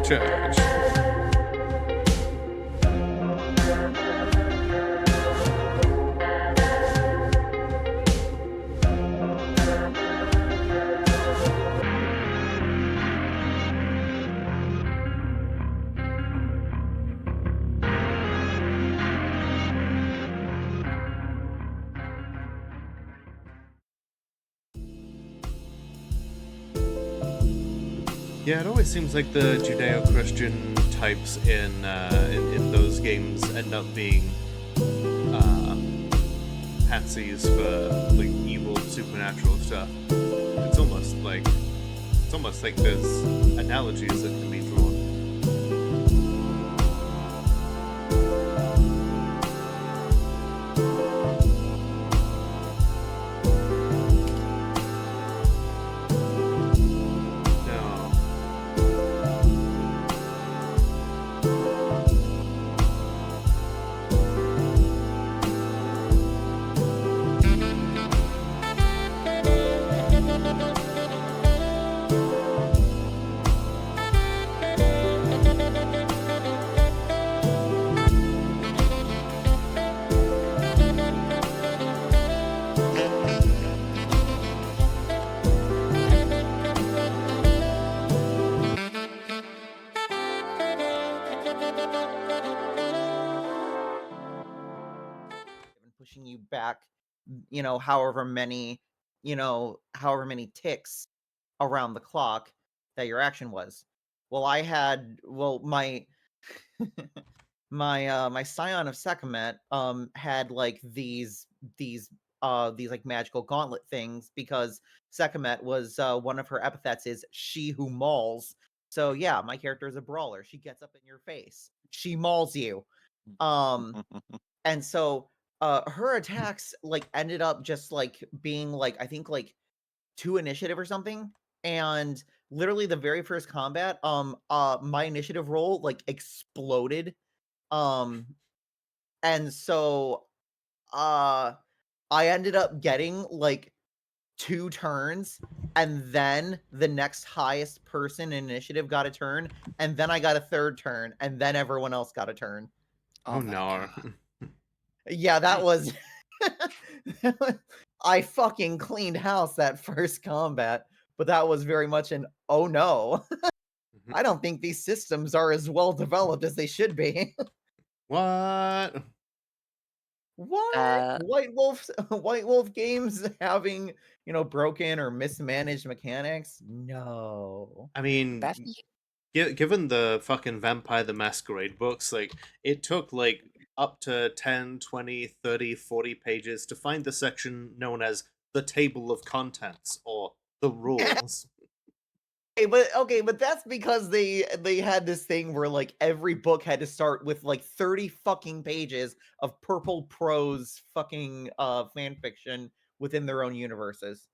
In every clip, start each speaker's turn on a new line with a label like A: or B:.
A: church. Yeah, it always seems like the Judeo-Christian types in those games end up being patsies for like evil supernatural stuff. It's almost like there's analogies that can be drawn.
B: Pushing you back, however many ticks around the clock that your action was. Well, my my Scion of Sekhmet had like these like magical gauntlet things because Sekhmet was one of her epithets is she who mauls. So yeah, my character is a brawler. She gets up in your face. She mauls you. And so her attacks like ended up just like being like I think like 2 initiative or something. And literally the very first combat, my initiative roll like exploded. And so I ended up getting like 2 turns, and then the next highest person in initiative got a turn, and then I got a 3rd turn, and then everyone else got a turn.
A: Oh no.
B: Yeah, that was I fucking cleaned house that first combat, but that was very much an oh no. I don't think these systems are as well developed as they should be.
A: What?
B: What? White Wolf games having, broken or mismanaged mechanics? No.
A: I mean,
C: That's
A: given the fucking Vampire the Masquerade books, like, it took, like, up to 10, 20, 30, 40 pages to find the section known as the Table of Contents, or the Rules.
B: Okay, but that's because they had this thing where like every book had to start with like 30 fucking pages of purple prose fucking fan fiction within their own universes.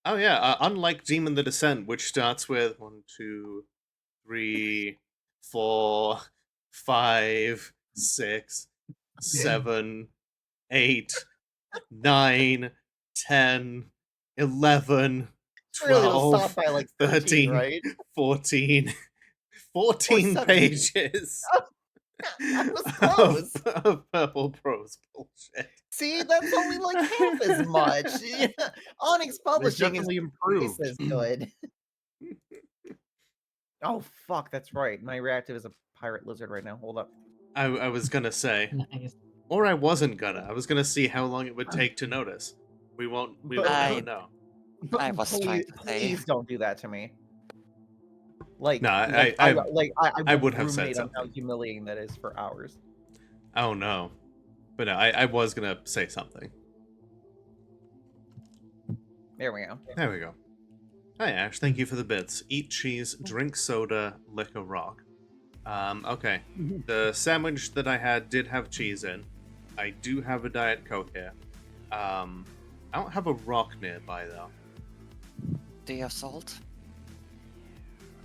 A: Oh yeah, unlike Demon the Descent, which starts with 1, 2, 3, 4, 5, 6, 7, 8, 9, 10, 11,
B: Really, it'll
A: 12,
B: stop by like
A: 13,
B: right?
A: 14, 14 pages
B: I was close.
A: of purple prose bullshit.
B: See, that's only like half as much. Yeah. Onyx Publishing is
D: definitely improved.
B: twice as good. Oh fuck, that's right. My reactive is a pirate lizard right now. Hold up.
A: I was gonna say,
D: Nice.
A: or I wasn't gonna. I was gonna see how long it would take to notice. We won't ever know.
C: I was trying to say.
B: Please don't do that to me. Like,
A: No,
B: I
A: would have said
B: ruminate on how
A: something.
B: humiliating that is for hours.
A: Oh no. But no, I was gonna say something.
B: There we go.
A: There we go. Hi Ash, thank you for the bits. Eat cheese, drink soda, lick a rock. Okay. The sandwich that I had did have cheese in. I do have a Diet Coke here. I don't have a rock nearby though.
C: Do you have salt?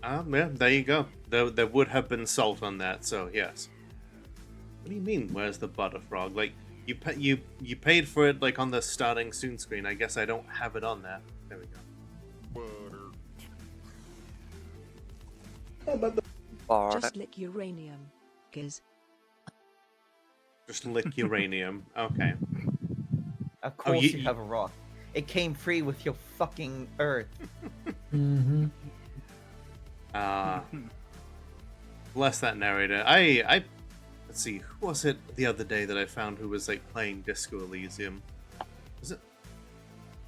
A: Yeah, there you go. There would have been salt on that, so yes. What do you mean, where's the butter frog? Like, you paid for it, like, on the starting soon screen. I guess I don't have it on there. There we go.
C: Or
D: Just lick uranium, Giz.
A: Just lick uranium. Okay.
B: Of
A: Oh,
B: course you have a rock. It came free with your fucking earth.
E: Mm-hmm.
A: Bless that narrator. I let's see, who was it the other day that I found who was like playing Disco Elysium? Was it?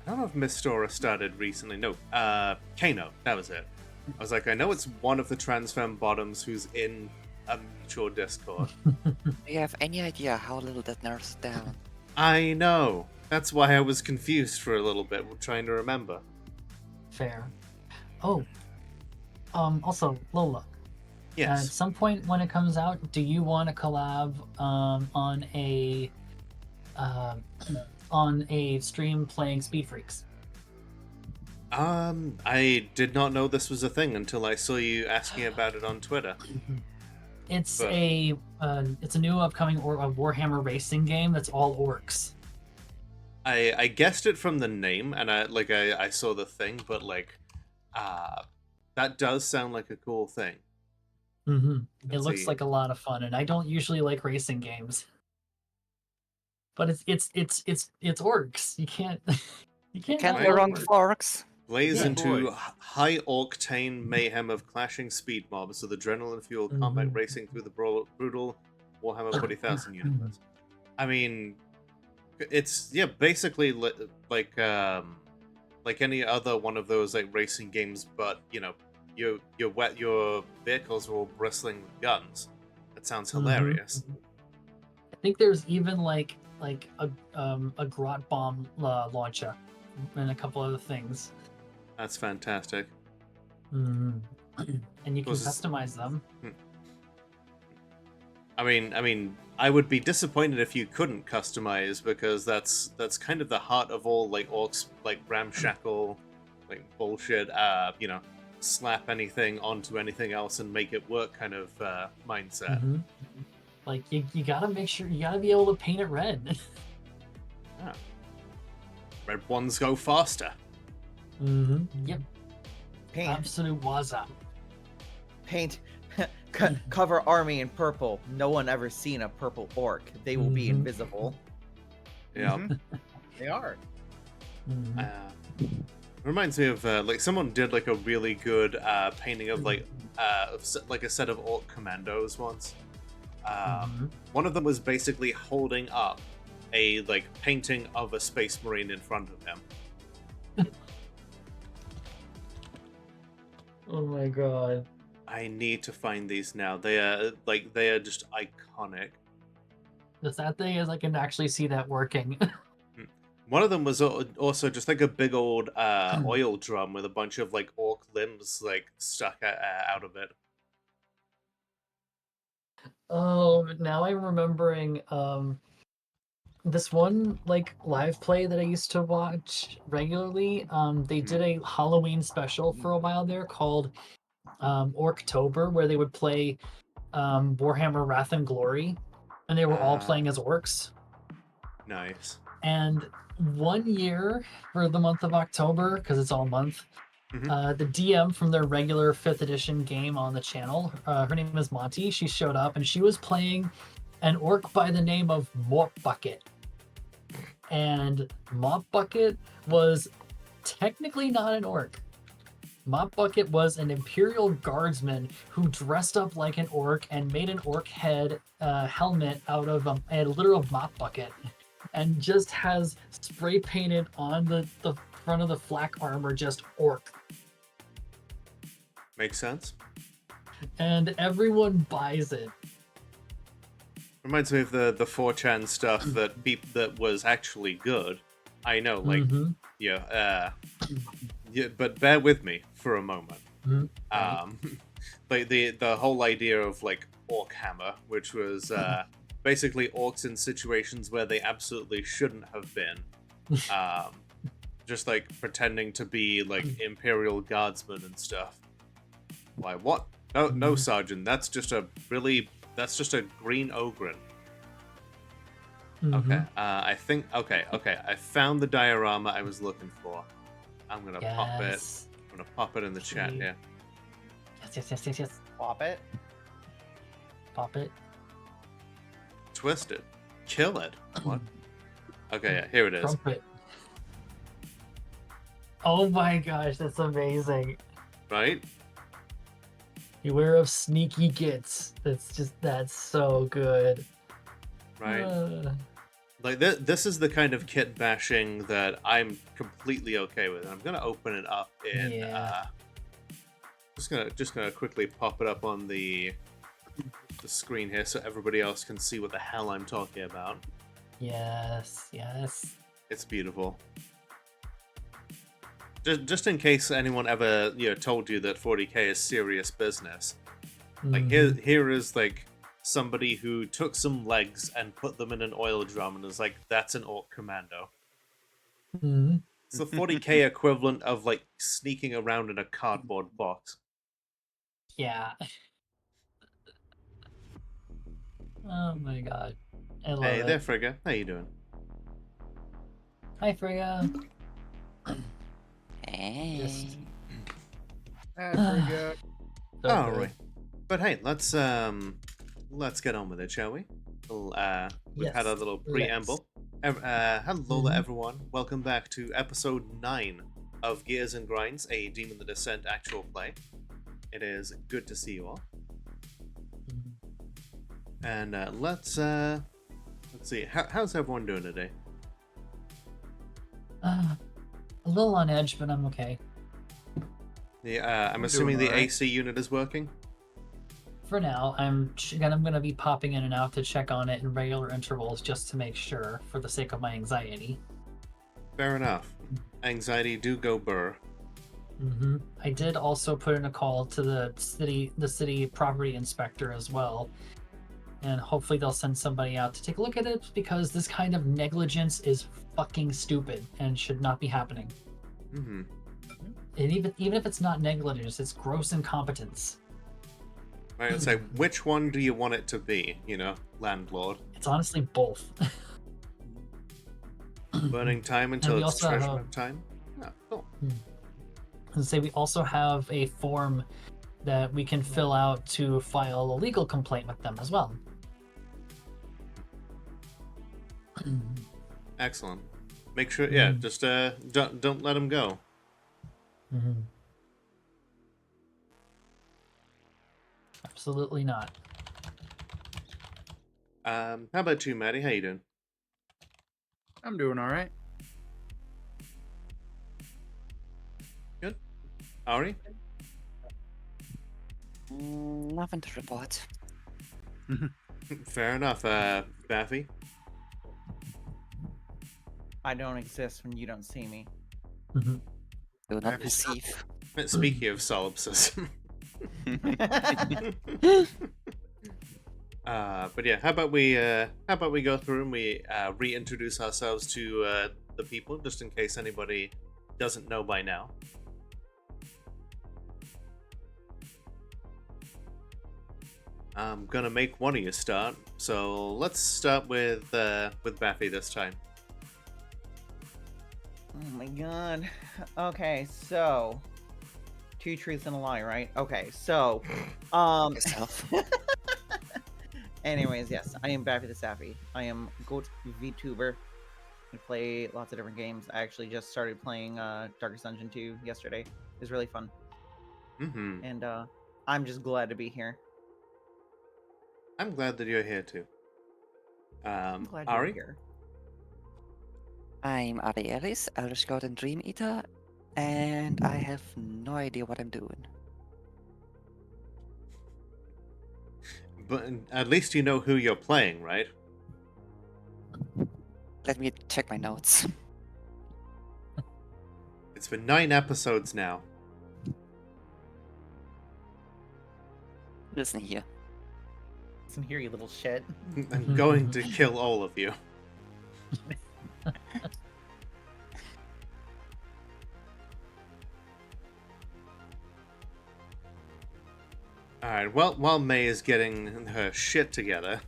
A: I don't know if Miss Stora started recently. No, Kano. That was it. I was like, I know it's one of the transfem bottoms who's in a mutual Discord.
C: do you have any idea how little that narrows it down?
A: I know. That's why I was confused for a little bit, trying to remember.
E: Fair. Oh. Also, Lola. At
A: Yes.
E: some point when it comes out, do you want to collab on a stream playing Speed Freaks?
A: I did not know this was a thing until I saw you asking about it on Twitter.
E: It's
A: But-
E: a new upcoming Warhammer racing game that's all orcs.
A: I guessed it from the name, and I saw the thing, but that does sound like a cool thing.
E: Mm-hmm. It
A: Let's
E: looks
A: see.
E: like a lot of fun, and I don't usually like racing games, but it's orcs. You can't
C: Can't
E: have
C: go wrong
E: orcs.
C: with orcs.
A: Blaze
E: Yeah.
A: into
F: Boy.
A: high octane mayhem of clashing speed mobs with adrenaline fueled combat
E: Mhm.
A: racing through the brutal Warhammer 40,000 universe. I mean, it's basically like any other one of those like racing games, but you know, your vehicles are all bristling with guns. That sounds hilarious.
E: I think there's even like a grot bomb launcher and a couple other things.
A: That's fantastic.
E: And you can
A: Was this-
E: customize them.
A: I mean, I would be disappointed if you couldn't customize, because that's kind of the heart of all like orcs, like ramshackle, like bullshit. You know, slap anything onto anything else and make it work kind of mindset.
E: Mhm. Like you gotta make sure you gotta be able to paint it red.
A: Red ones go faster.
E: Yep,
B: Paint,
E: absolute waza.
B: paint, cover army in purple. No one ever seen a purple orc. They will be
E: Mhm.
B: invisible.
A: Yeah.
B: They are.
E: Mhm.
A: Reminds me of like someone did like a really good painting of like a set of orc commandos once.
E: Mhm.
A: One of them was basically holding up a like painting of a space marine in front of him.
E: Oh my god.
A: I need to find these now. They are just iconic.
E: The sad thing is I can actually see that working.
A: One of them was also just like a big old oil drum with a bunch of like orc limbs like stuck out of it.
E: Oh, now I'm remembering this one like live play that I used to watch regularly. They did a Halloween special for a while there called Orktober, where they would play Warhammer Wrath and Glory, and they were all playing as orcs.
A: Nice.
E: And one year for the month of October, because it's all month, the DM from their regular 5th edition game on the channel, her name is Monty, she showed up and she was playing an orc by the name of Mop Bucket. And Mop Bucket was technically not an orc. Mop Bucket was an Imperial guardsman who dressed up like an orc and made an orc head helmet out of a literal mop bucket, and just has spray painted on the front of the flak armor just orc.
A: Makes sense.
E: And everyone buys it.
A: Reminds me of the 4chan stuff that was actually good. I know, like yeah, but bear with me for a moment. Like the whole idea of like orc hammer, which was basically orcs in situations where they absolutely shouldn't have been, just like pretending to be like Imperial guardsmen and stuff. Why? What? No, Sergeant. That's just a green ogre. Okay. I think. Okay. I found the diorama I was looking for. I'm gonna pop it.
E: Yes.
A: I'm gonna pop it in the chat
E: Sweet.
A: here.
E: Yes.
B: Pop it.
E: pop it.
A: Twist it. Kill it. What? Okay, yeah, here it is.
E: Trumpet. Oh my gosh, that's amazing.
A: Right?
E: Beware of sneaky gits. That's so good.
A: Right. Like this is the kind of kit bashing that I'm completely okay with. I'm gonna open it up in
E: Yeah.
A: just gonna quickly pop it up on the screen here so everybody else can see what the hell I'm talking about.
E: Yes, yes.
A: It's beautiful. Just in case anyone ever told you that 40k is serious business, like
E: Mhm.
A: here is like somebody who took some legs and put them in an oil drum and is like, that's an orc commando.
E: Mhm.
A: It's the 40k equivalent of like sneaking around in a cardboard box.
E: Yeah. Oh my god. I love
A: Hey there,
E: it.
A: Frigga. How you doing?
E: Hi, Freya.
C: Hey.
E: Just
F: I forgot.
E: so
A: All
E: good.
A: right, but hey, let's get on with it, shall we? We've had a
E: Yes,
A: little
E: let's.
A: preamble. Hello there,
E: Mhm.
A: everyone. Welcome back to episode 9 of Gears and Grinds, a Demon the Descent actual play. It is good to see you all.
E: Mhm.
A: And let's see. How's everyone doing today?
E: A little on edge, but I'm okay.
A: I'm
F: I'm
A: assuming
F: doing
A: the
F: alright.
A: AC unit is working.
E: For now, I'm gonna be popping in and out to check on it in regular intervals just to make sure, for the sake of my anxiety.
A: Fair enough. Anxiety do go burr.
E: I did also put in a call to the city property inspector as well, and hopefully they'll send somebody out to take a look at it because this kind of negligence is fucking stupid and should not be happening.
A: Mm-hmm.
E: And even if it's not negligence, it's gross incompetence.
A: Right, it's like, which one do you want it to be? Landlord.
E: It's honestly both.
A: Burning time
E: And
A: until
E: we
A: it's
E: also
A: treasure
E: have,
A: time. Oh, cool.
E: and say we also have a form that we can fill out to file a legal complaint with them as well.
A: Excellent. Make sure, yeah, just don't let him go.
E: Absolutely not.
A: How about you, Maddie? How you doing?
F: I'm doing all right.
A: Good. Ari?
C: Nothing to report.
A: Fair enough. Baffy?
B: I don't exist when you don't see me.
C: Do not
F: Happy
C: perceive.
A: Speaking of solipsism. But yeah, how about we go through and we reintroduce ourselves to the people, just in case anybody doesn't know by now. I'm gonna make one of you start, so let's start with Baffy this time.
B: Oh my god. Okay, so 2 truths and a lie, right? Okay, so
C: Yourself.
B: anyways, yes, I am Baffy the Sappy. I am GOAT VTuber. I play lots of different games. I actually just started playing Darkest Dungeon 2 yesterday. It was really fun.
A: Mm-hmm.
B: And I'm just glad to be here.
A: I'm glad that you're here too.
B: I'm glad you're
A: Ari?
B: here.
C: I'm Ari Ellis, Elder Scout and Dream Eater, and I have no idea what I'm doing.
A: But at least you know who you're playing, right?
C: Let me check my notes.
A: It's been 9 episodes now.
C: Listen here.
B: Listen here, you little shit.
A: I'm going to kill all of you. Alright, well, while May is getting her shit together,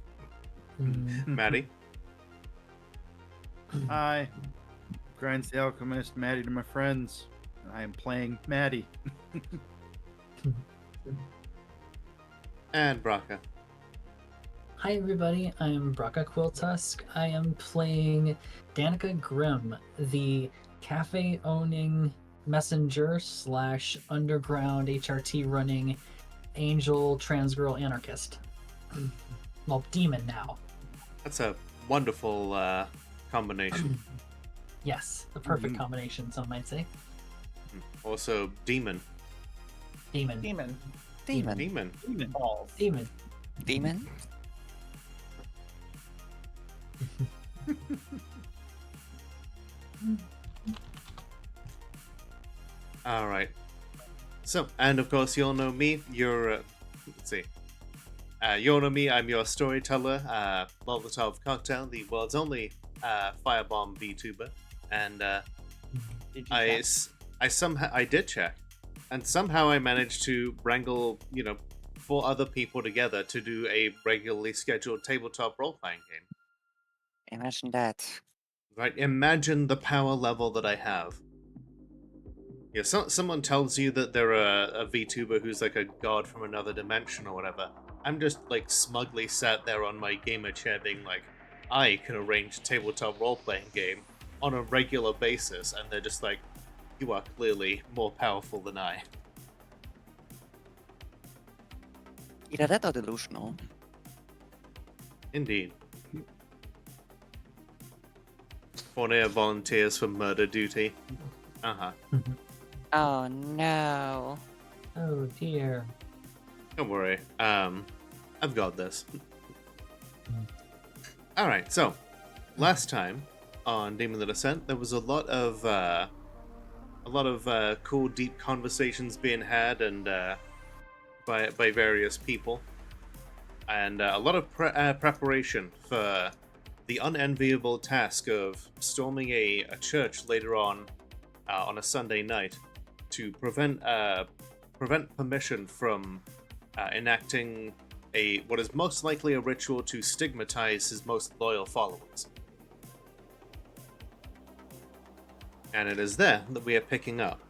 A: Maddie?
F: Hi. Grinds the Alchemist, Maddie to my friends. I am playing Maddie.
A: And Braca.
E: Hi everybody, I'm Brucka Quiltusk. I am playing Danica Grimm, the cafe-owning messenger / underground HRT running angel trans girl anarchist. Well, demon now.
A: That's a wonderful combination.
E: Yes, the perfect combination, some might say.
A: Also, demon.
E: Demon.
B: Demon.
C: Demon.
A: Demon.
B: Demon balls.
E: Demon.
C: Demon?
A: All right. So, and of course, you all know me. Let's see. You all know me. I'm your storyteller, Molotov Cocktail, the world's only firebomb VTuber, and
B: Did you
A: I
B: check?
A: I did check, and somehow I managed to wrangle 4 other people together to do a regularly scheduled tabletop role playing game.
C: Imagine that.
A: Right? Imagine the power level that I have. Yeah, someone tells you that they're a VTuber who's like a god from another dimension or whatever. I'm just like smugly sat there on my gamer chair being like, I can arrange a tabletop role-playing game on a regular basis, and they're just like, you are clearly more powerful than I.
C: Either that or delusional.
A: Indeed. Fornea volunteers for murder duty. Uh-huh.
C: Oh no.
E: Oh dear.
A: Don't worry. I've got this. Alright, so last time on Demon the Descent, there was a lot of cool, deep conversations being had, and by various people, and a lot of preparation for the unenviable task of storming a church later on a Sunday night to prevent permission from enacting what is most likely a ritual to stigmatize his most loyal followers. And it is there that we are picking up.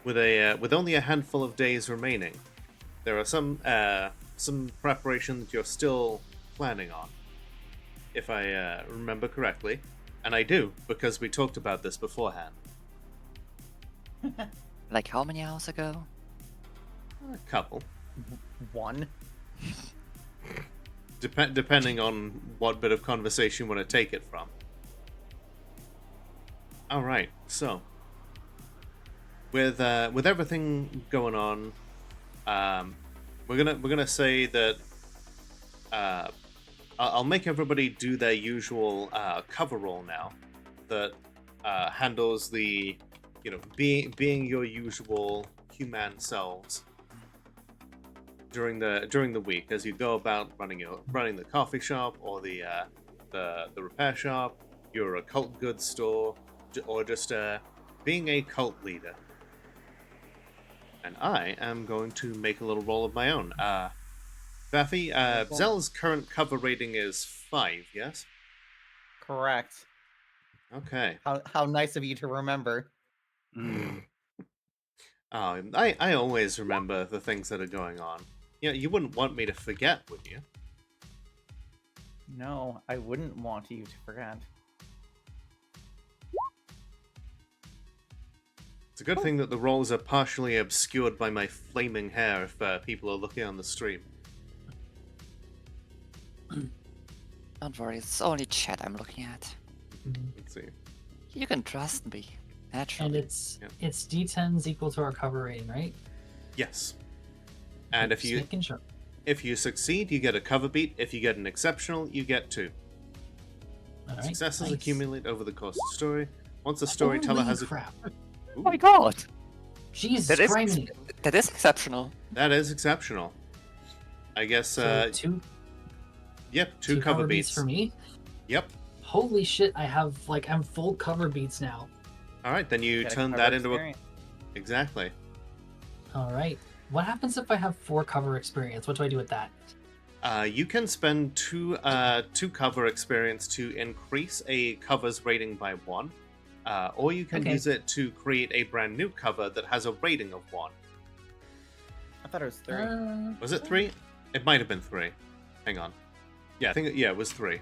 A: With only a handful of days remaining, there are some preparation that you're still planning on, if I remember correctly, and I do because we talked about this beforehand.
C: Like how many hours ago?
A: A couple,
B: One.
A: depending on what bit of conversation you want to take it from. All right, so with everything going on, we're gonna say that I'll make everybody do their usual cover roll now, that handles the being your usual human selves during the week as you go about running the coffee shop or the repair shop, your occult goods store, or just being a cult leader. And I am going to make a little roll of my own. Baffy, Zell's current cover rating is 5, yes?
B: Correct.
A: Okay.
B: How nice of you to remember.
A: Oh, I always remember the things that are going on. You wouldn't want me to forget, would you?
B: No, I wouldn't want you to forget.
A: It's a good thing that the rolls are partially obscured by my flaming hair if people are looking on the stream.
C: Don't worry, it's only chat I'm looking at.
A: Let's see.
C: You can trust me.
E: And
C: Naturally.
E: it's D10s equal to our cover rating, right?
A: Yes. And
E: Just making sure.
A: if you succeed, you get a cover beat. If you get an exceptional, you get 2.
E: All right,
A: Successes
E: nice.
A: accumulate over the course of the story. Once a storyteller
E: Holy
A: has a...
E: crap.
C: Oh my god!
E: Jesus
C: That is,
E: Christ.
C: that is exceptional.
A: That is exceptional. I guess,
E: So two
A: yep, 2 cover beats.
E: for me.
A: Yep.
E: Holy shit! I'm full cover beats now.
A: Alright, then you
B: Get a
A: turn
B: cover
A: that into a...
B: experience.
A: Exactly.
E: All right. What happens if I have 4 cover experience? What do I do with that?
A: You can spend 2 cover experience to increase a cover's rating by 1. Or you can
E: Okay.
A: use it to create a brand new cover that has a rating of 1.
B: I thought it was 3.
A: Was it 3? It might have been 3. Hang on. Yeah, I think it was 3.
B: I was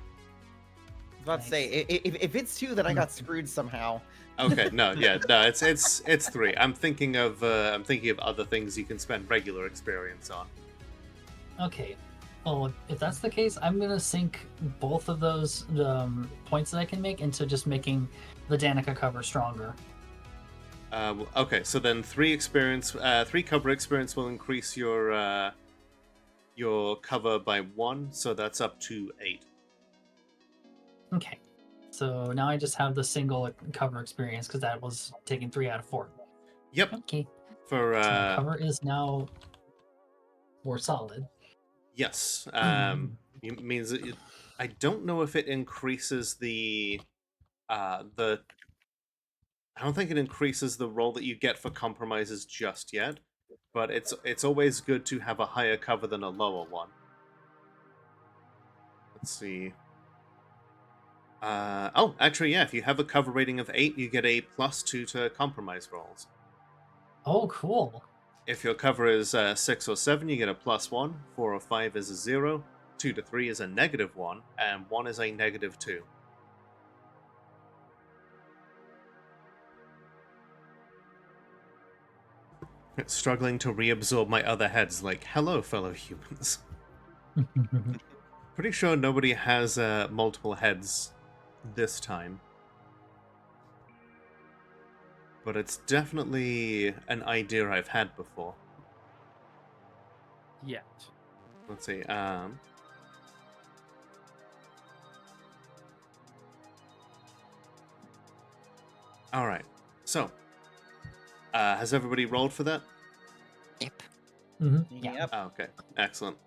B: about to say, if it's 2, then I got screwed somehow.
A: Okay, no, it's 3. I'm thinking of other things you can spend regular experience on.
E: Okay. Well, if that's the case, I'm gonna sink both of those points that I can make into just making the Danica cover stronger.
A: Okay, so then 3 cover experience will increase your cover by 1, so that's up to 8.
E: Okay. So now I just have the single cover experience because that was taking 3 out of 4.
A: Yep.
E: Okay.
A: For
E: So my cover is now more solid.
A: yes, it means that I don't know if it increases the. I don't think it increases the roll that you get for compromises just yet, but it's always good to have a higher cover than a lower one. Let's see. Oh, actually, yeah. If you have a cover rating of 8, you get a +2 to compromise rolls.
E: Oh, cool.
A: If your cover is 6 or 7, you get a +1. 4 or 5 is a 0. 2 to 3 is a -1, and 1 is a -2. Struggling to reabsorb my other heads, like, hello, fellow humans. Pretty sure nobody has multiple heads this time. But it's definitely an idea I've had before.
F: Yet.
A: Let's see, alright, so, has everybody rolled for that?
C: Yep.
E: Yeah.
B: Yep.
A: Oh, okay, excellent.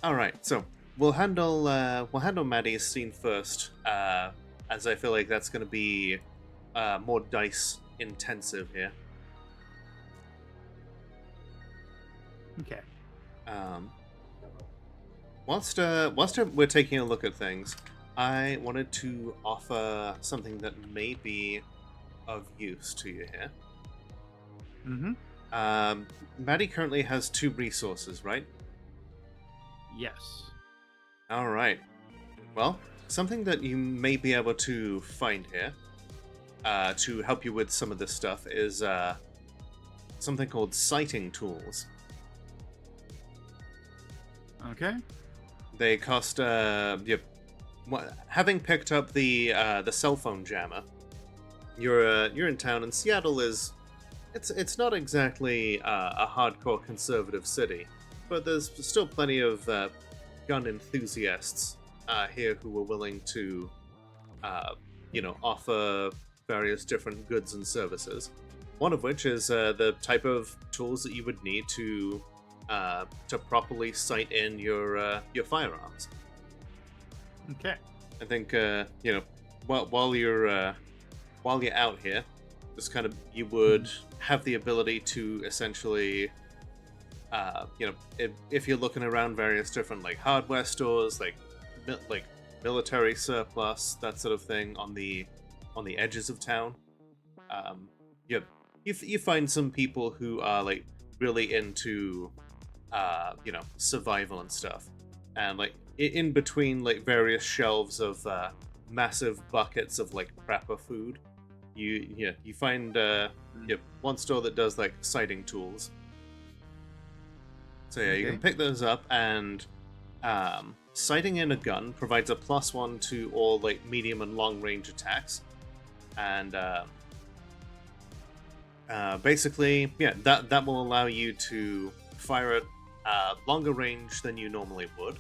A: Alright, so, we'll handle Maddie's scene first, as I feel like that's going to be more dice intensive here.
F: Okay.
A: Whilst we're taking a look at things, I wanted to offer something that may be of use to you here.
F: Mm-hmm.
A: Maddie currently has 2 resources, right?
F: Yes.
A: All right. Well, something that you may be able to find here to help you with some of this stuff is something called sighting tools.
F: Okay.
A: They cost having picked up the cell phone jammer. You're in town, and Seattle is it's not exactly a hardcore conservative city, but there's still plenty of gun enthusiasts here who are willing to offer various different goods and services. One of which is the type of tools that you would need to properly sight in your firearms.
F: Okay.
A: I think while you're out here, just kind of you would have the ability to essentially, if you're looking around various different like hardware stores, like military surplus, that sort of thing on the edges of town, you find some people who are like really into survival and stuff, and like in between like various shelves of massive buckets of like prepper food, you find one store that does like sighting tools. So yeah, you can
F: Okay.
A: pick those up, and sighting in a gun provides a +1 to all like medium and long range attacks, and basically, yeah, that will allow you to fire at longer range than you normally would.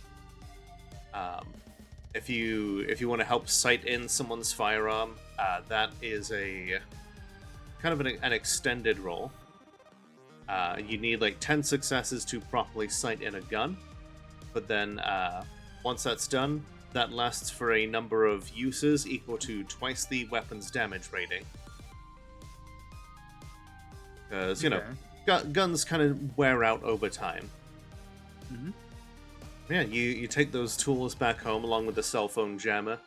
A: If you want to help sight in someone's firearm, that is a kind of an extended roll. You need like 10 successes to properly sight in a gun, but then once that's done, that lasts for a number of uses equal to twice the weapon's damage rating. Because guns kind of wear out over time.
F: Mm-hmm.
A: Yeah, you take those tools back home along with the cell phone jammer,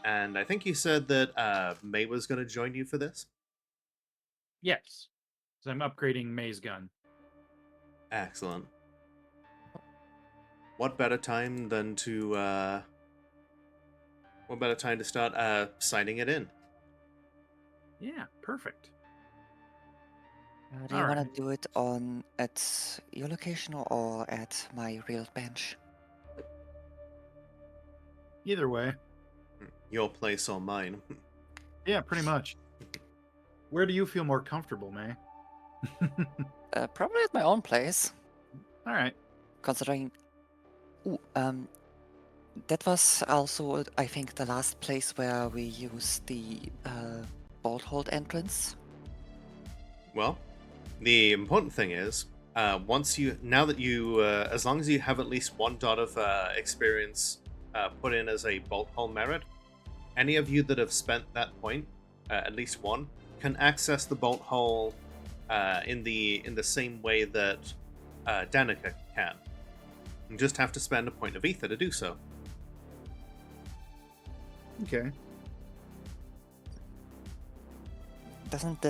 A: and I think you said that May was going to join you for this.
F: Yes. So I'm upgrading May's gun.
A: Excellent. what better time than to what better time to start signing it in?
F: Yeah, perfect.
C: Do you want
F: Alright.
C: to do it at your location or at my real bench?
F: Either way.
A: Your place or mine?
F: Yeah, pretty much. Where do you feel more comfortable, May?
C: Probably at my own place,
F: Alright.
C: considering. Ooh, that was also, I think, the last place where we used the bolt hold entrance.
A: Well, the important thing is, now that you, as long as you have at least one dot of experience put in as a bolt hole merit, any of you that have spent that point, at least one, can access the bolt hole in the same way that Danica can. You just have to spend a point of ether to do so.
F: Okay.
C: Doesn't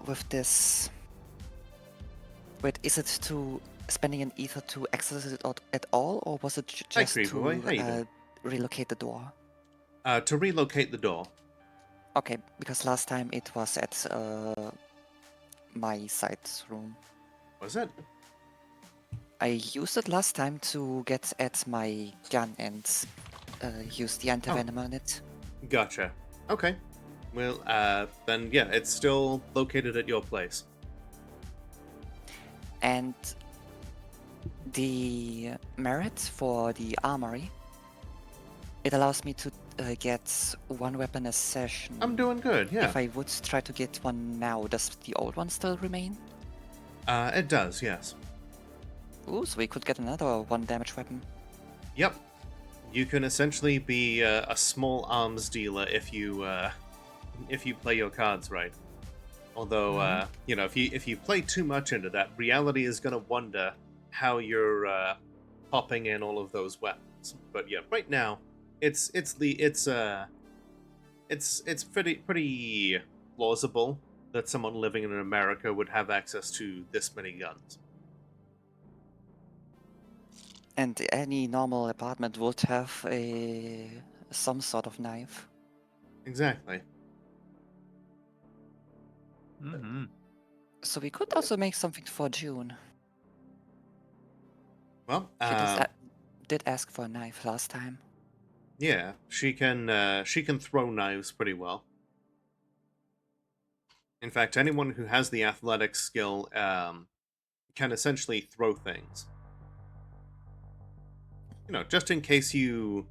C: with this. Wait, is it to spending an ether to access it at all, or was it just
A: Creeper Boy, how you doing?
C: to relocate the door?
A: To relocate the door.
C: Okay, because last time it was at my side room.
A: Was it?
C: I used it last time to get at my gun and use the anti-venom on it.
A: Gotcha. Okay. Well, then yeah, it's still located at your place.
C: And the merit for the armory, it allows me to get one weapon a session.
A: I'm doing good, yeah.
C: If I would try to get one now, does the old one still remain?
A: It does, yes.
C: Ooh, so we could get another 1 damage weapon.
A: Yep. You can essentially be a small arms dealer if you play your cards right. Although, if you play too much into that, reality is going to wonder how you're popping in all of those weapons. But yeah, right now, it's pretty plausible that someone living in America would have access to this many guns.
C: And any normal apartment would have some sort of knife.
A: Exactly.
F: Mm-hmm.
C: So we could also make something for June.
A: Well,
C: She did ask for a knife last time.
A: yeah, she can throw knives pretty well. In fact, anyone who has the athletic skill can essentially throw things. Just in case you're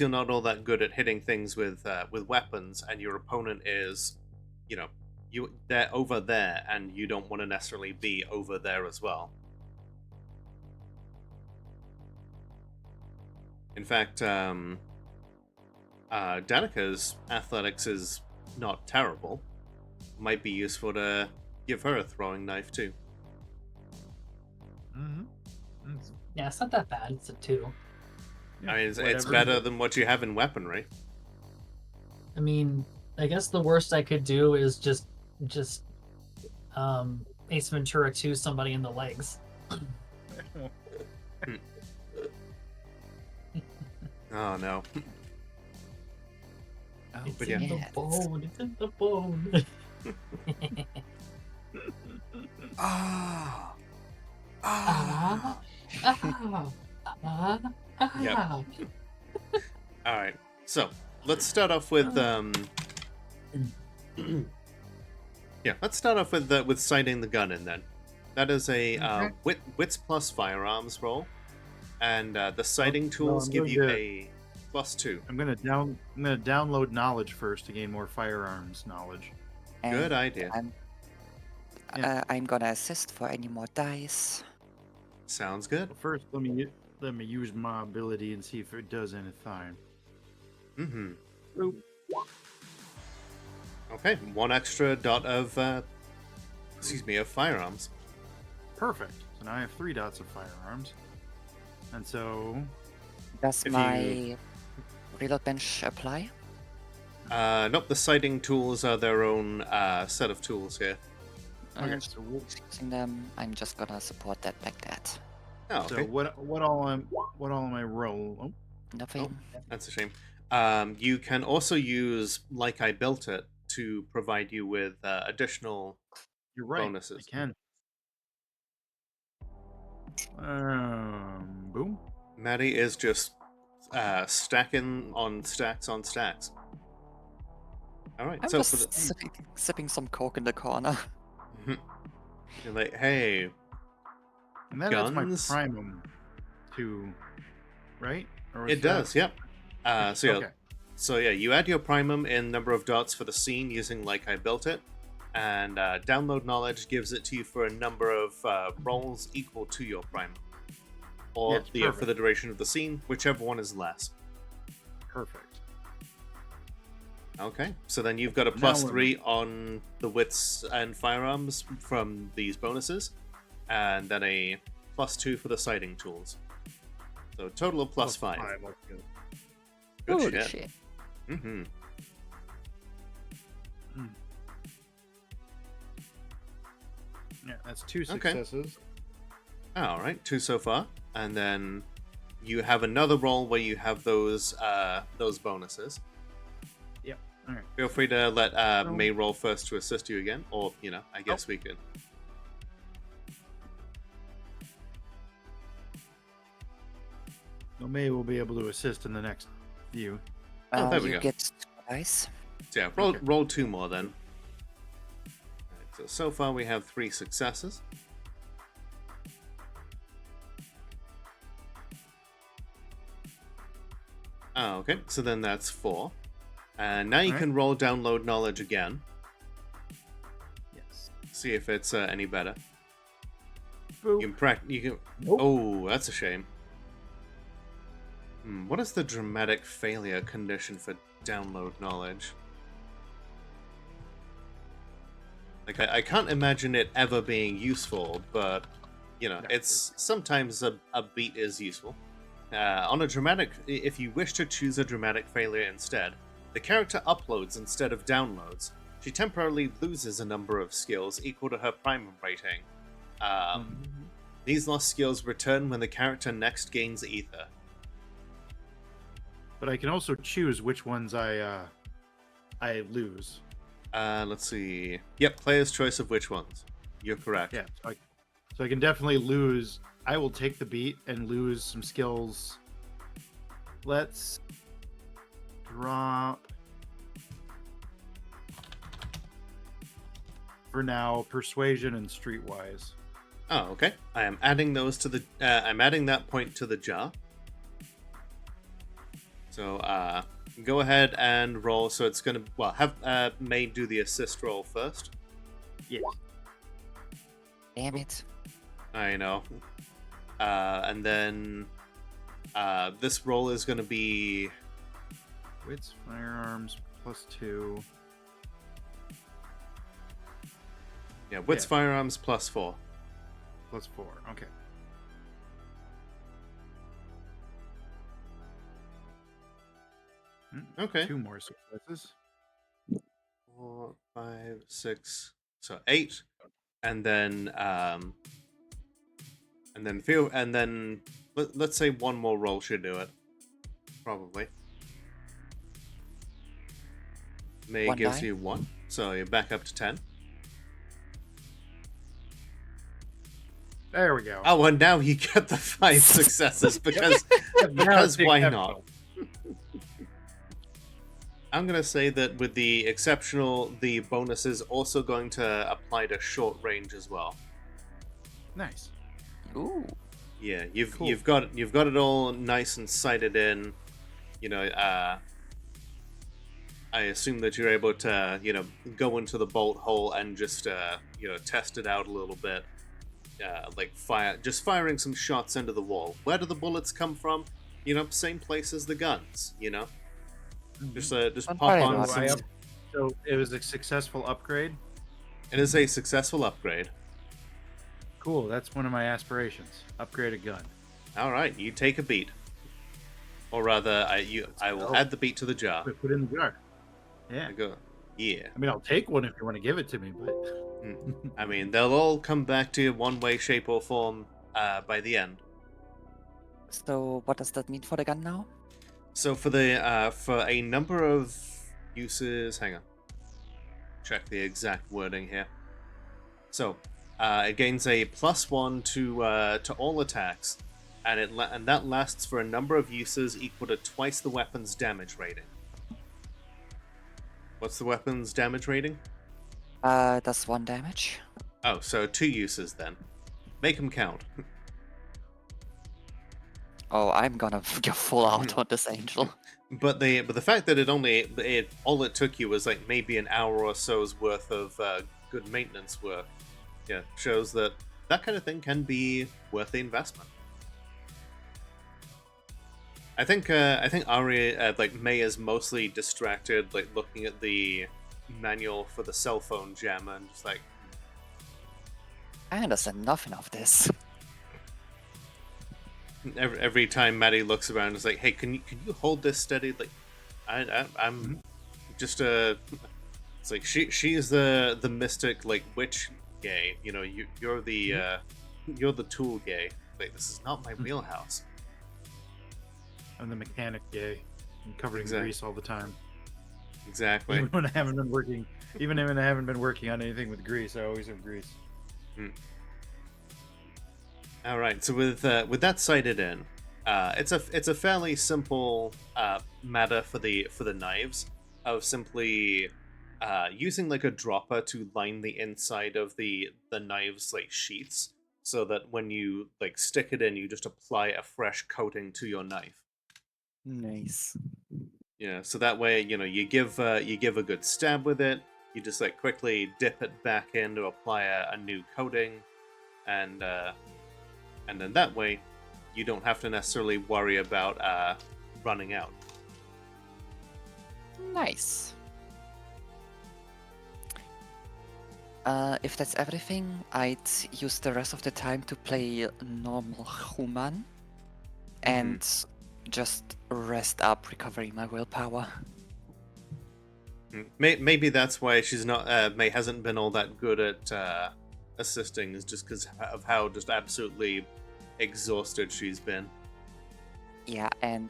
A: not all that good at hitting things with weapons, and your opponent is, they're over there, and you don't want to necessarily be over there as well. In fact, Danica's athletics is not terrible. Might be useful to give her a throwing knife too.
F: Mm-hmm.
E: Yeah, it's not that bad. It's a 2.
A: I mean, it's better than what you have in weaponry.
E: I mean, I guess the worst I could do is just Ace Ventura 2 somebody in the legs.
A: Oh no.
C: Oh,
E: It's
A: but
E: in
A: yeah.
E: the bone. It's in the bone.
A: Ah.
E: Ah.
A: Yep. All right. So let's start off with let's start off with sighting the gun in then. That is a wits plus firearms roll, and the sighting tools give you a +2.
F: I'm gonna download knowledge first to gain more firearms knowledge.
A: Good idea.
C: I'm gonna assist for any more dice.
A: Sounds good.
F: But first, let me use my ability and see if it does anything.
A: Mm-hmm.
F: Oop.
A: Okay, 1 extra dot of of firearms.
F: Perfect. So now I have 3 dots of firearms, and so
C: Does
A: If
C: my reload bench apply?
A: Nope. The sighting tools are their own set of tools here.
F: okay.
C: Using them, I'm just gonna support that like that.
A: Oh,
F: So
A: okay.
F: what all am I roll? Oh,
C: Nothing.
A: That's a shame. You can also use like I built it to provide you with additional
F: you're right. I
A: bonuses.
F: can. Boom.
A: Maddie is just stacking on stacks on stacks. All right,
C: I'm
A: so
C: just
A: for the
C: sipping some coke in the corner.
A: you're like, hey,
F: And that adds my
A: guns.
F: primum to, right? Or was
A: It does, yep. So yeah,
F: okay.
A: so yeah, you add your primum in number of dots for the scene using like I built it, and download knowledge gives it to you for a number of rolls equal to your primum, or
F: Yes,
A: for the
F: perfect.
A: duration of the scene, whichever one is less.
F: Perfect.
A: Okay, so then you've got a
F: Now
A: plus
F: we're
A: 3 on the wits and firearms from these bonuses, and then a plus 2 for the sighting tools. So a total of plus 5.
F: Let's go.
A: Good
C: Holy
A: shit.
C: shit.
A: Mm-hmm.
F: Yeah, that's 2
A: Okay.
F: successes.
A: All right, 2 so far, and then you have another roll where you have those bonuses.
F: Yep. All right.
A: Feel free to let
F: So-
A: May roll first to assist you again, or I guess we could.
F: So May will be able to assist in the next view.
A: Oh, there we
C: You
A: go.
C: get 2 dice.
A: So yeah,
F: Okay.
A: roll 2 more then. Alright, so far we have 3 successes. Oh, okay. So then that's 4. And now you
F: Alright.
A: can roll download knowledge again.
F: Yes.
A: See if it's any better.
F: Boop.
A: You can.
F: Nope.
A: Oh, that's a shame. What is the dramatic failure condition for download knowledge? Like, I can't imagine it ever being useful, but it's sometimes a beat is useful. On a dramatic, if you wish to choose a dramatic failure instead, the character uploads instead of downloads. She temporarily loses a number of skills equal to her primum rating. These lost skills return when the character next gains ether.
F: But I can also choose which ones I lose.
A: Let's see. Yep, player's choice of which ones. You're correct.
F: Yeah. So I can definitely lose. I will take the beat and lose some skills. Let's drop for now persuasion and streetwise.
A: Oh, okay. I am adding those to the. I'm adding that point to the jar. So, go ahead and roll. So it's gonna. Well, have May do the assist roll first.
F: Yes.
C: Damn it.
A: I know. And then this roll is gonna be.
F: Wits, firearms, +2.
A: Yeah, wits,
F: Yeah.
A: firearms +4.
F: +4. Okay.
A: Okay.
F: 2 more successes.
A: 4, 5, 6. So 8, and then let's say one more roll should do it. Probably. May
C: One
A: gives
C: die?
A: you 1, so you're back up to 10.
F: There we go.
A: Oh, and now you get the 5 successes because
F: Now it's
A: why
F: exceptional.
A: not? I'm gonna say that with the exceptional, the bonus is also going to apply to short range as well.
F: Nice.
C: Ooh.
A: Yeah, you've
F: Cool.
A: you've got it all nice and sighted in. I assume that you're able to go into the bolt hole and just test it out a little bit. Like firing some shots into the wall. Where do the bullets come from? Same place as the guns. Just
C: Don't
A: pop
C: worry
A: on
C: about
A: some.
C: it.
F: So it was a successful upgrade.
A: It is a successful upgrade.
F: Cool. That's one of my aspirations. Upgrade a gun.
A: All right, you take a beat, or rather, I will
F: go.
A: add the beat to the jar.
F: Put it in the jar. Yeah.
A: I go, yeah.
F: I mean, I'll take one if you want to give it to me, but
A: I mean, they'll all come back to you one way, shape, or form by the end.
C: So what does that mean for the gun now?
A: So for a number of uses, hang on, check the exact wording here. So it gains a +1 to all attacks, and that lasts for a number of uses equal to twice the weapon's damage rating. What's the weapon's damage rating?
C: Does 1 damage.
A: Oh, so 2 uses then. Make them count.
C: Oh, I'm gonna go full out on this angel.
A: But the fact that all it took you was like maybe an hour or so's worth of good maintenance work, yeah, shows that kind of thing can be worth the investment. I think Ari like May is mostly distracted, like looking at the manual for the cell phone jammer and just like,
C: I understand nothing of this.
A: every time Maddie looks around, it's like, hey, can you hold this steady? Like, I'm just it's like she's the mystic like witch gay. You know, you're the tool gay. Like, this is not my wheelhouse.
F: I'm the mechanic gay. I'm covered in
A: Exactly.
F: grease all the time.
A: Exactly.
F: Even when I haven't been working, on anything with grease, I always have grease.
A: All right. So with that sighted in, it's a fairly simple matter for the knives of simply using like a dropper to line the inside of the knives like sheaths, so that when you like stick it in, you just apply a fresh coating to your knife.
C: Nice.
A: Yeah. So that way, you give a good stab with it. You just like quickly dip it back in to apply a new coating, and then that way, you don't have to necessarily worry about running out.
C: Nice. If that's everything, I'd use the rest of the time to play normal human and just rest up, recovering my willpower.
A: Maybe that's why she's not. May hasn't been all that good at assisting, is just because of how just absolutely exhausted she's been.
C: Yeah, and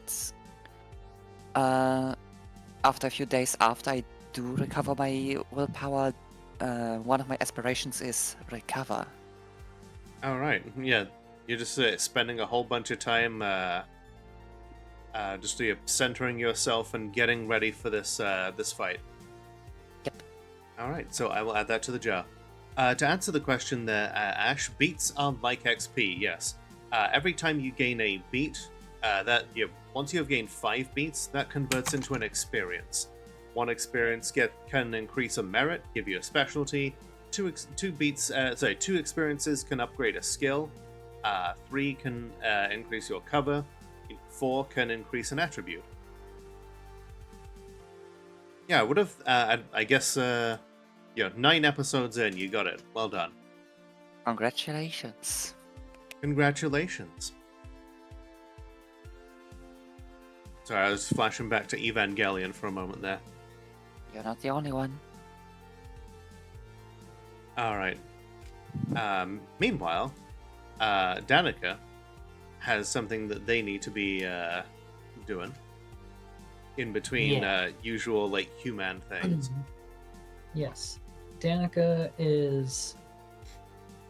C: after a few days after I do recover my willpower, one of my aspirations is recover.
A: All right, yeah, you're just spending a whole bunch of time just centering yourself and getting ready for this fight.
C: Yep.
A: All right, so I will add that to the jar. To answer the question there, Ash, beats are like XP. Yes, every time you gain a beat, once you have gained 5 beats, that converts into an experience. 1 experience can increase a merit, give you a specialty. 2 experiences can upgrade a skill. 3 can increase your cover. 4 can increase an attribute. Yeah, I would have. I guess. 9 episodes in, you got it. Well done.
C: Congratulations.
A: Congratulations. Sorry, I was flashing back to Evangelion for a moment there.
C: You're not the only one.
A: All right. Meanwhile, Danica has something that they need to be doing in between usual like human things.
E: Yes. Danica is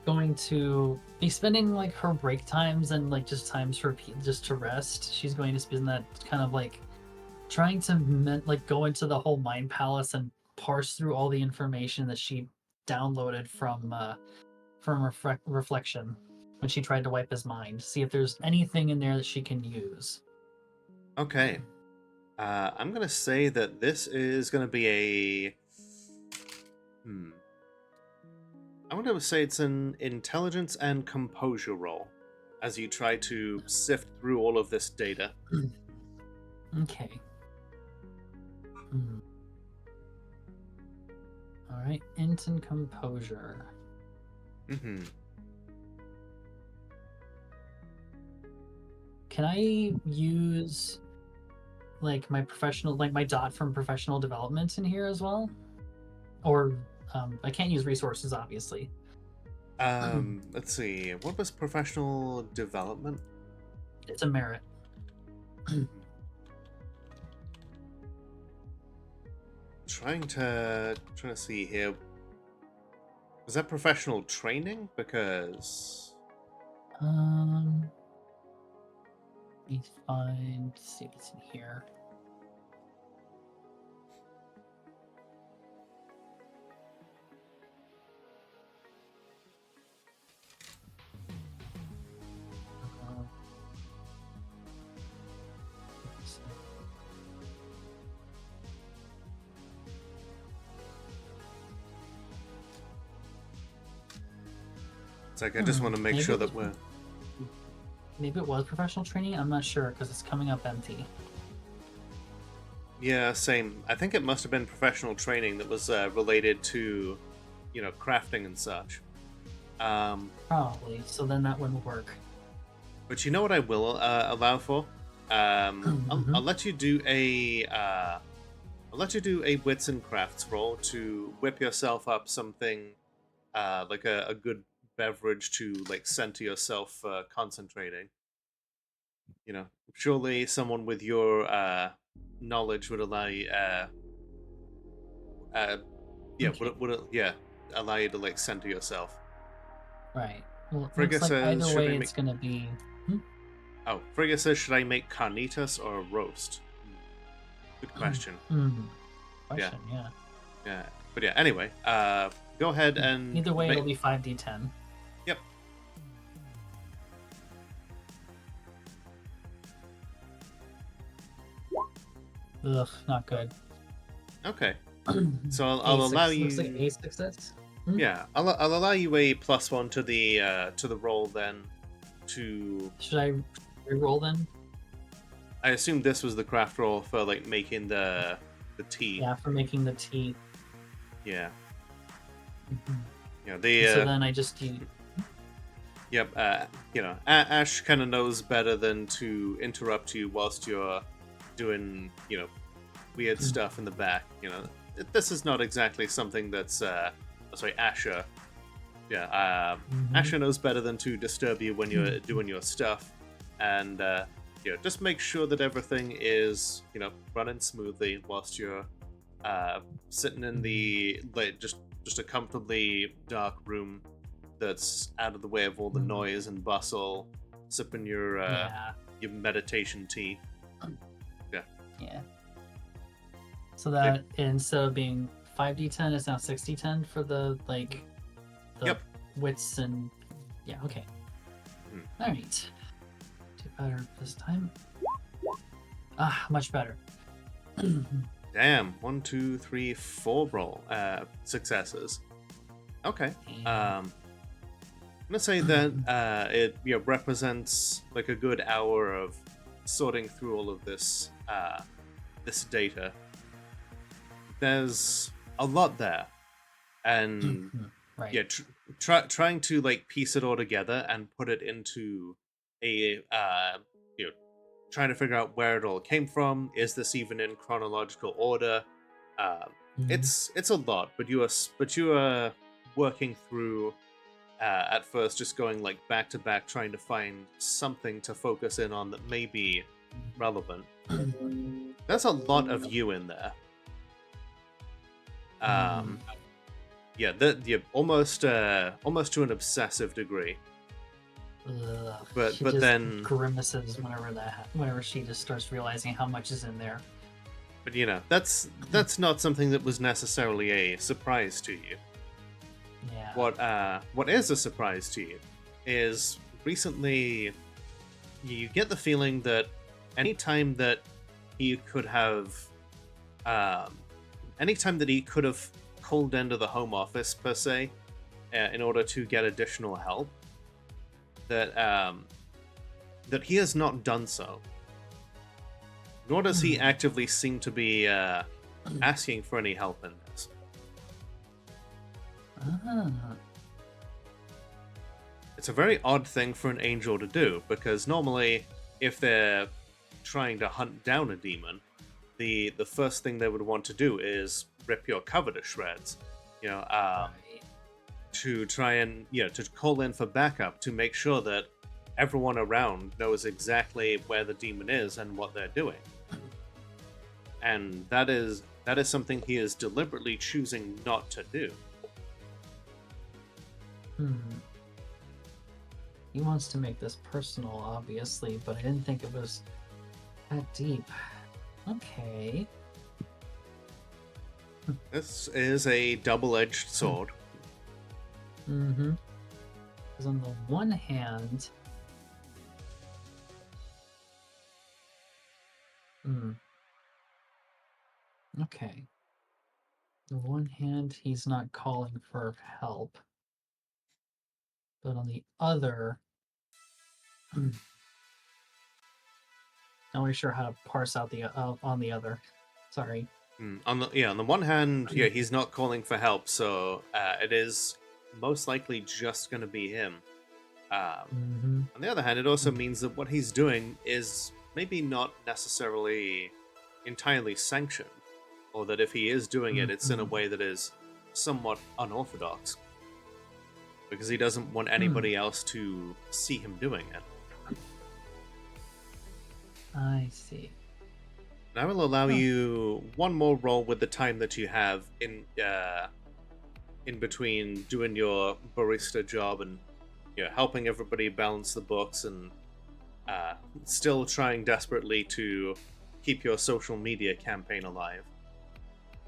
E: going to be spending like her break times and like just times for just to rest. She's going to spend that kind of like trying to go into the whole mind palace and parse through all the information that she downloaded from reflection when she tried to wipe his mind, see if there's anything in there that she can use.
A: Okay. I'm gonna say that this is gonna be a I'm going to say it's an intelligence and composure roll as you try to sift through all of this data.
E: Okay. All right, int and composure. Can I use like my dot from professional development in here as well? Or I can't use resources, obviously.
A: Let's see. What was professional development?
E: It's a merit.
A: Trying to see here. Was that professional training? Because
E: Let me find. See if it's in here.
A: it's like I just want to make
E: Maybe
A: sure
E: it
A: that
E: was-
A: we're.
E: Maybe it was professional training. I'm not sure because it's coming up empty.
A: Yeah, same. I think it must have been professional training that was related to, crafting and such.
E: Probably. So then that wouldn't work.
A: But you know what I will allow for? I'll let you do a wits and crafts roll to whip yourself up something like a good beverage to like center yourself concentrating. Surely someone with your knowledge would allow you
E: Okay.
A: would allow you to like center yourself.
E: Right. Well, it
A: Frigga
E: looks like
A: says,
E: either
A: should I
E: way
A: make-
E: it's gonna be.
A: Oh, Frigga says, should I make carnitas or a roast? Good question.
E: Question. Yeah.
A: Yeah, but yeah. Anyway, go ahead and
E: Either way,
A: make-
E: it'll be 5d10.
A: Yep.
E: Ugh, not good.
A: Okay. So I'll allow you.
E: Looks like a success.
A: Yeah, I'll allow you a +1 to the roll then.
E: Should I re-roll then?
A: I assume this was the craft roll for like making the tea.
E: Yeah, for making the tea.
A: Yeah.
E: Mhm.
A: The
E: So then I just use.
A: yep. Ash kind of knows better than to interrupt you whilst you're doing weird stuff in the back. This is not exactly something that's sorry, Asher. Yeah. Asher knows better than to disturb you when you're doing your stuff, and just make sure that everything is running smoothly whilst you're sitting in the just a comfortably dark room that's out of the way of all the noise and bustle, sipping your meditation tea.
E: Yeah. So that instead of being 5d10, it's now 6d10 for the
A: Yep.
E: wits and okay. All right. Do better this time. Much better.
A: Damn, 1, 2, 3, 4 successes. Okay. I'm gonna say that it represents like a good hour of sorting through all of this this data. There's a lot there, and
E: Right.
A: trying to like piece it all together and put it into a trying to figure out where it all came from. Is this even in chronological order? It's a lot, but you are working through at first, just going like back to back, trying to find something to focus in on that may be relevant. There's a lot of you in there. Almost to an obsessive degree.
E: Ugh,
A: But
E: she just
A: then
E: grimaces whenever she just starts realizing how much is in there.
A: But that's not something that was necessarily a surprise to you.
E: Yeah.
A: What is a surprise to you is recently you get the feeling that anytime that he could have called into the home office per se in order to get additional help, that that he has not done so. Nor does he actively seem to be asking for any help in this. It's a very odd thing for an angel to do, because normally, if they're trying to hunt down a demon, the first thing they would want to do is rip your cover to shreds. To try and to call in for backup to make sure that everyone around knows exactly where the demon is and what they're doing. And that is something he is deliberately choosing not to do.
E: He wants to make this personal, obviously, but I didn't think it was that deep. Okay.
A: This is a double-edged sword.
E: Because on the one hand... Okay. On the one hand, he's not calling for help. But on the other... Not really sure how to parse out the on the other. Sorry.
A: On the one hand, he's not calling for help, so it is most likely just going to be him. On the other hand, it also means that what he's doing is maybe not necessarily entirely sanctioned, or that if he is doing it, it's in a way that is somewhat unorthodox, because he doesn't want anybody else to see him doing it.
E: I see.
A: And I will allow you one more roll with the time that you have in between doing your barista job and helping everybody balance the books and still trying desperately to keep your social media campaign alive.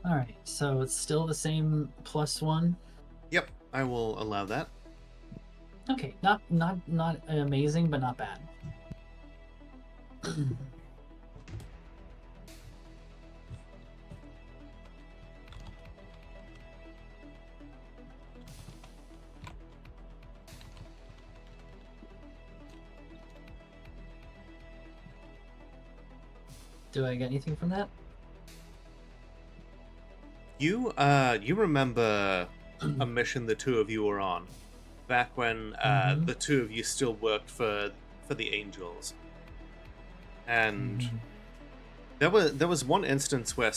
E: All right, so it's still the same +1.
A: Yep, I will allow that.
E: Okay, not amazing, but not bad. Do I get anything from that?
A: You remember a mission the two of you were on back when the two of you still worked for the Angels, and there was one instance where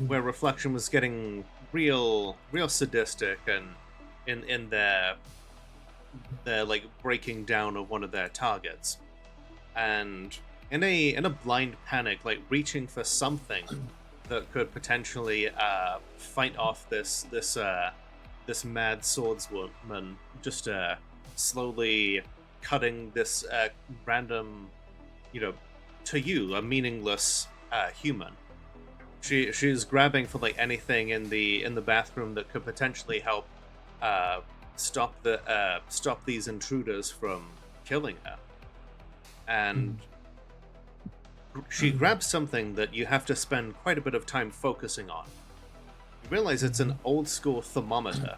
A: where Reflection was getting real sadistic and in their like breaking down of one of their targets, and in a blind panic, like reaching for something that could potentially fight off this mad swordswoman, just slowly cutting this random, to you, a meaningless human. She's grabbing for like anything in the bathroom that could potentially help stop these intruders from killing her, and she grabs something that you have to spend quite a bit of time focusing on. You realize it's an old school thermometer,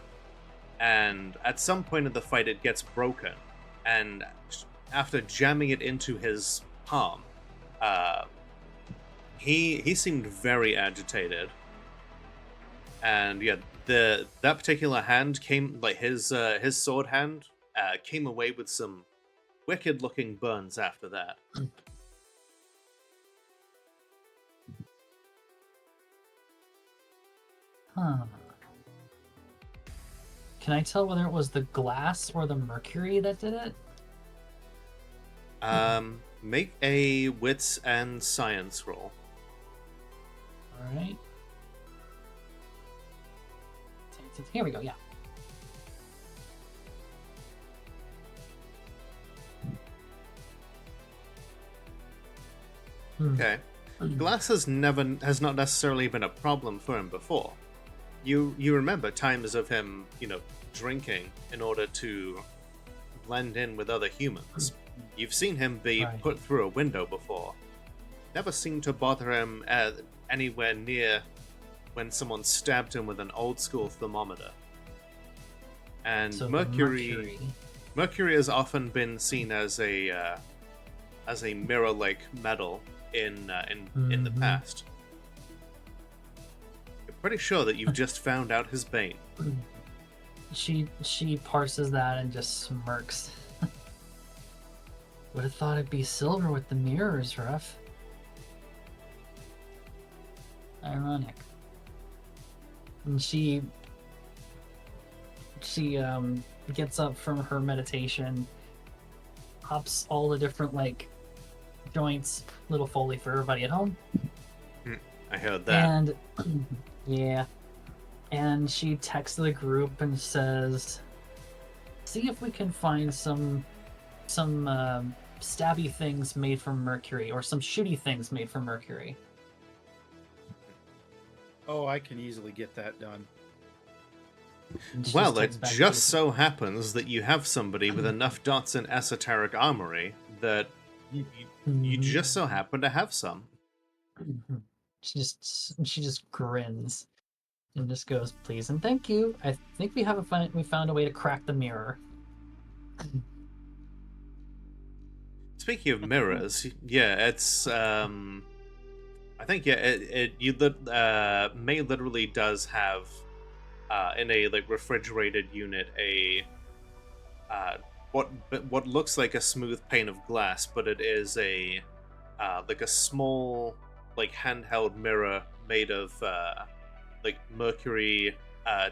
A: and at some point in the fight it gets broken, and after jamming it into his palm, he seemed very agitated. And that particular hand came, like his sword hand came away with some wicked looking burns after that.
E: Huh. Can I tell whether it was the glass or the mercury that did it?
A: Make a wits and science roll.
E: All right. Here we go. Yeah.
A: Okay. Glass has not necessarily been a problem for him before. You remember times of him, drinking in order to blend in with other humans. You've seen him be put through a window before. Never seemed to bother him anywhere near when someone stabbed him with an old school thermometer. And
E: So
A: mercury has often been seen as a mirror-like metal in the past. You're pretty sure that you've just found out his bane.
E: She parses that and just smirks. Would have thought it'd be silver with the mirrors, Ruff. Ironic. And she gets up from her meditation pops all the different like joints, little Foley for everybody at home.
A: I heard that.
E: And yeah, and she texts the group and says, "See if we can find some stabby things made from mercury, or some shooty things made from mercury."
F: Oh, I can easily get that done.
E: And she
A: Well,
E: just
A: it
E: texts back,
A: just so happens that you have somebody with enough dots in esoteric armory that you just so happen to have some.
E: She just grins and just goes, "Please and thank you. I think we found a way to crack the mirror."
A: Speaking of mirrors, yeah, it's I think May literally does have in a like refrigerated unit a what looks like a smooth pane of glass, but it is a like a small like handheld mirror made of like mercury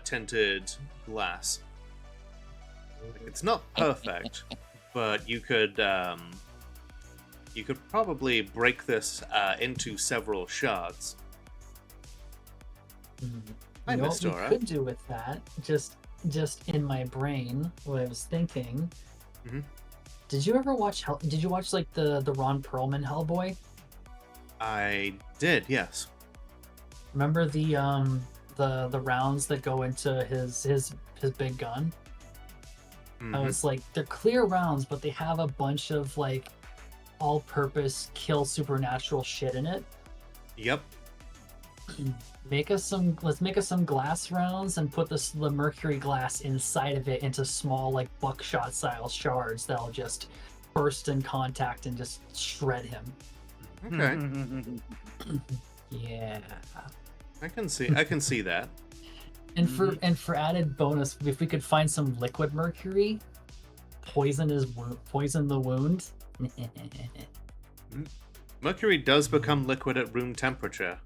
A: tinted glass. Like, it's not perfect, but you could probably break this into several shards. Hi,
E: You know
A: Miss
E: what we
A: Dora.
E: could do with that? Just in my brain, what I was thinking.
A: Mhm.
E: Did you ever watch? Did you watch like the Ron Perlman Hellboy?
A: I did, yes.
E: Remember the rounds that go into his big gun? I
A: Mhm.
E: was like, they're clear rounds, but they have a bunch of like all-purpose kill supernatural shit in it.
A: Yep.
E: Let's make us some glass rounds and put the mercury glass inside of it into small like buckshot style shards that'll just burst in contact and just shred him.
A: Okay.
E: Yeah.
A: I can see that.
E: And for added bonus, if we could find some liquid mercury, poison the wound.
A: Mercury does become liquid at room temperature.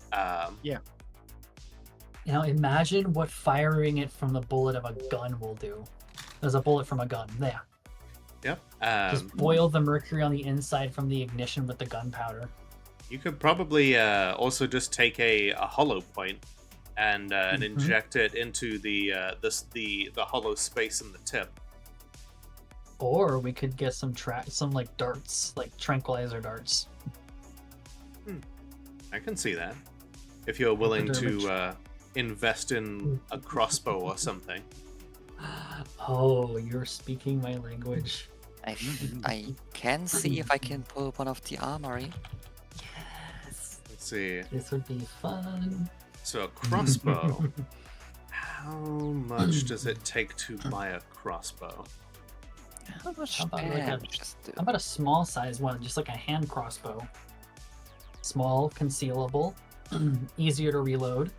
E: Now imagine what firing it from the bullet of a gun will do. There's a bullet from a gun. There.
A: Yep.
E: Just boil the mercury on the inside from the ignition with the gunpowder.
A: You could probably also just take a hollow point and inject it into the hollow space in the tip.
E: Or we could get some like darts, like tranquilizer darts.
A: I can see that. If you're willing
E: Hypodermic.
A: to invest in a crossbow or something.
E: Oh, you're speaking my language.
C: I can see if I can pull one of the armory.
E: Yes.
A: Let's see.
E: This would be fun.
A: So a crossbow. How much does it take to buy a crossbow?
C: How much
E: How about like a-
C: damage does it do?
E: How about a small size one, just like a hand crossbow? Small, concealable, easier to reload.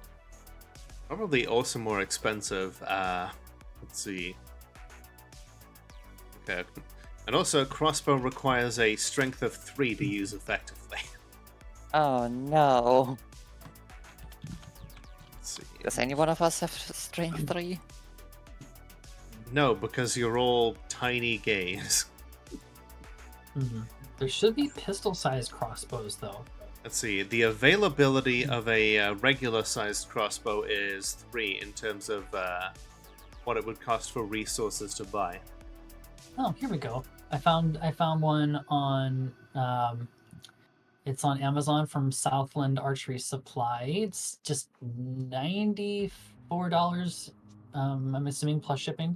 A: Probably also more expensive. Let's see. Okay. And also, a crossbow requires a strength of 3 to use effectively.
C: Oh no.
A: Let's see.
C: Does any one of us have strength 3?
A: No, because you're all tiny gays.
E: There should be pistol-sized crossbows, though.
A: Let's see. The availability of a regular-sized crossbow is 3 in terms of what it would cost for resources to buy.
E: Oh, here we go. I found one on it's on Amazon from Southland Archery Supply. It's just $94. I'm assuming plus shipping.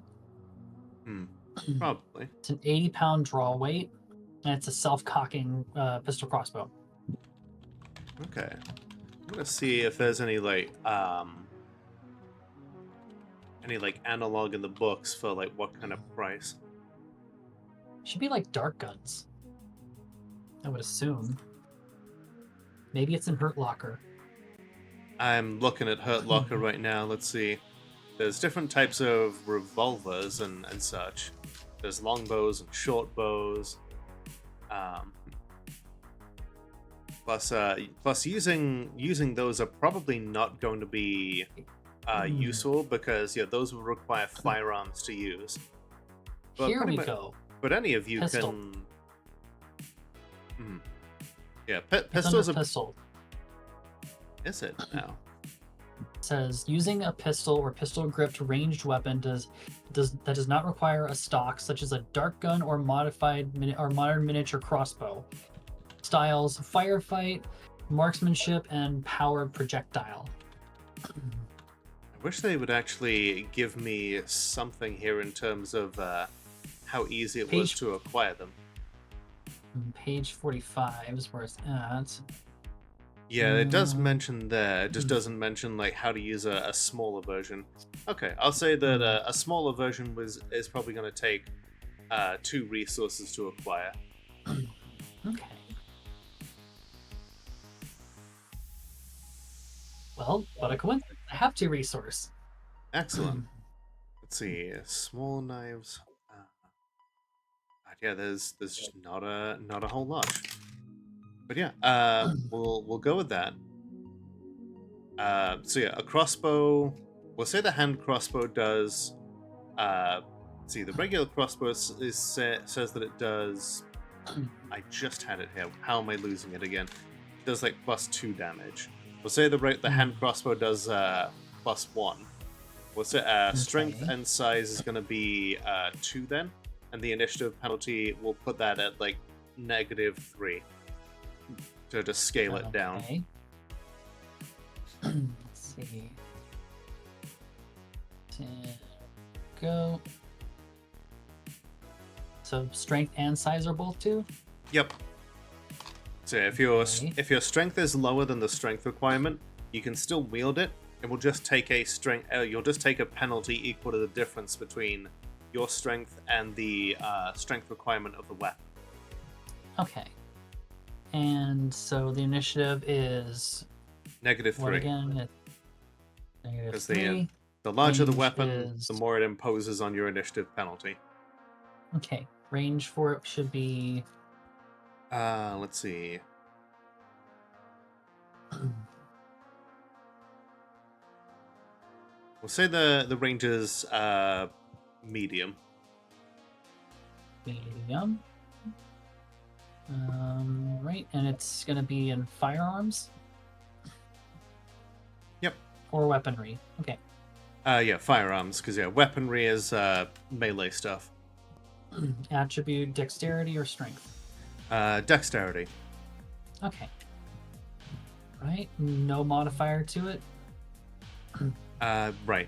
A: Probably.
E: It's an 80-pound draw weight, and it's a self-cocking pistol crossbow.
A: Okay. I'm gonna see if there's any analog in the books for like what kind of price.
E: Should be like dart guns, I would assume. Maybe it's in Hurt Locker.
A: I'm looking at Hurt Locker right now. Let's see. There's different types of revolvers and such. There's longbows and short bows. Plus using those are probably not going to be useful because those will require firearms to use. But
E: Here
A: pretty
E: we
A: mu-
E: go.
A: But any of you
E: Pistol.
A: can Mhm. Yeah,
E: It's under
A: pistols are.
E: pistol.
A: Is it now?
E: It says using a pistol or pistol gripped ranged weapon does not require a stock, such as a dart gun or modern miniature crossbow. Styles: firefight, marksmanship, and powered projectile.
A: I wish they would actually give me something here in terms of how easy it was
E: Page-
A: to acquire them.
E: Page 45 is where it's at.
A: Yeah, it does
E: Mm.
A: mention there. It just doesn't mention like how to use a smaller version. Okay, I'll say that a smaller version is probably going to take 2 resources to acquire.
E: Okay. Well, what a coincidence. I have 2 resource.
A: Excellent. Let's see, small knives. Yeah, there's just not a whole lot. But yeah, we'll go with that. So yeah, a crossbow. We'll say the hand crossbow does. See, the regular crossbow says that it does. I just had it here. How am I losing it again? It does like +2 damage. We'll say the hand crossbow does +1. We'll say strength
E: Okay.
A: and size is going to be 2 then, and the initiative penalty we'll put that at like -3 to just scale it down.
E: Okay. Let's see. Go. So strength and size are both 2?
A: Yep. So if
E: Okay.
A: your strength is lower than the strength requirement, you can still wield it. It will just take a strength. You'll just take a penalty equal to the difference between your strength and the strength requirement of the weapon.
E: Okay. And so the initiative is
A: -3.
E: what again? Negative
A: Because
E: 3.
A: the larger the
E: range
A: weapon,
E: is-
A: the more it imposes on your initiative penalty.
E: Okay. Range for it should be
A: Let's see. We'll say the range is medium.
E: medium. Right, and it's gonna be in firearms.
A: Yep.
E: Or weaponry. Okay.
A: Yeah, firearms, because yeah, weaponry is melee stuff.
E: Attribute dexterity or strength.
A: Dexterity.
E: Okay. Right. No modifier to it.
A: Right.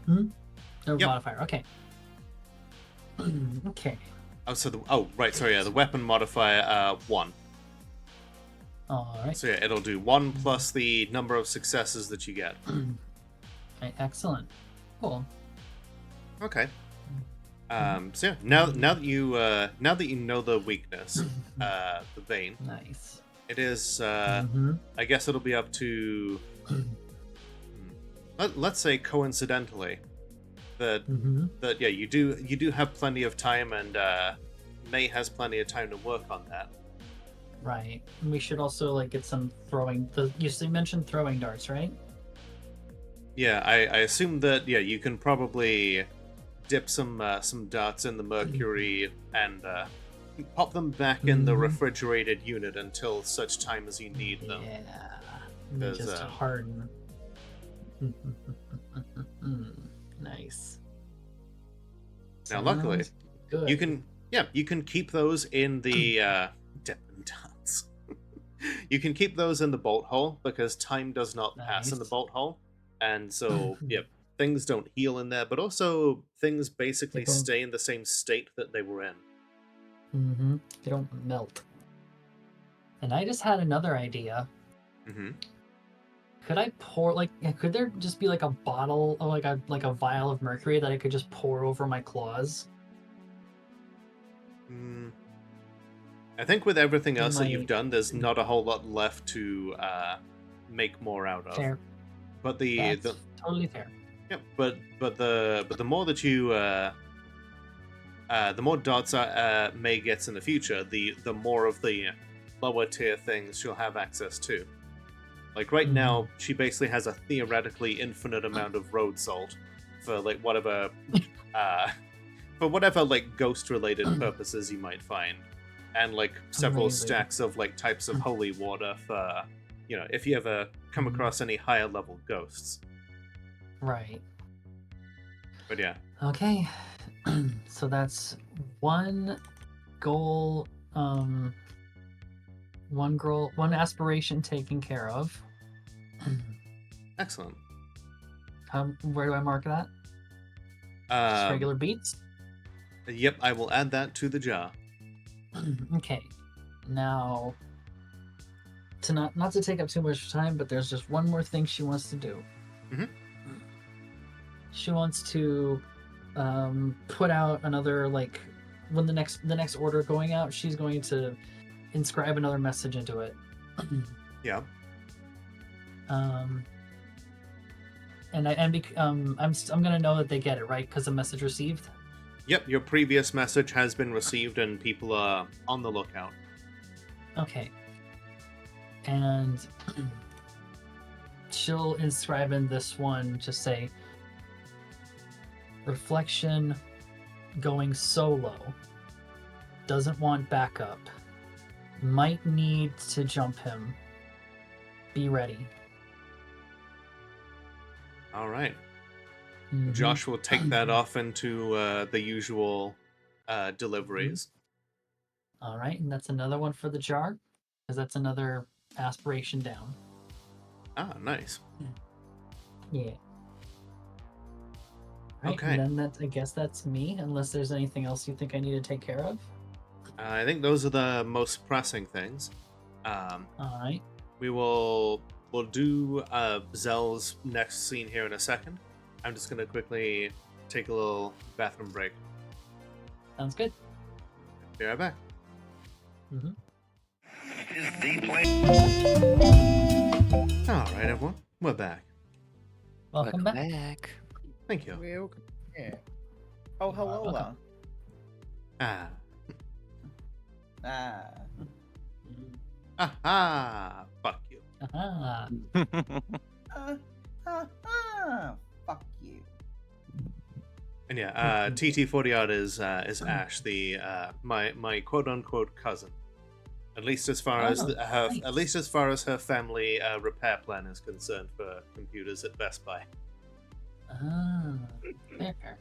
E: No
A: Yep.
E: modifier. Okay. Okay.
A: Right. Sorry. Yeah, the weapon modifier 1.
E: All right.
A: So yeah, it'll do 1 plus the number of successes that you get.
E: Right, excellent. Cool.
A: Okay. So yeah, now that you know the weakness, the vein,
E: Nice.
A: it is.
E: Mhm.
A: I guess it'll be up to. Let's say coincidentally, that
E: Mhm.
A: yeah, you do have plenty of time, and May has plenty of time to work on that.
E: Right. We should also like get some throwing. You mentioned throwing darts, right?
A: Yeah, I assume that you can probably dip some darts in the mercury and pop them back in the refrigerated unit until such time as you need them.
E: Yeah. And they
A: 'Cause,
E: just harden. Nice.
A: Now, luckily,
E: Sounds good.
A: you can keep those in the dipping darts. You can keep those in the bolt hole because time does not pass in the
E: Nice.
A: bolt hole, and so things don't heal in there, but also things basically
E: They don't-
A: stay in the same state that they were in.
E: They don't melt. And I just had another idea.
A: Mm-hmm.
E: Could I pour could there just be like a bottle or like a vial of mercury that I could just pour over my claws?
A: I think with everything else that you've
E: Like-
A: done, there's not a whole lot left to make more out of.
E: Fair.
A: But
E: That's totally fair.
A: but the more that you the more dots May gets in the future, the more of the lower tier things she'll have access to. Like right now, she basically has a theoretically infinite amount of road salt for like whatever like ghost related purposes you might find. and like several
E: Amazing.
A: stacks of like types of holy water for, if you ever come across any higher level ghosts.
E: Right.
A: But yeah.
E: Okay. So that's one goal, one aspiration taken care of.
A: Excellent.
E: Where do I mark that? Just
A: Um,
E: regular beats?
A: Yep, I will add that to the jar.
E: Okay. Now, to not to take up too much time, but there's just one more thing she wants to do.
A: Mhm.
E: She wants to put out another, like, when the next order going out, she's going to inscribe another message into it.
A: Yeah.
E: I'm gonna know that they get it, right? Because the message received.
A: Yep, your previous message has been received and people are on the lookout.
E: Okay. And she'll inscribe in this one, just say, reflection going solo, doesn't want backup, might need to jump him, be ready.
A: All right.
E: Mhm.
A: Josh will take that off into the usual deliveries.
E: All right, and that's another one for the jar, because that's another aspiration down.
A: Ah, nice.
E: Yeah. Right,
A: Okay.
E: and then I guess that's me, unless there's anything else you think I need to take care of.
A: I think those are the most pressing things.
E: All right.
A: We'll do Zell's next scene here in a second. I'm just gonna quickly take a little bathroom break.
E: Sounds good.
A: Be right back.
E: Mm-hmm.
A: All right, everyone, we're back.
E: Welcome back.
A: Thank you.
B: Yeah. Oh, hello.
E: Welcome.
A: Ah,
B: Ah.
A: aha! Fuck you.
E: Aha.
B: Fuck you.
A: And yeah, TT40 is Ash, the my quote unquote cousin. At least as far as her
E: nice.
A: at least as far as her family repair plan is concerned for computers at Best Buy.
E: Ah, fair.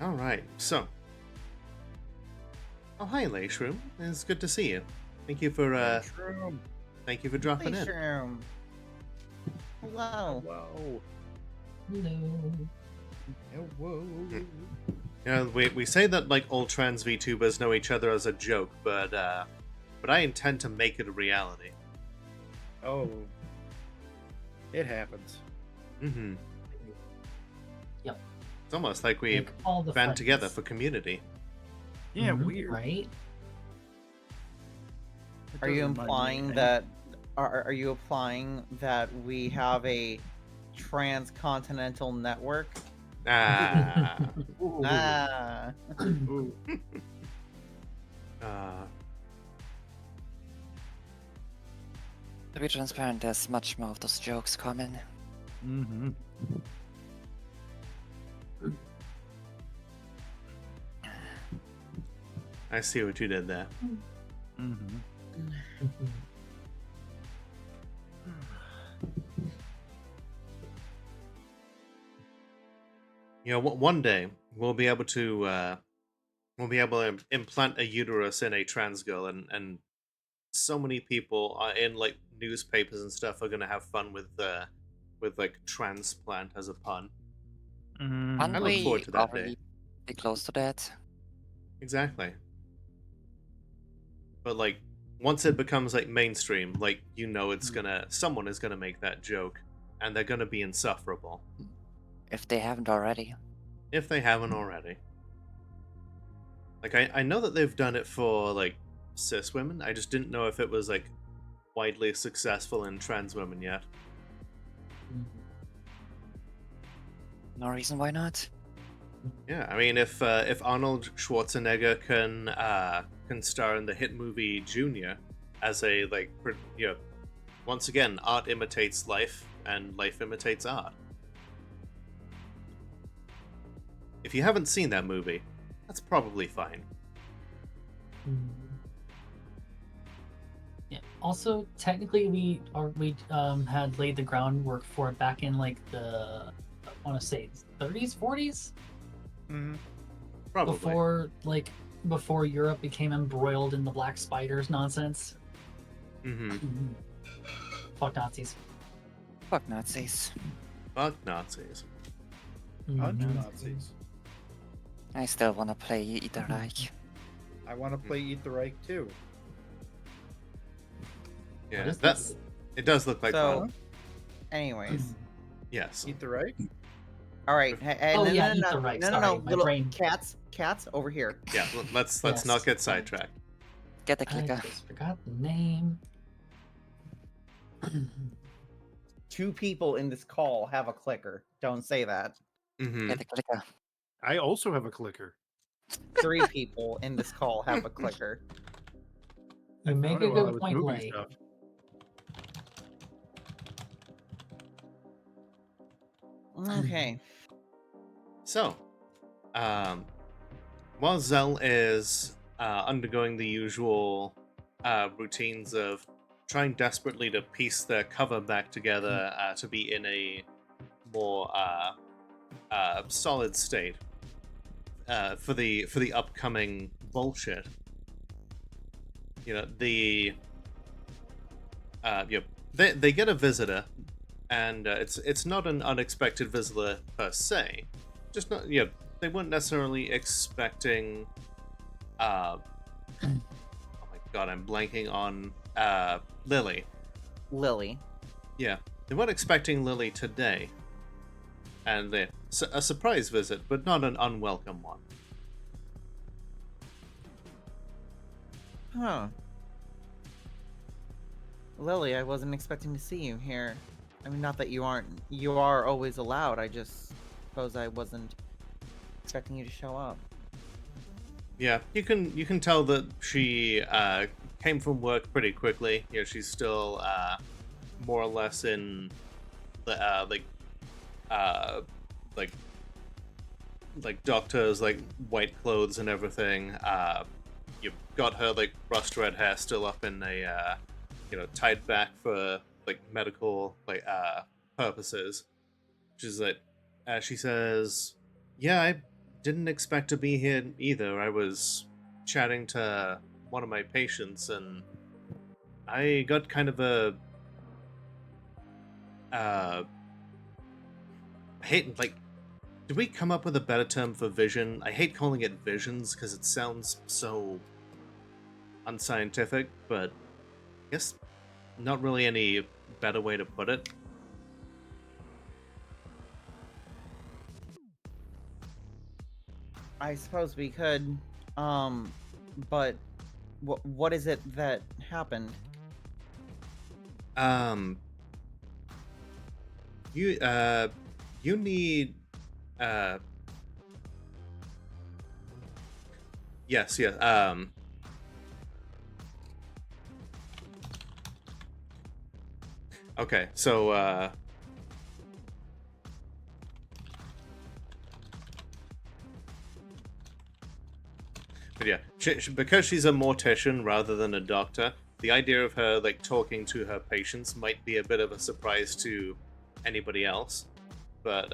A: All right, so. Oh, hi, Leishroom. It's good to see you. Thank you for dropping in.
B: Mushroom. Hello.
F: Whoa.
E: Hello.
A: We say that like all trans VTubers know each other as a joke, but I intend to make it a reality.
F: Oh. It happens.
A: Mm-hmm.
E: Yep.
A: It's almost like we
E: Make all the
A: band
E: friends.
A: together for community.
F: Yeah,
E: Mhm,
F: weird.
E: right?
F: It
B: Are you
F: doesn't remind me of
B: implying
F: anything.
B: that? Are you implying that we have a transcontinental network?
A: Ah.
F: Ooh.
B: Ah.
F: Ooh.
C: To be transparent, there's much more of those jokes coming.
F: Mm-hmm.
A: I see what you did there.
F: Mm-hmm.
A: You know, one day we'll be able to implant a uterus in a trans girl, and so many people in like newspapers and stuff are gonna have fun with like transplant as a pun.
F: Mm-hmm.
C: Aren't
A: I look forward
C: we
A: to that day.
C: already be close to that?
A: Exactly. But like once it becomes like mainstream, like it's someone is gonna make that joke, and they're gonna be insufferable
C: If they haven't already.
A: if they haven't already. Like I know that they've done it for like cis women. I just didn't know if it was like widely successful in trans women yet.
C: No reason why not.
A: Yeah, I mean, if Arnold Schwarzenegger can star in the hit movie Junior as a once again, art imitates life. and life imitates art. If you haven't seen that movie, that's probably fine.
E: Mm. Yeah. Also, technically, we had laid the groundwork for it back in like the I want to say 30s, 40s,
A: Probably.
E: before Europe became embroiled in the Black Spiders nonsense.
A: Mm-hmm.
E: Fuck Nazis.
C: Fuck Nazis.
A: Fuck Nazis.
G: Punch
E: Mhm.
G: Nazis.
C: I still wanna play Eat the Reich.
G: I want to play Eat the Reich too.
A: Yeah,
E: What is
A: that
E: this?
A: it does look like
B: So,
A: fun.
B: anyways,
A: Yes.
G: Eat the Reich?
B: all right. Hey,
E: Oh,
B: no,
E: yeah,
B: no,
E: Eat
B: no,
E: the Reich,
B: no, no,
E: sorry,
B: no,
E: my
B: little
E: brain.
B: cats over here.
A: Yeah. Let's
E: Yes.
A: not get sidetracked.
C: Get the
E: I
C: clicker.
E: just forgot the name.
B: 2 people in this call have a clicker. Don't say that.
A: Mm-hmm.
C: Get the clicker.
F: I also have a clicker.
B: 3 people in this call have a clicker.
E: You make
F: Found
E: a
F: it while I
E: good
F: was
E: point,
F: moving
E: Lay.
F: stuff.
B: Okay.
A: So, while Zell is undergoing the usual routines of trying desperately to piece their cover back together to be in a more solid state for the upcoming bullshit, they get a visitor, and it's not an unexpected visitor per se. Just not they weren't necessarily expecting. Oh my god, I'm blanking on Lily.
B: Lily.
A: Yeah, they weren't expecting Lily today, and a surprise visit, but not an unwelcome one.
B: Huh. Lily, I wasn't expecting to see you here. I mean, not that you are always allowed. I just suppose I wasn't expecting you to show up.
A: Yeah, you can tell that she came from work pretty quickly. She's still more or less in the uh, like doctors like white clothes and everything. You've got her like rust red hair still up in a tied back for like medical purposes. She's like, she says, "Yeah, I didn't expect to be here either. I was chatting to one of my patients, and I got kind of a I hate like. Did we come up with a better term for vision? I hate calling it visions because it sounds so unscientific, but I guess not really any better way to put it.
B: I suppose we could. But what is it that happened?
A: Um, you need uh yes. Okay, so but yeah, because she's a mortician rather than a doctor, the idea of her like talking to her patients might be a bit of a surprise to anybody else. But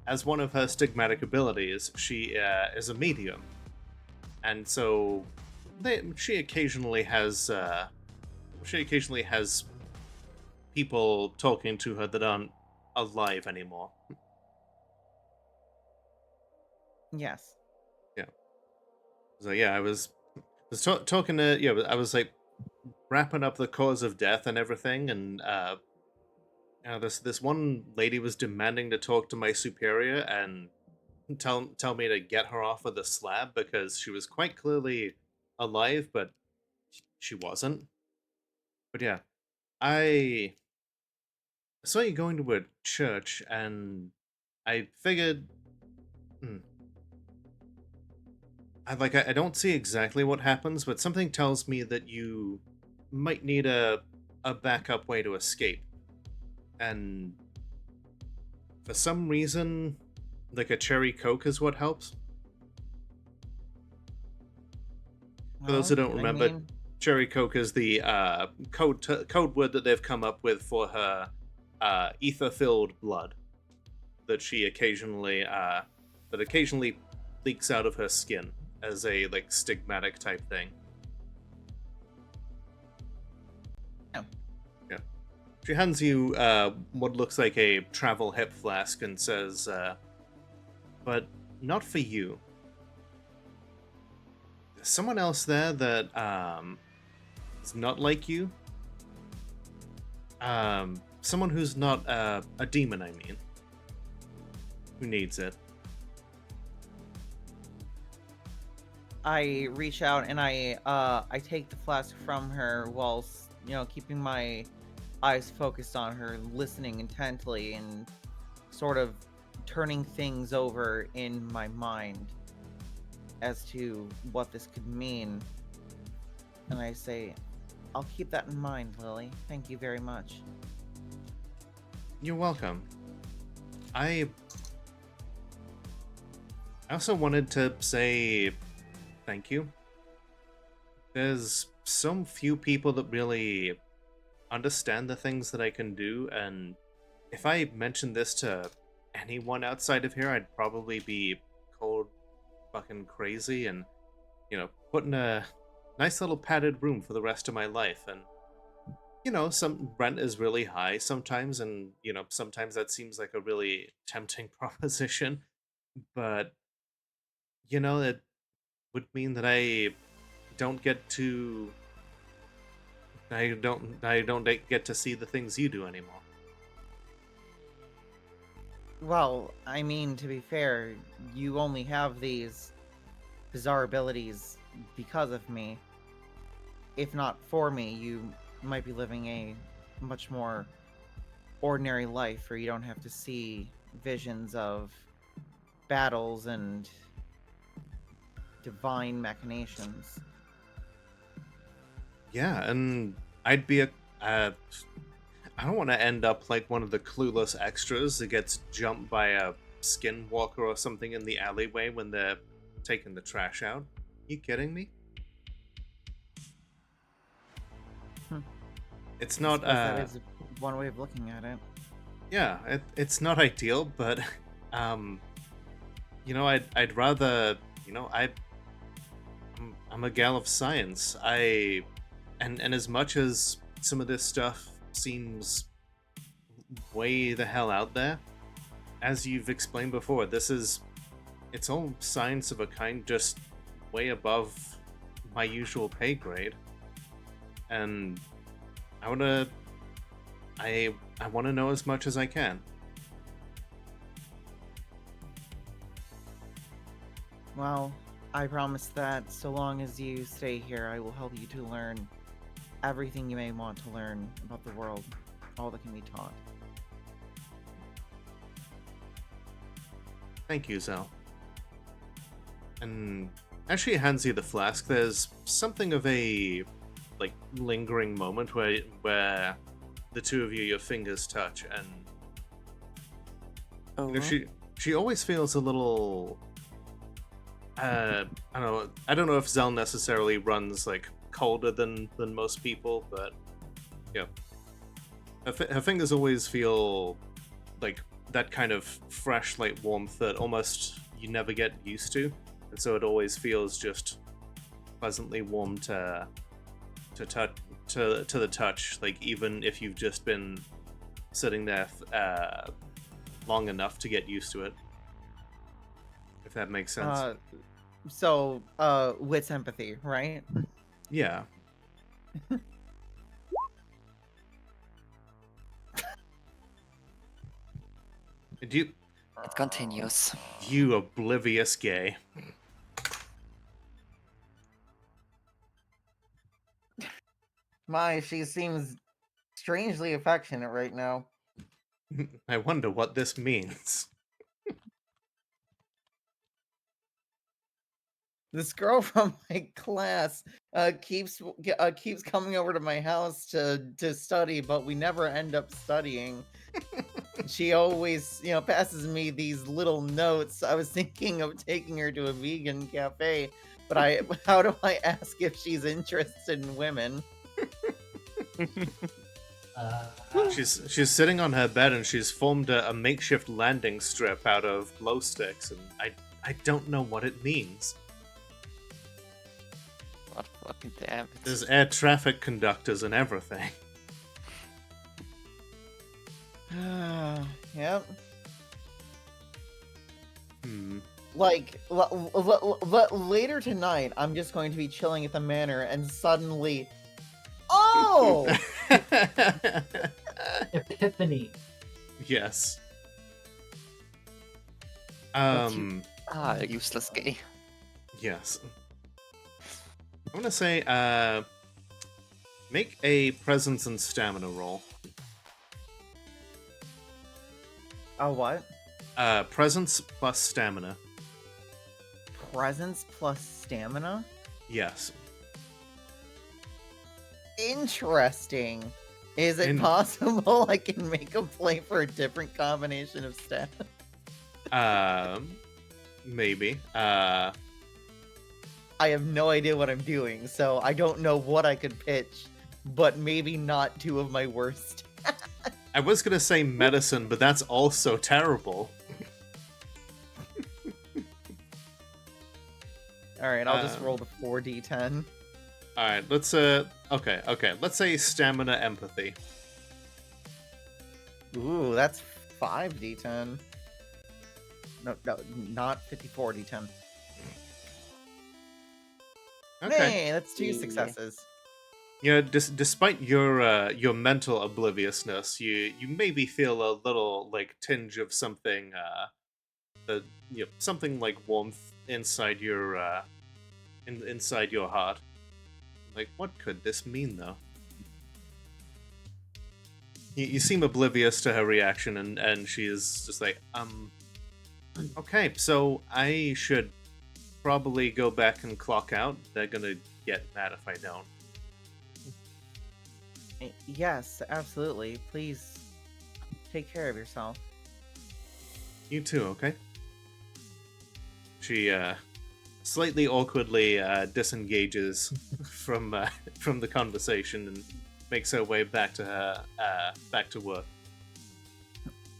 A: as one of her stigmatic abilities, she is a medium, and so she occasionally has people talking to her that aren't alive anymore.
B: Yes.
A: Yeah. So yeah, I was talking to I was like wrapping up the cause of death and everything, and this one lady was demanding to talk to my superior and tell me to get her off of the slab because she was quite clearly alive, but she wasn't. But yeah, I saw you going to a church, and I figured. Hmm, I don't see exactly what happens, but something tells me that you might need a backup way to escape. and for some reason, like a cherry coke is what helps. For those who
B: Well,
A: don't
B: I
A: remember,
B: mean,
A: cherry coke is the code word that they've come up with for her ether-filled blood that she occasionally that occasionally leaks out of her skin as a like stigmatic type thing.
B: Yeah.
A: Yeah. She hands you what looks like a travel hip flask and says, "But not for you. There's someone else there that is not like you. Someone who's not a demon, I mean, who needs it."
B: I reach out and I take the flask from her whilst, keeping my eyes focused on her, listening intently and sort of turning things over in my mind as to what this could mean. And I say, I'll keep that in mind, Lily. Thank you very much.
A: You're welcome. I also wanted to say thank you. There's so few people that really understand the things that I can do, and if I mentioned this to anyone outside of here, I'd probably be called fucking crazy and, put in a nice little padded room for the rest of my life. And, some rent is really high sometimes, and, sometimes that seems like a really tempting proposition. But, it would mean that don't get to I don't get to see the things you do anymore.
B: Well, I mean, to be fair, you only have these bizarre abilities because of me. If not for me, you might be living a much more ordinary life where you don't have to see visions of battles and divine machinations.
A: Yeah, and I'd be uh, I don't want to end up like one of the clueless extras that gets jumped by a skinwalker or something in the alleyway when they're taking the trash out. You kidding me?
B: Hmm.
A: It's
B: I
A: not
B: suppose that is one way of looking at it.
A: yeah, it's not ideal, but um I'd rather, I'm a gal of science. And as much as some of this stuff seems way the hell out there, as you've explained before, it's all science of a kind, just way above my usual pay grade. And I wanna I wanna know as much as I can.
B: Well, I promise that so long as you stay here, I will help you to learn everything you may want to learn about the world, all that can be taught.
A: Thank you, Zell. And as she hands you the flask, there's something of a like lingering moment where the two of you, your fingers touch, and
C: Oh,
A: she always feels a little. I don't know if Zell necessarily runs like colder than most people, but yeah, her fingers always feel like that kind of fresh, light warmth that almost you never get used to, and so it always feels just pleasantly warm touch to the touch. Like even if you've just been sitting there long enough to get used to it, if that makes sense.
B: Wits empathy, right?
A: Yeah. Do
C: it continues.
A: you oblivious gay?
B: My, she seems strangely affectionate right now.
A: I wonder what this means.
B: This girl from my class keeps coming over to my house to study, but we never end up studying. She always, passes me these little notes. I was thinking of taking her to a vegan cafe, but how do I ask if she's interested in women?
A: She's sitting on her bed and she's formed a makeshift landing strip out of glow sticks, and I don't know what it means.
C: God fucking damn it.
A: There's air traffic conductors and everything.
B: Yep. Like, later tonight, I'm just going to be chilling at the manor, and suddenly, oh!
E: Epiphany.
A: Yes.
C: Useless gay.
A: Yes. I'm gonna say, make a presence and stamina roll.
B: Oh, what?
A: Presence plus stamina.
B: Presence plus stamina?
A: Yes.
B: Interesting. Is it possible I can make a play for a different combination of stats?
A: Maybe.
B: I have no idea what I'm doing, so I don't know what I could pitch, but maybe not two of my worst.
A: I was gonna say medicine, but that's also terrible.
B: Alright, I'll just roll the 4d10.
A: Alright, let's, okay. Let's say stamina empathy.
B: Ooh, that's 5d10. No, not 54d10.
A: Okay.
B: Hey, that's 2
C: Yeah.
B: successes.
A: Yeah, despite your mental obliviousness, you maybe feel a little, like, tinge of something, something like warmth inside your, inside your heart. Like, what could this mean, though? You seem oblivious to her reaction, and she is just like, okay, so I should probably go back and clock out. They're gonna get mad if I don't.
B: Yes, absolutely. Please take care of yourself.
A: You too, okay? She, slightly awkwardly, disengages from the conversation and makes her way back to her, back to work.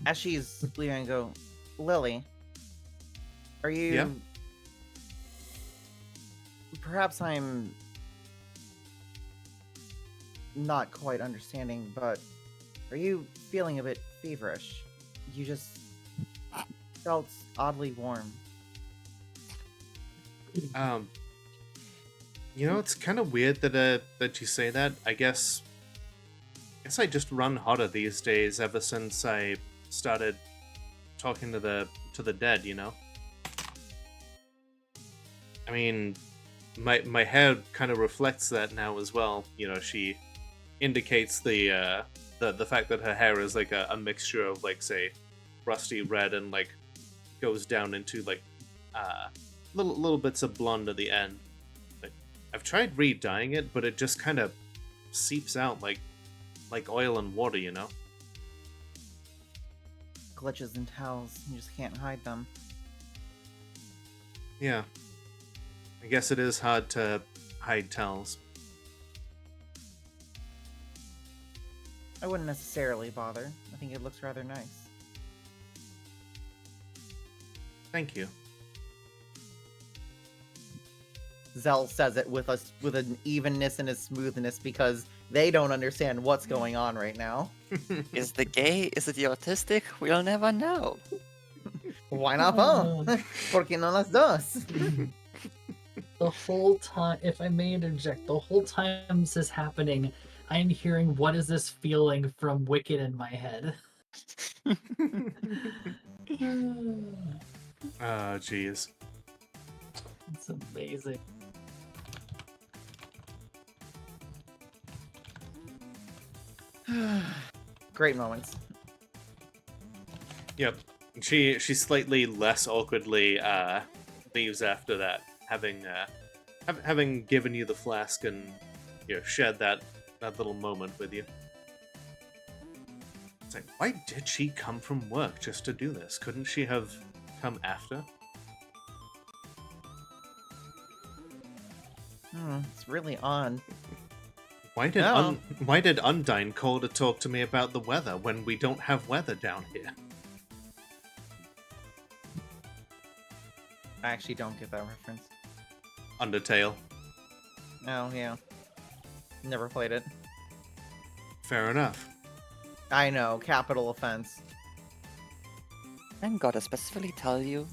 B: As she's leaving, I go, Lily, are you...
A: Yeah?
B: Perhaps I'm not quite understanding, but are you feeling a bit feverish? You just felt oddly warm.
A: It's kind of weird that you say that. I guess I just run hotter these days ever since I started talking to the dead, you know? I mean, my hair kind of reflects that now as well. You know, she indicates the fact that her hair is like a mixture of, like, say, rusty red and, like, goes down into, like, little bits of blonde at the end. Like, I've tried re-dyeing it, but it just kind of seeps out like oil and water, you know?
B: Glitches and tells, you just can't hide them.
A: Yeah. I guess it is hard to hide tells.
B: I wouldn't necessarily bother. I think it looks rather nice.
A: Thank you.
B: Zell says it with an evenness and a smoothness because they don't understand what's going on right now.
C: Is the gay? Is it the autistic? We'll never know.
B: Why not both? Porque no las dos?
E: The whole time, if I may interject, the whole time this is happening, I am hearing "What is this feeling" from Wicked in my head.
A: Oh, jeez.
E: It's amazing.
B: Great moments.
A: Yep. She slightly less awkwardly leaves after that. having given you the flask and shared that little moment with you. It's like, why did she come from work just to do this? Couldn't she have come after?
B: It's really on.
A: Why did
B: No.
A: why did Undyne call to talk to me about the weather when we don't have weather down here?
B: I actually don't get that reference.
A: Undertale.
B: Oh, yeah. Never played it.
A: Fair enough.
B: I know, capital offense.
C: I'm gonna specifically tell you,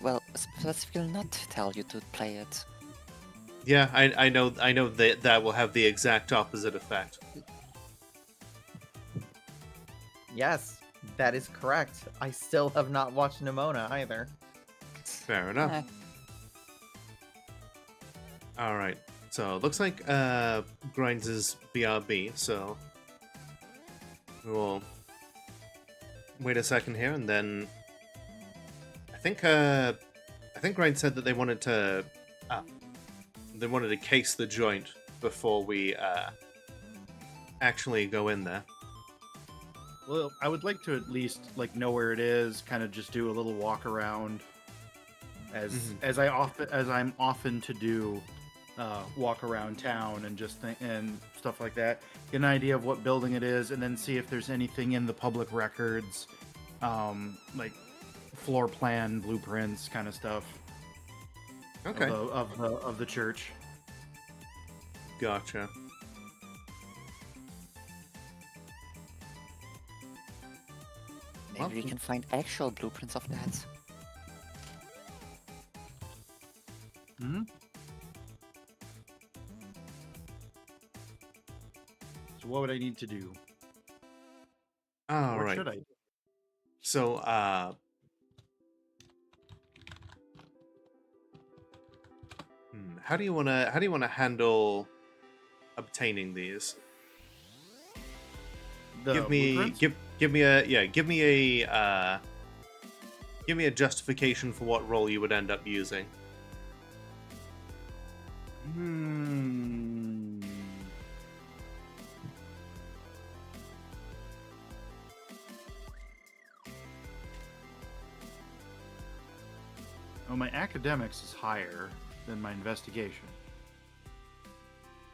C: well, specifically not tell you to play it.
A: Yeah, I know that will have the exact opposite effect.
B: Yes, that is correct. I still have not watched Nimona either.
A: Fair enough.
C: Eh,
A: Alright. So it looks like Grinds is BRB, so we'll wait a second here and then I think Grind said that they wanted to case the joint before we actually go in there.
F: Well, I would like to at least like know where it is, kind of just do a little walk around, as I'm often to do, walk around town and just and stuff like that. Get an idea of what building it is, and then see if there's anything in the public records, like floor plan, blueprints, kind of stuff.
A: Okay.
F: Of the church.
A: Gotcha.
C: maybe we can find actual blueprints of that.
F: Hmm. So what would I need to do?
A: All
F: What
A: right.
F: should I do?
A: So, how do you wanna handle obtaining these?
F: The
A: Give me a justification for what role you would end up using.
F: Well, my academics is higher than my investigation.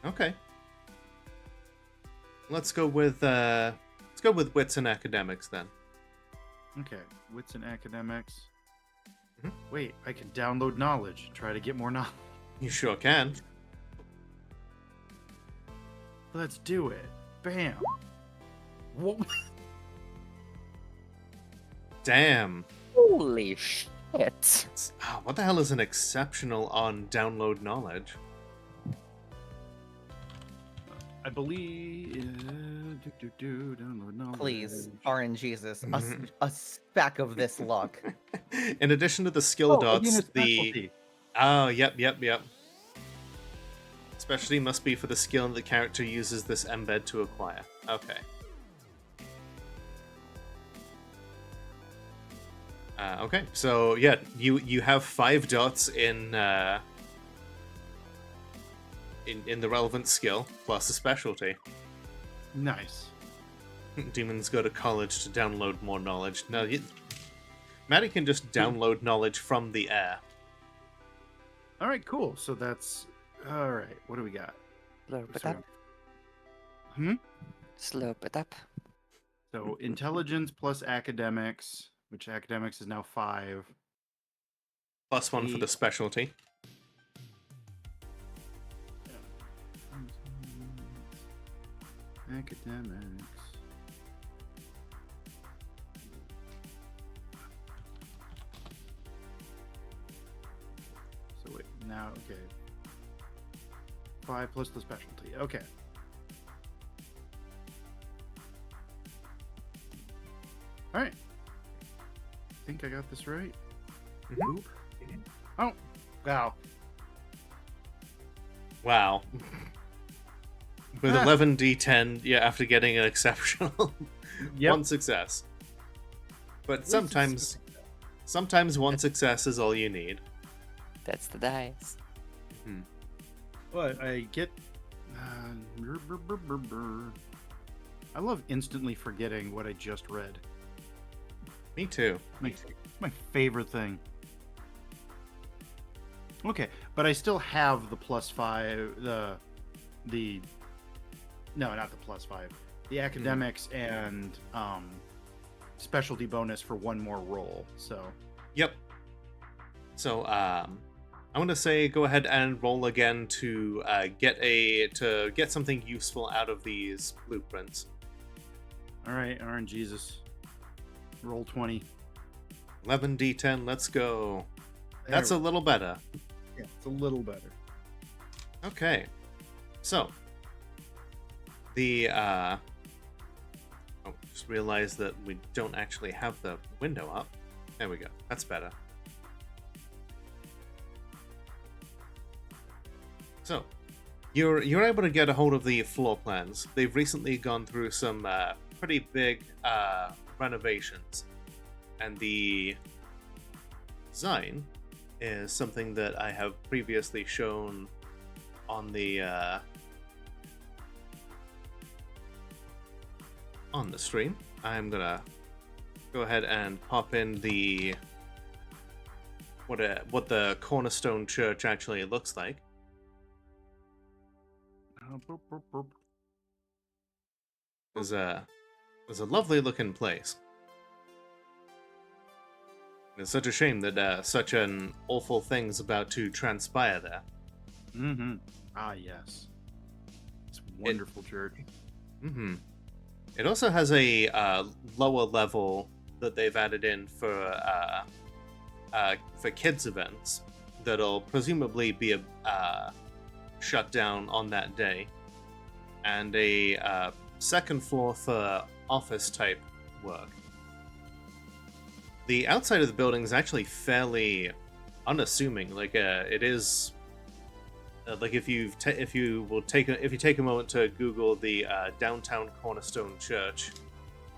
A: Okay. Let's go with wits and academics then.
F: Okay, wits and academics.
A: Mhm.
F: Wait, I can download knowledge and try to get more knowledge.
A: You sure can.
F: Let's do it. Bam. Whoa.
A: Damn.
C: Holy shit!
A: What the hell is an exceptional on download knowledge?
F: I believe. Download knowledge.
B: Please, RNGesus, a speck of this luck.
A: In addition to the skill
F: Oh,
A: dots,
F: again, a
A: the
F: specialty.
A: oh, yep. Specialty must be for the skill that the character uses this embed to acquire. Okay. Okay, so yeah, you have 5 dots in the relevant skill plus a specialty.
F: Nice.
A: Demons go to college to download more knowledge. No, Maddie can just download knowledge from the air.
F: All right, cool. So that's all right. What do we got?
C: Slurp it
F: So-
C: up. Slurp it up.
F: So intelligence plus academics, which academics is now 5.
A: Plus 1 for the specialty.
F: Academics. So wait, now okay. 5 plus the specialty. Okay. All right. I think I got this right.
A: Mhm.
F: Oop. Oh, wow.
A: Wow. With 11d10, yeah, after getting an exceptional
F: Yep.
A: one success. But
F: At least it's a
A: sometimes one success is all you need.
C: That's the dice.
F: But I get. I love instantly forgetting what I just read.
A: Me too.
F: My favorite thing. Okay, but I still have the +5. No, not the +5. The academics and specialty bonus for one more roll. So.
A: Yep. So I'm gonna say go ahead and roll again to get something useful out of these blueprints.
F: All right, Jesus. Roll 20.
A: 11d10. Let's go. That's a
F: There-
A: little better.
F: Yeah, it's a little better.
A: Okay. So the just realized that we don't actually have the window up. There we go. That's better. So, you're able to get a hold of the floor plans. They've recently gone through some pretty big renovations, and the design is something that I have previously shown on the stream. I'm gonna go ahead and pop in the what the Cornerstone Church actually looks like. It's a lovely looking place. It's such a shame that such an awful thing's about to transpire there.
F: Mm-hmm. Ah, yes. It's a wonderful church.
A: Mm-hmm. It also has a lower level that they've added in for kids events that'll presumably be shut down on that day, and a second floor for office type work. The outside of the building is actually fairly unassuming. Like it is. Like if you take a moment to Google the downtown Cornerstone Church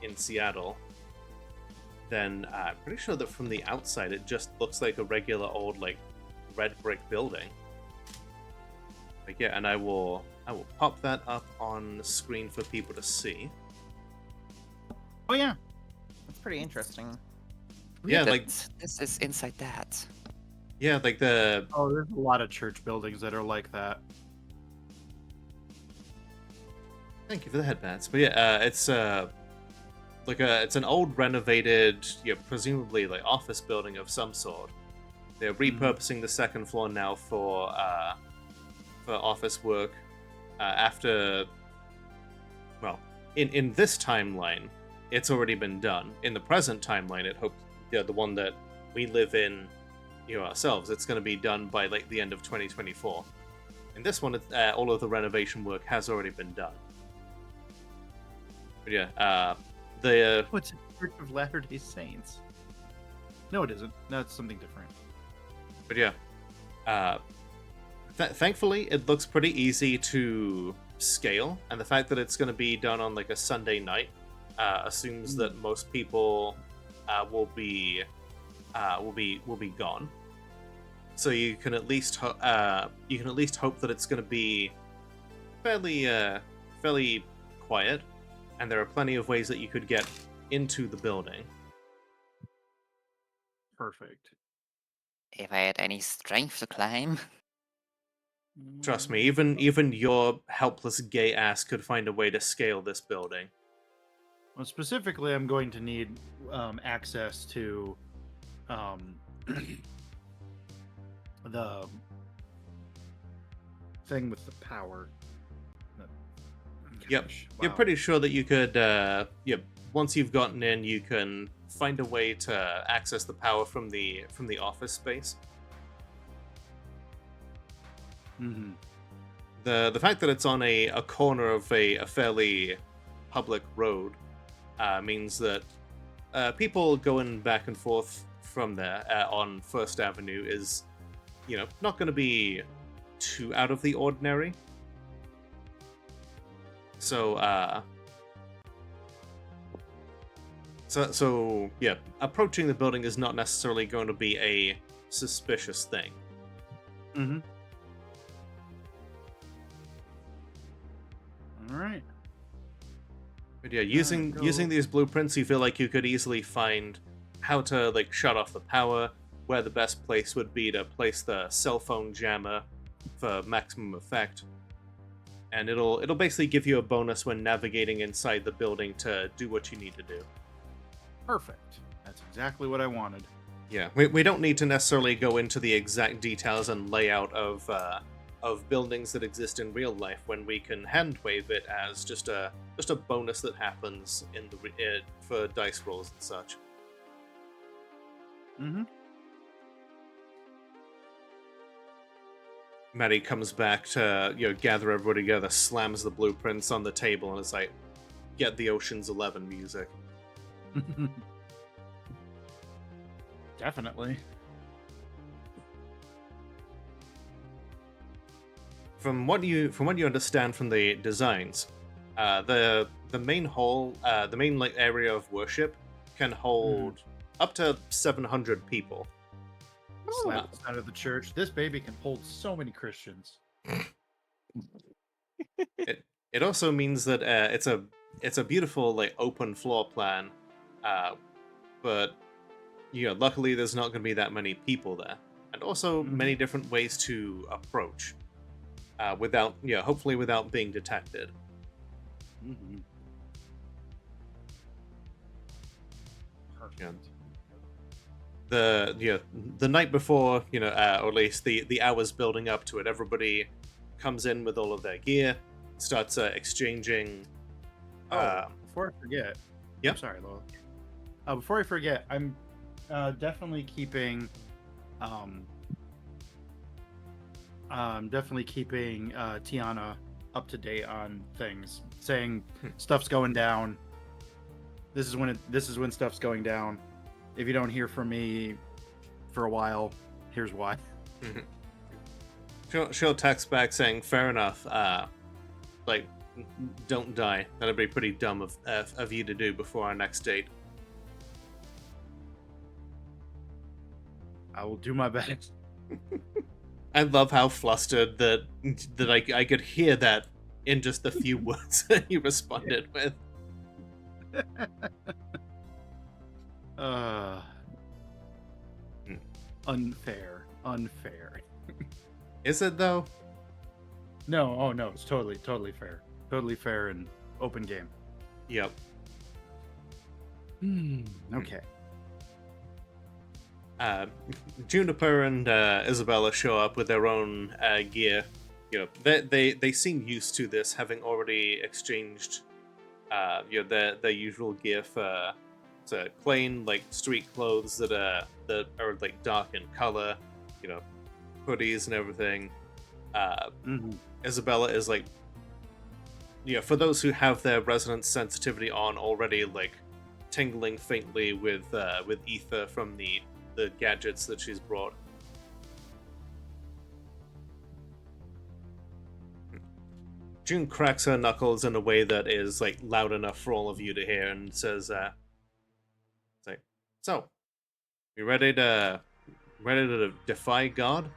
A: in Seattle, then I'm pretty sure that from the outside it just looks like a regular old like red brick building. Like yeah, and I will pop that up on the screen for people to see.
F: Oh yeah.
B: That's pretty interesting.
A: Yeah,
C: That
A: like
C: this is inside that.
A: yeah, like the
F: Oh, there's a lot of church buildings that are like that.
A: Thank you for the headbands. But yeah, it's it's an old renovated, presumably like office building of some sort. They're repurposing the second floor now for office work. After, well, in this timeline, it's already been done. In the present timeline, the one that we live in, ourselves, it's going to be done by like the end of 2024. In this one, all of the renovation work has already been done. But yeah,
F: What's a Church of Latter-day Saints? No, it isn't. No, it's something different.
A: But yeah, thankfully, it looks pretty easy to scale, and the fact that it's going to be done on like a Sunday night assumes that most people will be gone. So you can at least hope that it's going to be fairly quiet, and there are plenty of ways that you could get into the building.
F: Perfect.
C: If I had any strength to climb.
A: Trust me, even your helpless gay ass could find a way to scale this building.
F: Well, specifically, I'm going to need access to the thing with the power.
A: Yep.
F: Gosh,
A: You're
F: wow.
A: pretty sure that you could, once you've gotten in, you can find a way to access the power from the office space.
F: Mm-hmm.
A: The fact that it's on a corner of a fairly public road means that people going back and forth from there on First Avenue is, not going to be too out of the ordinary. So, so yeah, approaching the building is not necessarily going to be a suspicious thing.
F: Mm-hmm. All right.
A: But yeah, using
F: go.
A: using these blueprints, you feel like you could easily find how to like shut off the power, where the best place would be to place the cell phone jammer for maximum effect, and it'll basically give you a bonus when navigating inside the building to do what you need to do.
F: Perfect. That's exactly what I wanted.
A: Yeah, we don't need to necessarily go into the exact details and layout of buildings that exist in real life when we can hand wave it as just a bonus that happens in for dice rolls and such.
F: Mm-hmm.
A: Maddie comes back to gather everybody together, slams the blueprints on the table, and is like, "Get the Ocean's 11 music."
F: Definitely.
A: From what you understand from the designs, the main hall, the main like area of worship, can hold up to 700 people.
F: Slap outside of the church. This baby can hold so many Christians.
A: It also means that it's a beautiful like open floor plan, but luckily there's not going to be that many people there, and also many different ways to approach, without hopefully without being detected.
F: Mm-hmm. Perfect.
A: The night before, or at least the hours building up to it, everybody comes in with all of their gear, starts exchanging.
F: Before I forget,
A: Yep.
F: I'm sorry, Lowell. Before I forget, I'm definitely keeping, Tiana up to date on things, saying stuff's going down. This is when stuff's going down. If you don't hear from me for a while, here's why.
A: She'll text back saying, "Fair enough. Like, don't die. That'd be pretty dumb of you to do before our next date."
F: I will do my best.
A: I love how flustered that I could hear that in just the few words that he responded with.
F: Unfair.
A: Is it though?
F: No, oh no, it's totally fair. Totally fair and open game.
A: Yep.
F: Okay.
A: Juniper and Isabella show up with their own gear. They seem used to this, having already exchanged their usual gear for plain like street clothes that are like dark in color, hoodies and everything. Isabella is like, for those who have their resonance sensitivity on already, like tingling faintly with ether from the gadgets that she's brought. June cracks her knuckles in a way that is like loud enough for all of you to hear and says, "It's like, so, you ready to defy God?"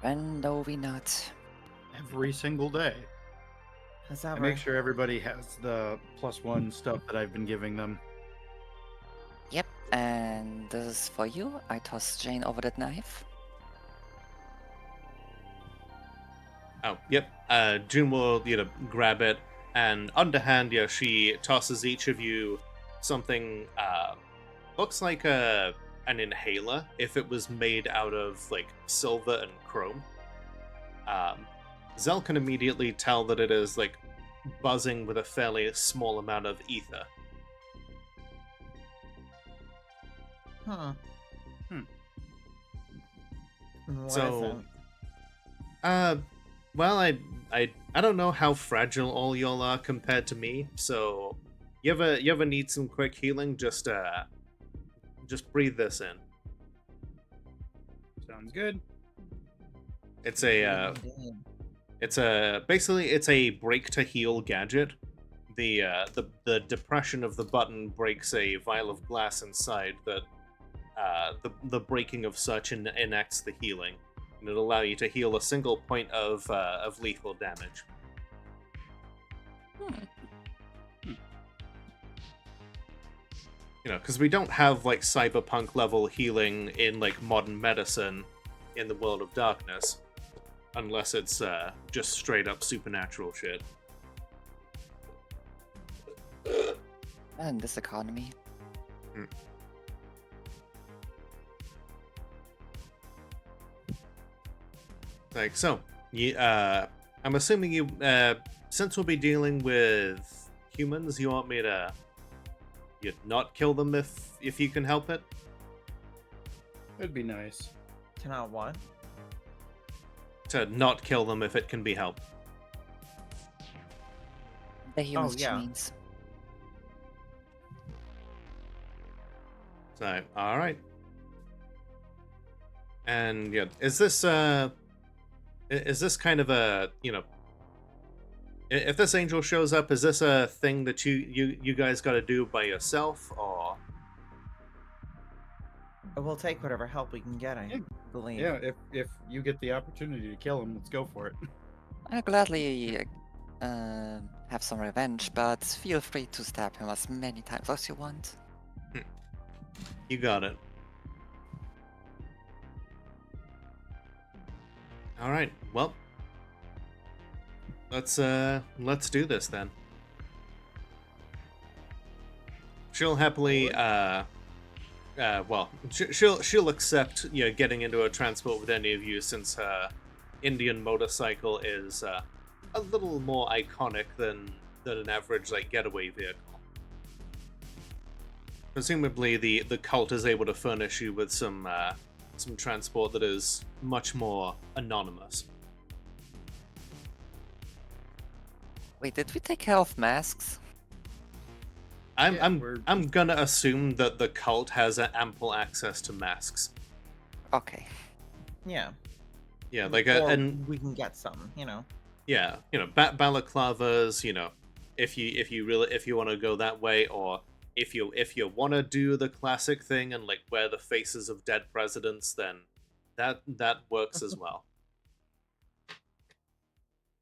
C: When do we not?
F: Every single day.
B: As
F: I
B: ever.
F: make sure everybody has the +1 stuff that I've been giving them.
C: Yep, and this is for you. I toss Jane over that knife.
A: Oh, yep. June will, grab it, and underhand, she tosses each of you something. Looks like an inhaler if it was made out of like silver and chrome. Zell can immediately tell that it is like buzzing with a fairly small amount of ether.
B: Huh. What is
A: So,
B: it?
A: well, I don't know how fragile all y'all are compared to me. So, you ever need some quick healing? Just breathe this in.
F: Sounds good.
A: It's a basically it's a break to heal gadget. The depression of the button breaks a vial of glass inside that the breaking of such enacts the healing. and it'll allow you to heal a single point of lethal damage. You know, because we don't have like cyberpunk level healing in like modern medicine in the world of darkness, unless it's just straight up supernatural shit.
C: And this economy.
A: Like, so, I'm assuming you, since we'll be dealing with humans, you want me to not kill them if you can help it?
F: That'd be nice.
B: To not what?
A: To not kill them if it can be helped.
C: The humans
B: yeah.
C: means.
A: So, alright. And, yeah, is this kind of a, you know, if this angel shows up, is this a thing that you guys got to do by yourself, or?
B: We'll take whatever help we can get, I believe.
F: Yeah, if you get the opportunity to kill him, let's go for it.
C: I'll gladly have some revenge, but feel free to stab him as many times as you want.
A: You got it. All right. Well, let's do this then. She'll happily she'll accept getting into a transport with any of you, since her Indian motorcycle is a little more iconic than an average like getaway vehicle. Presumably, the cult is able to furnish you with some transport that is much more anonymous.
C: Wait, did we take care of masks?
A: I'm gonna assume that the cult has ample access to masks.
C: Okay.
B: Yeah.
A: Yeah, like
B: Or
A: and
B: we can get some, you know.
A: yeah, balaclavas. If you want to go that way, or if you want to do the classic thing and like wear the faces of dead presidents, then that works as well.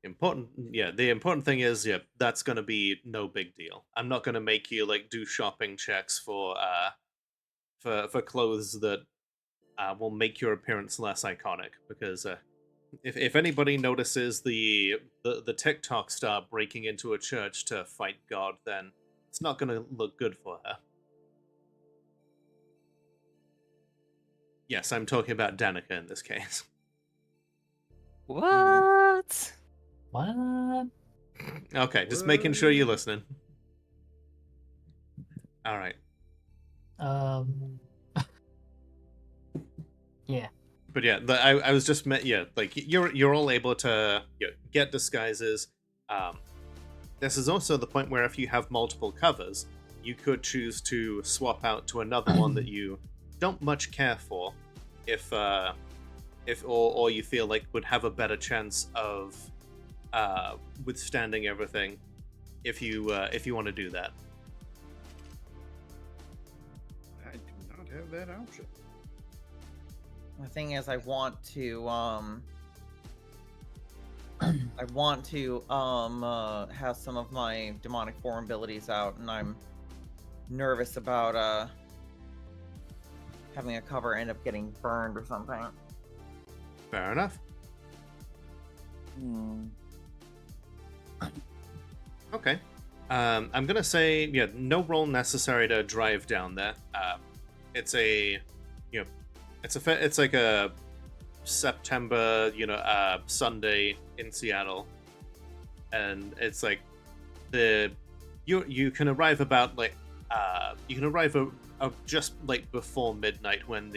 A: The important thing is, that's gonna be no big deal. I'm not gonna make you like do shopping checks for clothes that will make your appearance less iconic, because if anybody notices the TikTok star breaking into a church to fight God, then it's not gonna look good for her. Yes, I'm talking about Danica in this case.
C: What?
E: What?
A: Okay, just making sure you're listening. All right.
E: Yeah.
A: But yeah, I was just like you're all able to get disguises. This is also the point where if you have multiple covers, you could choose to swap out to another one that you don't much care for, if you feel like would have a better chance of withstanding everything, if you want to do that.
F: I do not have that option.
B: The thing is, I want to have some of my demonic form abilities out, and I'm nervous about having a cover end up getting burned or something.
A: Fair enough. Okay. I'm gonna say no roll necessary to drive down there. It's like a September Sunday in Seattle, and it's like you can arrive about like just like before midnight when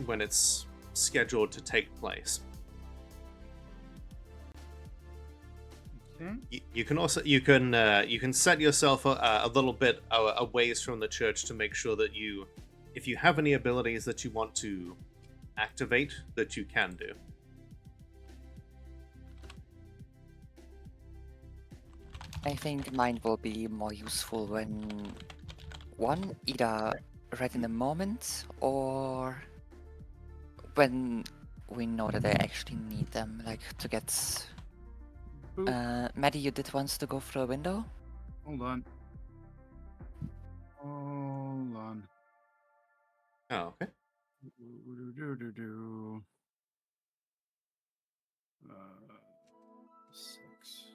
A: when it's scheduled to take place. You can also you can set yourself a little bit a ways from the church to make sure that if you have any abilities that you want to activate, that you can do.
C: I think mine will be more useful when either right in the moment, or when we know that I actually need them, like to get.
F: Boop.
C: Maddie, you did once to go through a window.
F: Hold on. Hold on.
A: Oh, okay.
F: Do. 6.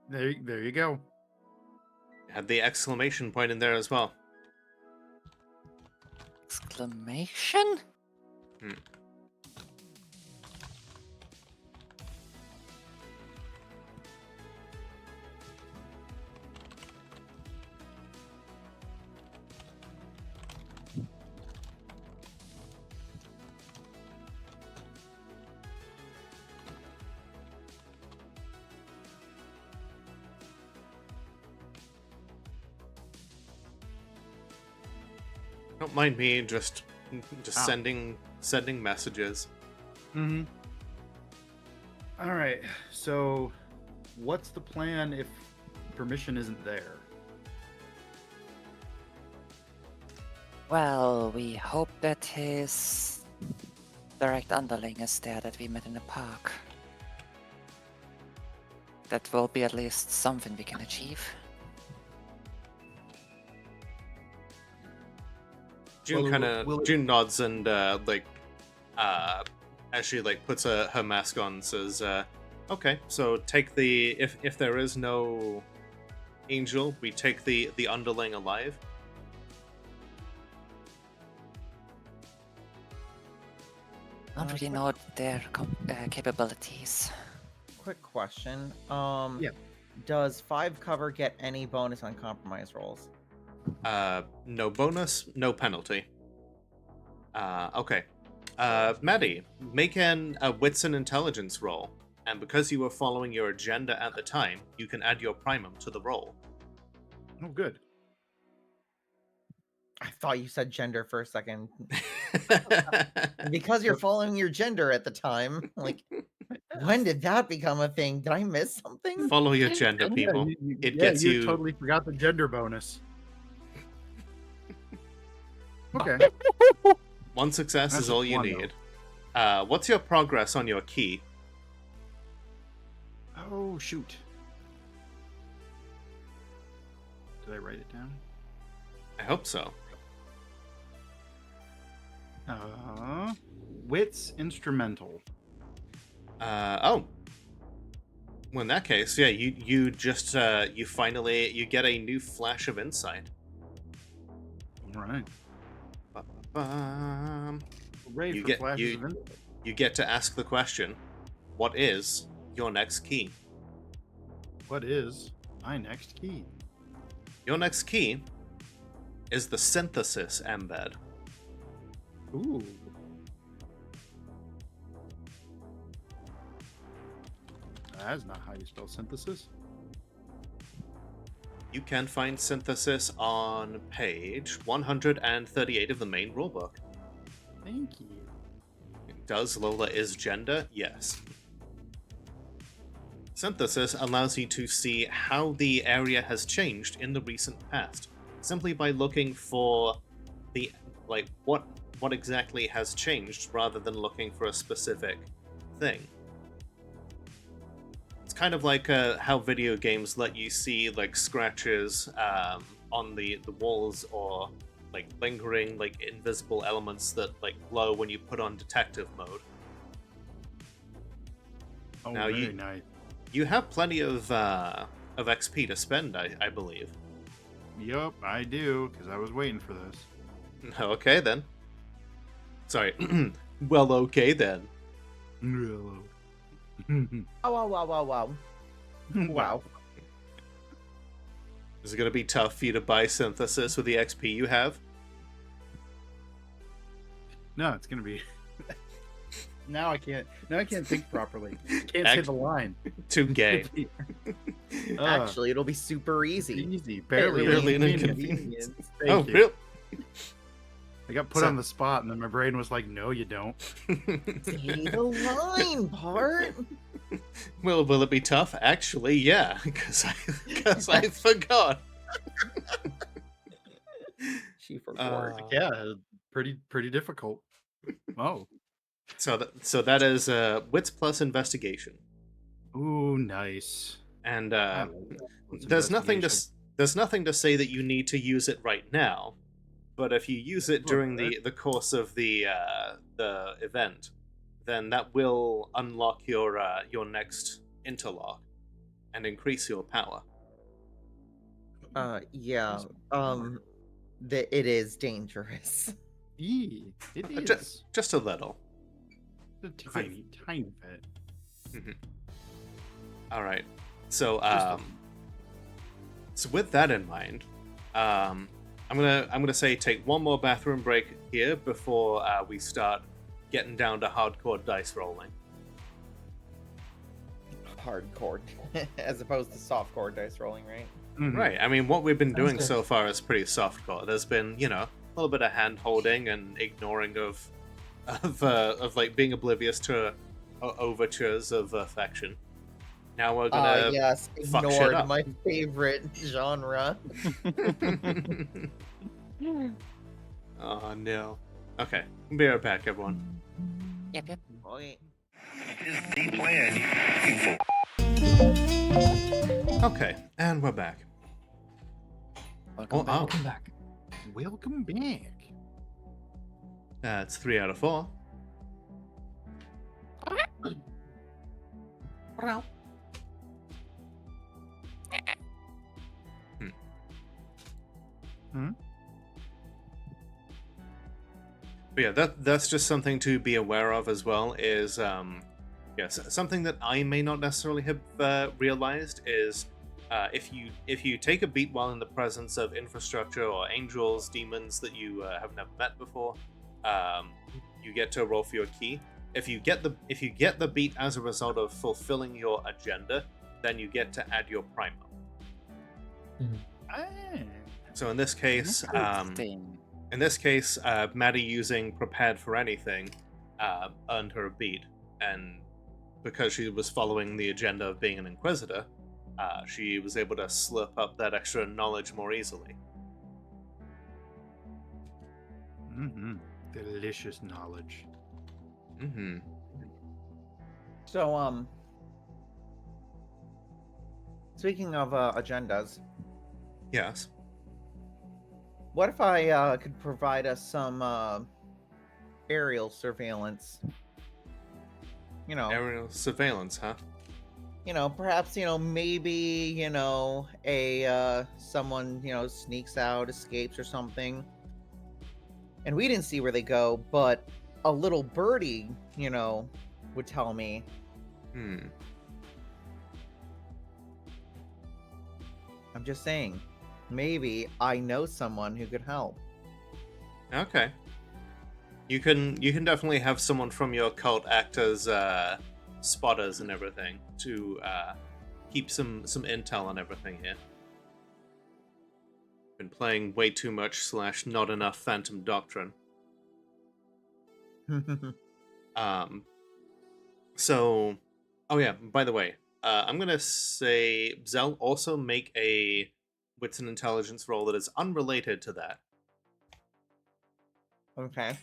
F: There you go.
A: Had the exclamation point in there as well.
C: Exclamation?
A: Hmm. Don't mind me just sending messages.
F: Mm-hmm. All right. So, what's the plan if permission isn't there?
C: Well, we hope that his direct underling is there that we met in the park. That will be at least something we can achieve.
A: June nods and as she like puts her mask on, says, "Okay, so take the if there is no angel, we take the underling alive."
C: Don't really know their capabilities.
B: Quick question.
F: Yeah.
B: Does 5 cover get any bonus on compromise rolls?
A: No bonus, no penalty. Okay. Maddie, make a wits and intelligence roll, and because you were following your agenda at the time, you can add your primum to the roll.
F: Oh, good.
B: I thought you said gender for a second. Because you're following your gender at the time. Like, when did that become a thing? Did I miss something?
A: Follow your agenda, people. It gets
F: you
A: you.
F: totally forgot the gender bonus. Okay.
A: One success
F: That's
A: is all you
F: one,
A: need. What's your progress on your key?
F: Oh, shoot. Did I write it down?
A: I hope so.
F: Wits instrumental.
A: Oh. Well, in that case, yeah, you just you finally get a new flash of insight.
F: All right. Hooray
A: You
F: for
A: get
F: flashes of insight.
A: you get to ask the question, what is your next key?
F: What is my next key?
A: Your next key is the synthesis embed.
F: Ooh. That's not how you spell synthesis.
A: You can find synthesis on page 138 of the main rulebook.
F: Thank you.
A: Does Lola is gender? Yes. Synthesis allows you to see how the area has changed in the recent past, simply by looking for the what exactly has changed rather than looking for a specific thing. It's kind of like how video games let you see like scratches on the walls or like lingering like invisible elements that like glow when you put on detective mode.
F: Oh,
A: Now
F: very nice.
A: You have plenty of XP to spend, I believe.
F: Yup, I do, because I was waiting for this.
A: Okay then. Sorry. Well, okay then.
B: Wow.
F: Wow.
A: Is it gonna be tough for you to buy synthesis with the XP you have?
F: No, it's gonna be. Now I can't think properly. Can't say the line.
A: Too gay.
B: Actually, it'll be super easy.
F: Easy, barely
A: Barely an
F: inconvenience.
A: inconvenience.
F: Thank
A: Oh,
F: you.
A: really?
F: I got put on the spot, and then my brain was like, "No, you don't."
B: Say the line part.
A: Will it be tough? Actually, yeah, because I forgot.
B: She forgot.
F: Yeah, pretty difficult. Oh,
A: So that is wits plus investigation,
F: ooh, nice.
A: and
F: I love that. What's
A: there's nothing to
F: investigation?
A: there's nothing to say that you need to use it right now. But if you use it during
F: Okay.
A: the course of the event, then that will unlock your next interlock and increase your power.
B: Yeah.
F: Where's my power?
B: It is dangerous.
F: It
A: Ju-
F: is
A: just a little.
F: a tiny bit.
A: Mhm. All right. So
F: Just a
A: so with that in mind, I'm gonna say take one more bathroom break here before we start getting down to hardcore dice rolling.
B: Hardcore, as opposed to softcore dice rolling, right?
F: Mhm.
A: Right. I mean, what we've been
E: Sounds
A: doing
E: good.
A: so far is pretty softcore. There's been, a little bit of hand holding and ignoring of like being oblivious to overtures of affection. Now we're gonna
B: Yes,
A: fuck shit
B: ignored
A: up.
B: my favorite genre.
A: Oh no. Okay, be right back, everyone.
C: Yep.
B: Okay.
A: Okay, and we're back.
C: Welcome back.
E: Welcome back.
F: Welcome back.
A: That's 3 out of 4.
F: Hmm?
A: But yeah, that's just something to be aware of as well. Is yes, something that I may not necessarily have realized is if you take a beat while in the presence of infrastructure or angels, demons that you have never met before, you get to roll for your key. If you get the beat as a result of fulfilling your agenda, then you get to add your primer.
F: Ah,
A: So in this case,
C: Interesting.
A: Maddie using prepared for anything earned her a beat, and because she was following the agenda of being an inquisitor, she was able to slip up that extra knowledge more easily.
F: delicious knowledge.
A: Mm-hmm.
B: So, speaking of agendas,
A: Yes.
B: what if I could provide us some aerial surveillance?
A: Aerial surveillance, huh?
B: Perhaps maybe a someone sneaks out, escapes or something, and we didn't see where they go, but a little birdie would tell me.
A: Hmm.
B: I'm just saying, maybe I know someone who could help.
A: Okay. You can definitely have someone from your cult act as spotters and everything to keep some intel on everything here. Been playing way too much / not enough Phantom Doctrine. So, oh yeah, by the way, I'm gonna say Zell also make a wits and intelligence roll that is unrelated to that.
B: Okay.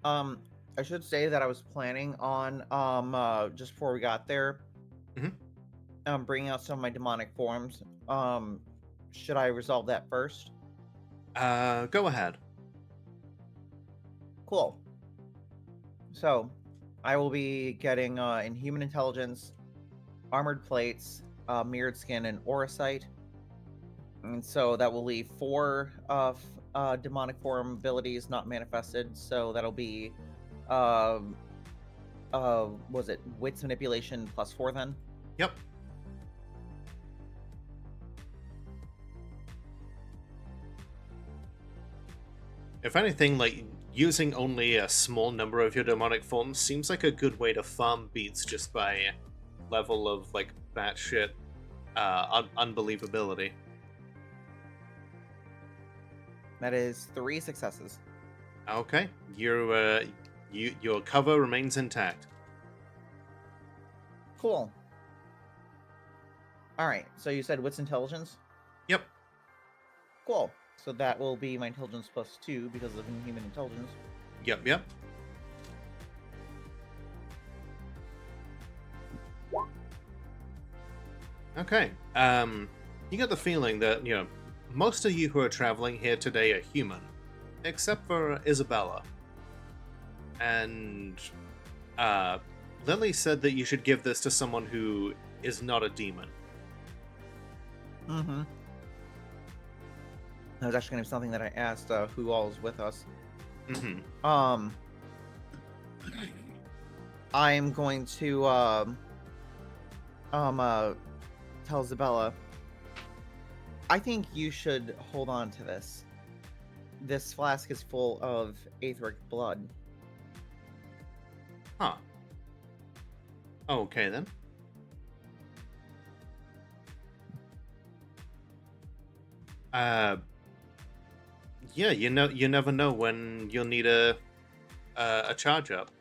B: I should say that I was planning on just before we got there, bringing out some of my demonic forms. Should I resolve that first?
A: Go ahead.
B: Cool. So, I will be getting Inhuman Intelligence, Armored Plates, Mirrored Skin, and Auracite. And so that will leave 4 demonic form abilities not manifested. So that'll be, was it Wits Manipulation +4 then?
A: Yep. If anything, like using only a small number of your demonic forms seems like a good way to farm beats just by level of like batshit unbelievability.
B: That is 3 successes.
A: Okay, you your cover remains intact.
B: Cool. All right. So you said what's intelligence?
A: Yep.
B: Cool. So that will be my intelligence +2 because of inhuman intelligence.
A: Yep. Okay. You get the feeling that, most of you who are traveling here today are human, except for Isabella. And Lily said that you should give this to someone who is not a demon.
B: Mm-hmm. That was actually going to be something that I asked who all is with us.
A: Mm-hmm.
B: I'm going to tell Isabella, I think you should hold on to this. This flask is full of aetheric blood.
A: Huh. Okay then. Yeah, you never know when you'll need a charge up.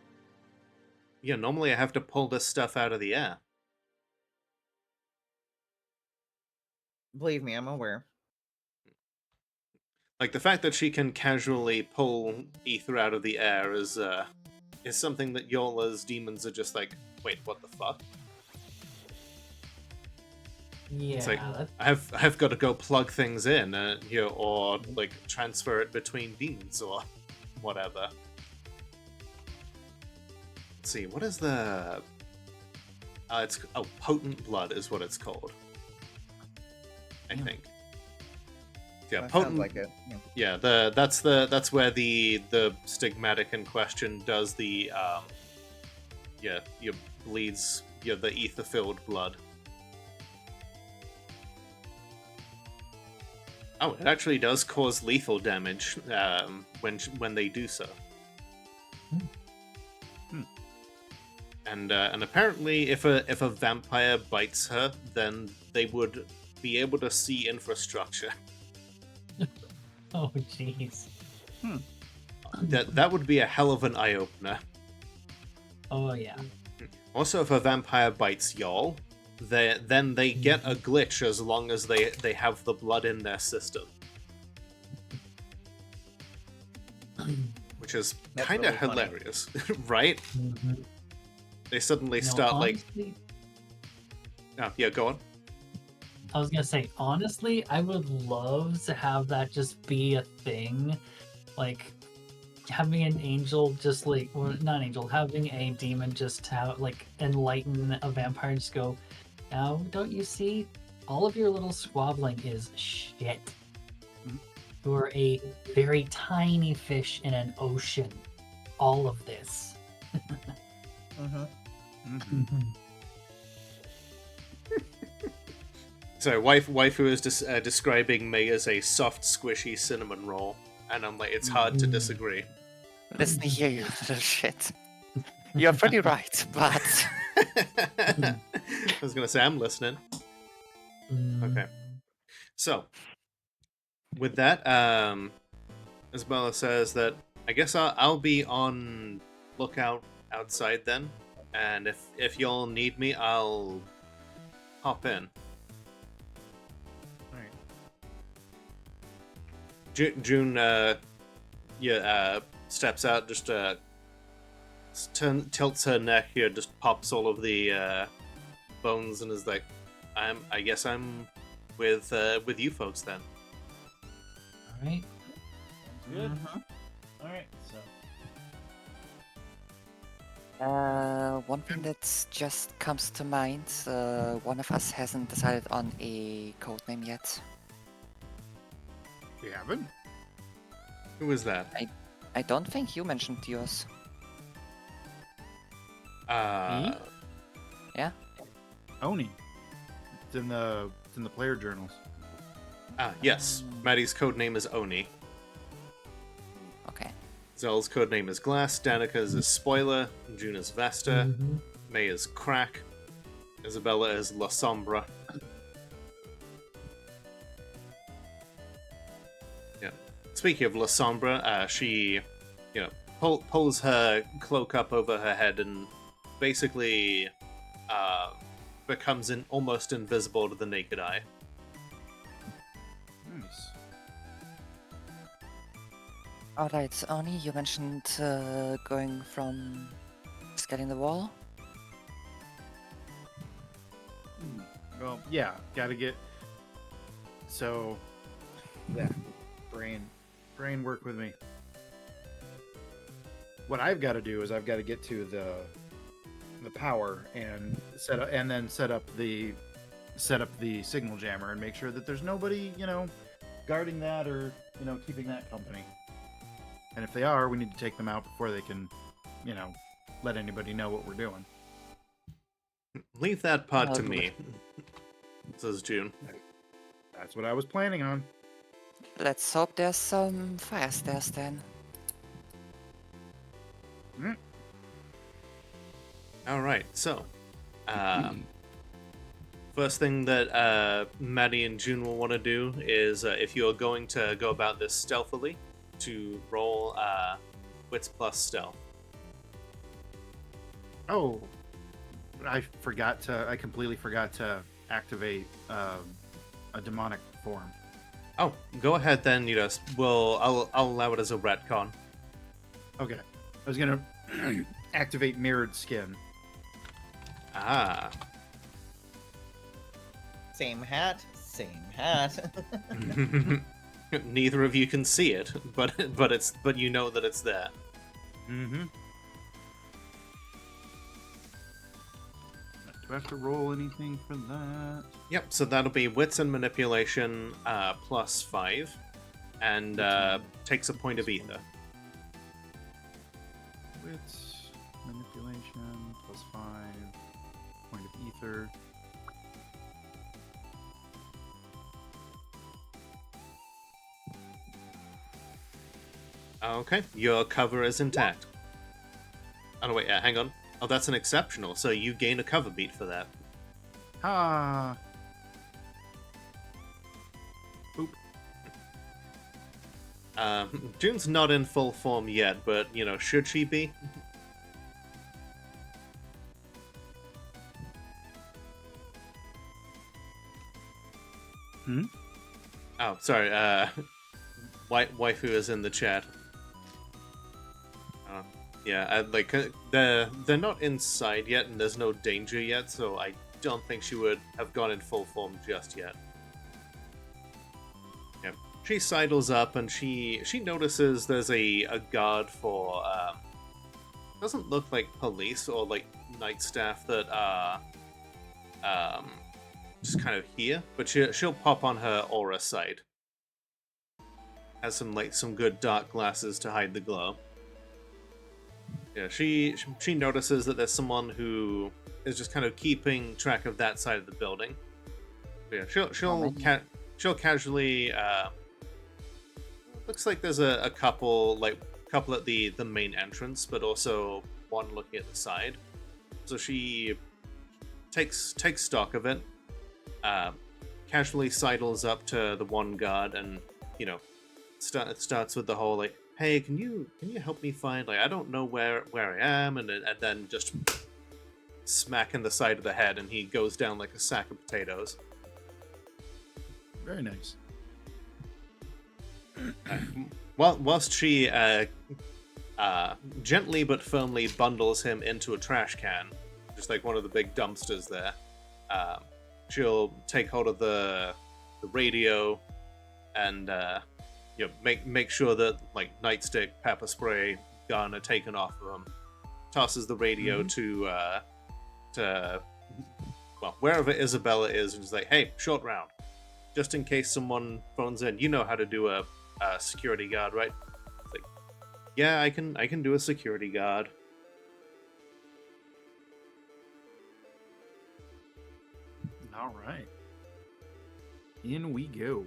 A: Yeah, normally I have to pull this stuff out of the air.
B: Believe me, I'm aware.
A: Like the fact that she can casually pull ether out of the air is something that y'all as demons are just like, wait, what the fuck?
E: Yeah,
A: It's like
E: that's-
A: I've got to go plug things in, or like transfer it between beams or whatever. Let's see, what is the? It's potent blood is what it's called. I think. Yeah,
B: That
A: potent.
B: sounds like it. Yeah.
A: Yeah, that's where the stigmatic in question does the bleeds the ether filled blood. Oh, it actually does cause lethal damage when they do so. And apparently, if a vampire bites her, then they would be able to see infrastructure.
E: Oh, jeez.
A: That would be a hell of an eye opener.
E: Oh, yeah.
A: Also, if a vampire bites y'all, then they get a glitch as long as they have the blood in their system, which is
B: That's
A: kind of
B: really funny.
A: hilarious, right?
E: Mhm.
A: They suddenly
E: No,
A: start
E: honestly,
A: oh yeah, go on.
E: I was gonna say, honestly, I would love to have that just be a thing. Like, having an angel just like, or not an angel, having a demon just have, like, enlighten a vampire and just go, now, don't you see? All of your little squabbling is shit. You are a very tiny fish in an ocean. All of this.
B: Mm-hmm.
A: So, waifu is describing me as a soft, squishy cinnamon roll, and I'm like, it's hard to disagree.
C: Listen here, you little shit. You're pretty right, but
A: I was gonna say I'm listening. Okay. So, with that, Isabella says that I guess I'll be on lookout outside then, and if y'all need me, I'll hop in.
F: All right.
A: June, steps out, just tilts her neck here, just pops all of the bones, and is like, I guess I'm with you folks then.
E: All right.
G: Good.
B: Mm-hmm.
G: All right. So
C: one thing that just comes to mind, one of us hasn't decided on a code name yet.
F: We haven't.
A: Who is that?
C: I don't think you mentioned yours. Yeah?
F: Oni. It's in the player journals.
A: Yes. Maddie's codename is Oni.
C: Okay.
A: Zell's codename is Glass. Danica's is Spoiler. June is Vesta.
E: Mhm.
A: May is Crack. Isabella is La Sombra. Yeah. Speaking of La Sombra, she, pulls her cloak up over her head and basically becomes almost invisible to the naked eye.
F: Nice.
C: Alright, Oni, you mentioned going from scaling the wall.
F: Well, yeah, gotta get. So, yeah, brain work with me. What I've got to do is I've got to get to the power and set up the signal jammer and make sure that there's nobody, guarding that or keeping that company. And if they are, we need to take them out before they can, let anybody know what we're doing.
A: Leave that part to me, says June.
F: That's what I was planning on.
C: Let's hope there's some fire stairs then.
A: All right, so first thing that Maddie and June will want to do is, if you're going to go about this stealthily, to roll wits plus stealth.
F: Oh, I completely forgot to activate a demonic form.
A: Oh, go ahead then. I'll allow it as a retcon.
F: Okay, I was gonna activate mirrored skin.
A: Ah.
B: Same hat, same hat.
A: Neither of you can see it, but you know that it's there.
F: Mm-hmm. Do I have to roll anything for that?
A: Yep. So that'll be wits and manipulation plus 5, and takes a point of ether.
F: Wits, manipulation, plus 5, point of ether.
A: Okay, your cover is intact. Oh, no, wait, hang on. Oh, that's an exceptional, so you gain a cover beat for that.
F: Ah.
A: June's not in full form yet, but, should she be?
F: Hmm?
A: Oh, sorry, waifu is in the chat. Yeah, they're not inside yet, and there's no danger yet, so I don't think she would have gone in full form just yet. Yep. She sidles up, and she notices there's a guard for, doesn't look like police or, like, night staff that are, just kind of here, but she'll pop on her aura side. Has some good dark glasses to hide the glow. Yeah, she notices that there's someone who is just kind of keeping track of that side of the building. But yeah, she'll casually. Looks like there's a couple at the main entrance, but also one looking at the side. So she takes stock of it. Casually sidles up to the one guard and starts with the whole like, hey, can you help me find, like, I don't know where I am, and then just smack in the side of the head, and he goes down like a sack of potatoes.
F: Very nice.
A: Whilst she gently but firmly bundles him into a trash can, just like one of the big dumpsters there, she'll take hold of the radio and make sure that, like, nightstick, pepper spray, gun are taken off of him. Tosses the radio to wherever Isabella is, and is like, hey, short round, just in case someone phones in. You know how to do a security guard, right? It's like, yeah, I can do a security guard.
F: All right, in we go.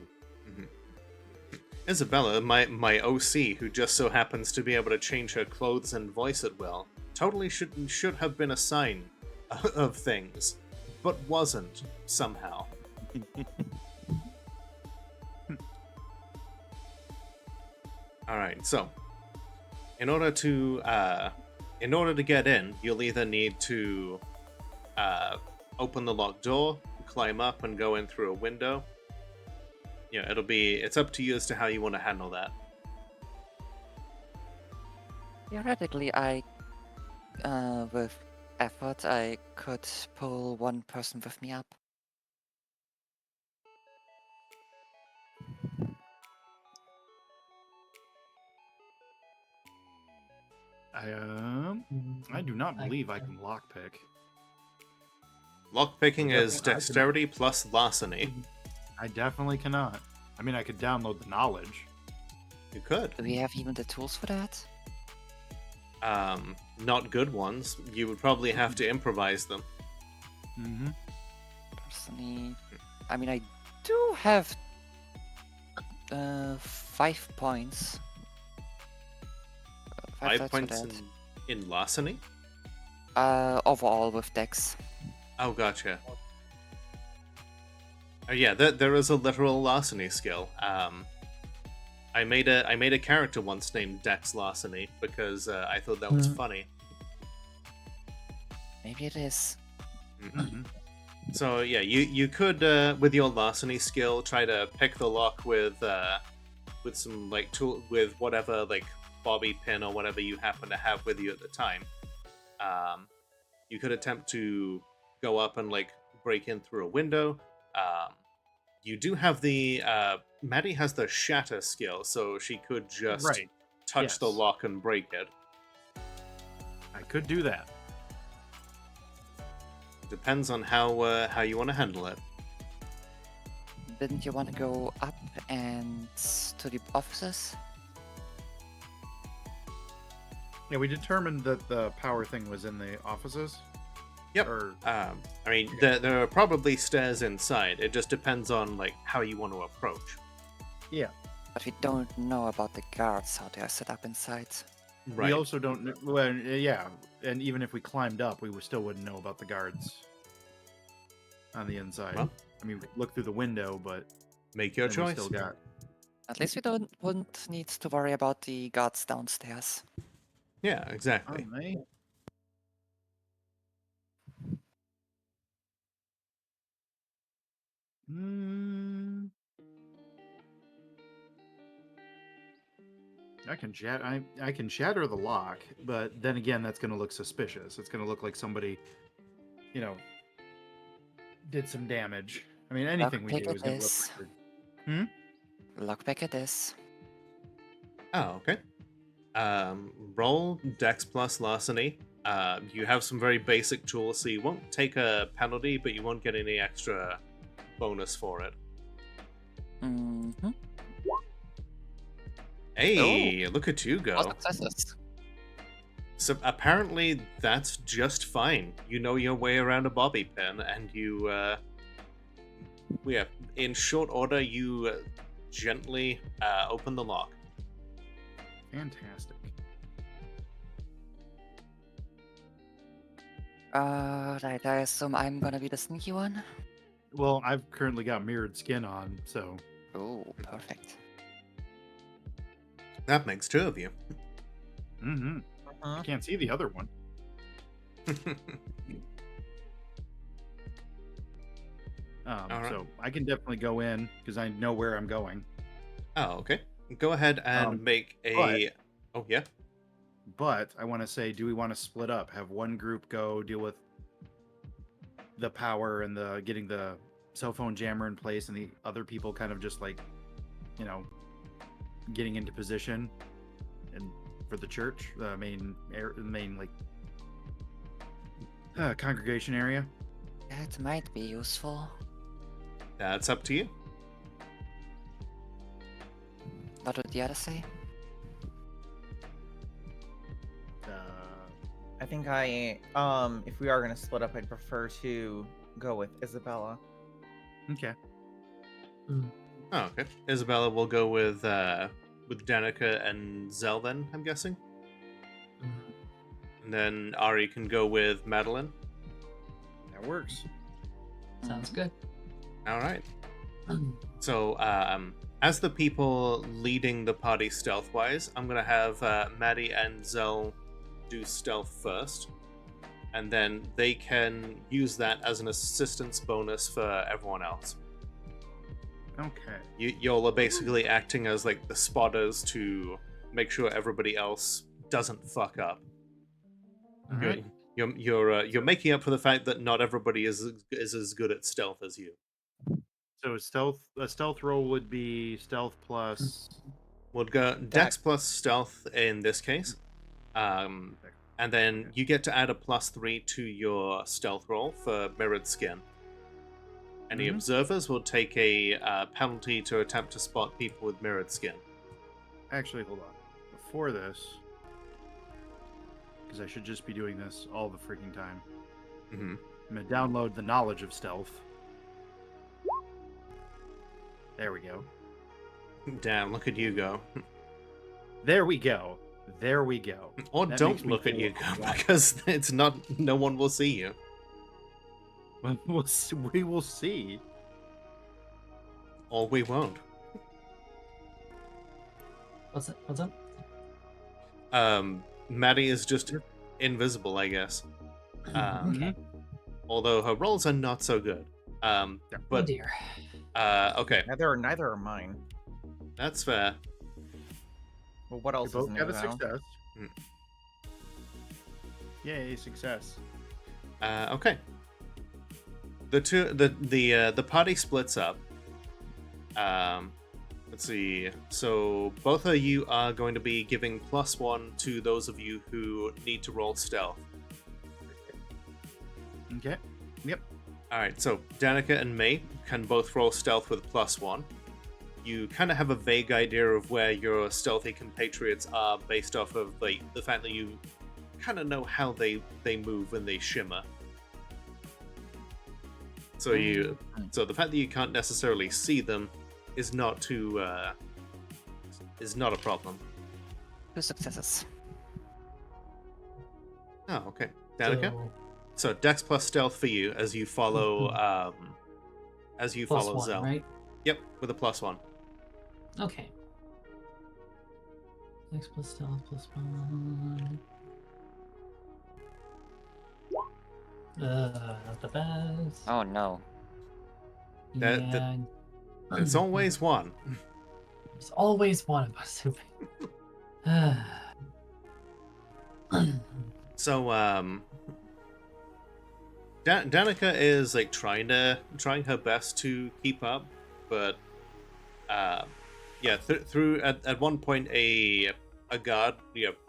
A: Isabella, my OC, who just so happens to be able to change her clothes and voice at will, totally should have been a sign of things, but wasn't, somehow. Alright, so in order to get in, you'll either need to open the locked door, climb up, and go in through a window. It's up to you as to how you want to handle that.
C: Theoretically, with effort, I could pull one person with me up.
F: I do not
E: I-
F: believe I can lockpick.
A: Lockpicking
F: Yeah,
A: is
F: I can-
A: dexterity plus larceny.
F: I definitely cannot. I mean, I could download the knowledge.
A: You could.
C: Do we have even the tools for that?
A: Not good ones. You would probably have to improvise them.
F: Mm-hmm.
C: Personally, I mean, I do have 5 points.
A: 5
C: dice
A: points
C: for that.
A: in larceny?
C: Overall with Dex.
A: Oh, gotcha. Oh yeah, there is a literal larceny skill. I made a character once named Dex Larceny because I thought that was funny.
C: Maybe it is.
F: Mm-hmm.
A: So yeah, you could with your larceny skill try to pick the lock with some like tool with whatever like bobby pin or whatever you happen to have with you at the time. You could attempt to go up and like break in through a window. You do have the Maddie has the shatter skill, so she could just
F: Right.
A: touch the
F: Yes.
A: lock and break it.
F: I could do that.
A: Depends on how you want to handle it.
C: Didn't you want to go up and to the offices?
F: Yeah, we determined that the power thing was in the offices.
A: Yep.
F: Or
A: I mean, there are probably stairs inside. It just depends on like how you want to approach.
F: yeah,
C: But we don't know about the guards, how they are set up inside.
A: Right.
F: we also don't. Well, yeah, and even if we climbed up, we still wouldn't know about the guards on the inside.
A: Well.
F: I mean, we could look through the window, but
A: Make your
F: then we
A: choice.
F: still got.
C: At least we wouldn't need to worry about the guards downstairs.
A: Yeah, exactly.
F: Alright. Mm. I can shatter the lock, but then again, that's going to look suspicious. It's going to look like somebody, you know, did some damage. I mean, anything we
C: Lockpick
F: do
C: it
F: is going to
C: is.
F: look weird.
C: Lockpick it is.
A: Oh, okay. Roll Dex plus Larceny. You have some very basic tools, so you won't take a penalty, but you won't get any extra bonus for it.
C: Mm-hmm.
A: Hey, look at you
C: All
A: go.
C: successes.
A: So apparently that's just fine. You know your way around a bobby pin, and in short order, you gently open the lock.
F: Fantastic.
C: Right, I assume I'm gonna be the sneaky one.
F: Well, I've currently got mirrored skin on, so
C: Oh, perfect.
A: That makes two of you.
F: I
B: Uh-huh.
F: can't see the other one.
A: Alright.
F: So I can definitely go in because I know where I'm going.
A: Oh, okay. Go ahead and make a. Oh, yeah.
F: But I want to say, do we want to split up? Have one group go deal with the power and the getting the cell phone jammer in place, and the other people kind of just like, you know, getting into position and for the church, the main congregation area.
C: That might be useful.
A: That's up to you.
C: What would the other say?
B: I think if we are gonna split up, I'd prefer to go with Isabella.
F: Okay.
A: Oh, okay. Isabella will go with Danica and Zell then, I'm guessing. And then Ari can go with Madeline.
F: That works.
E: Sounds good.
A: All right. So as the people leading the party stealth-wise, I'm gonna have Maddie and Zell do stealth first, and then they can use that as an assistance bonus for everyone else.
F: Okay.
A: Y'all are basically acting as like the spotters to make sure everybody else doesn't fuck up.
F: All right.
A: You're making up for the fact that not everybody is as good at stealth as you.
F: So a stealth roll would be stealth plus.
A: We'll go Dex plus stealth in this case, and then you get to add a +3 to your stealth roll for mirrored skin. Any observers will take a penalty to attempt to spot people with mirrored skin.
F: Actually, hold on. Before this, because I should just be doing this all the freaking time.
A: Mm-hmm.
F: I'm gonna download the knowledge of stealth. There we go.
A: Damn, look at you go.
F: There we go. There we go.
A: Or
F: That
A: don't
F: makes me
A: look at
F: feel
A: you go,
F: a lot-
A: because it's not. No one will see you.
F: We will see.
A: Or we won't.
E: What's up?
A: Maddie is just invisible, I guess.
E: Okay.
A: Although her rolls are not so good.
E: Oh
A: But
E: dear.
A: okay,
B: Neither are mine.
A: that's fair.
B: Well, what
F: We
B: else is
F: both
B: new
F: have a
B: now?
F: success.
A: Mm.
F: Yay, success.
A: Okay. The party splits up. Let's see. So both of you are going to be giving +1 to those of you who need to roll stealth.
F: Okay. Yep.
A: All right. So Danica and May can both roll stealth with +1. You kind of have a vague idea of where your stealthy compatriots are based off of like the fact that you kind of know how they move when they shimmer. So so the fact that you can't necessarily see them is not a problem.
C: 2 successes.
A: Oh, okay. Danica?
E: So,
A: So Dex plus stealth for you as you follow
E: plus
A: follow
E: 1,
A: Zell.
E: right?
A: Yep, with a +1.
E: Okay. Dex plus stealth plus 1. Not the best.
C: Oh no.
A: That-
E: Yeah.
A: It's always one.
E: There's always one of us who.
A: So Danica is like trying her best to keep up, but through at one point a guard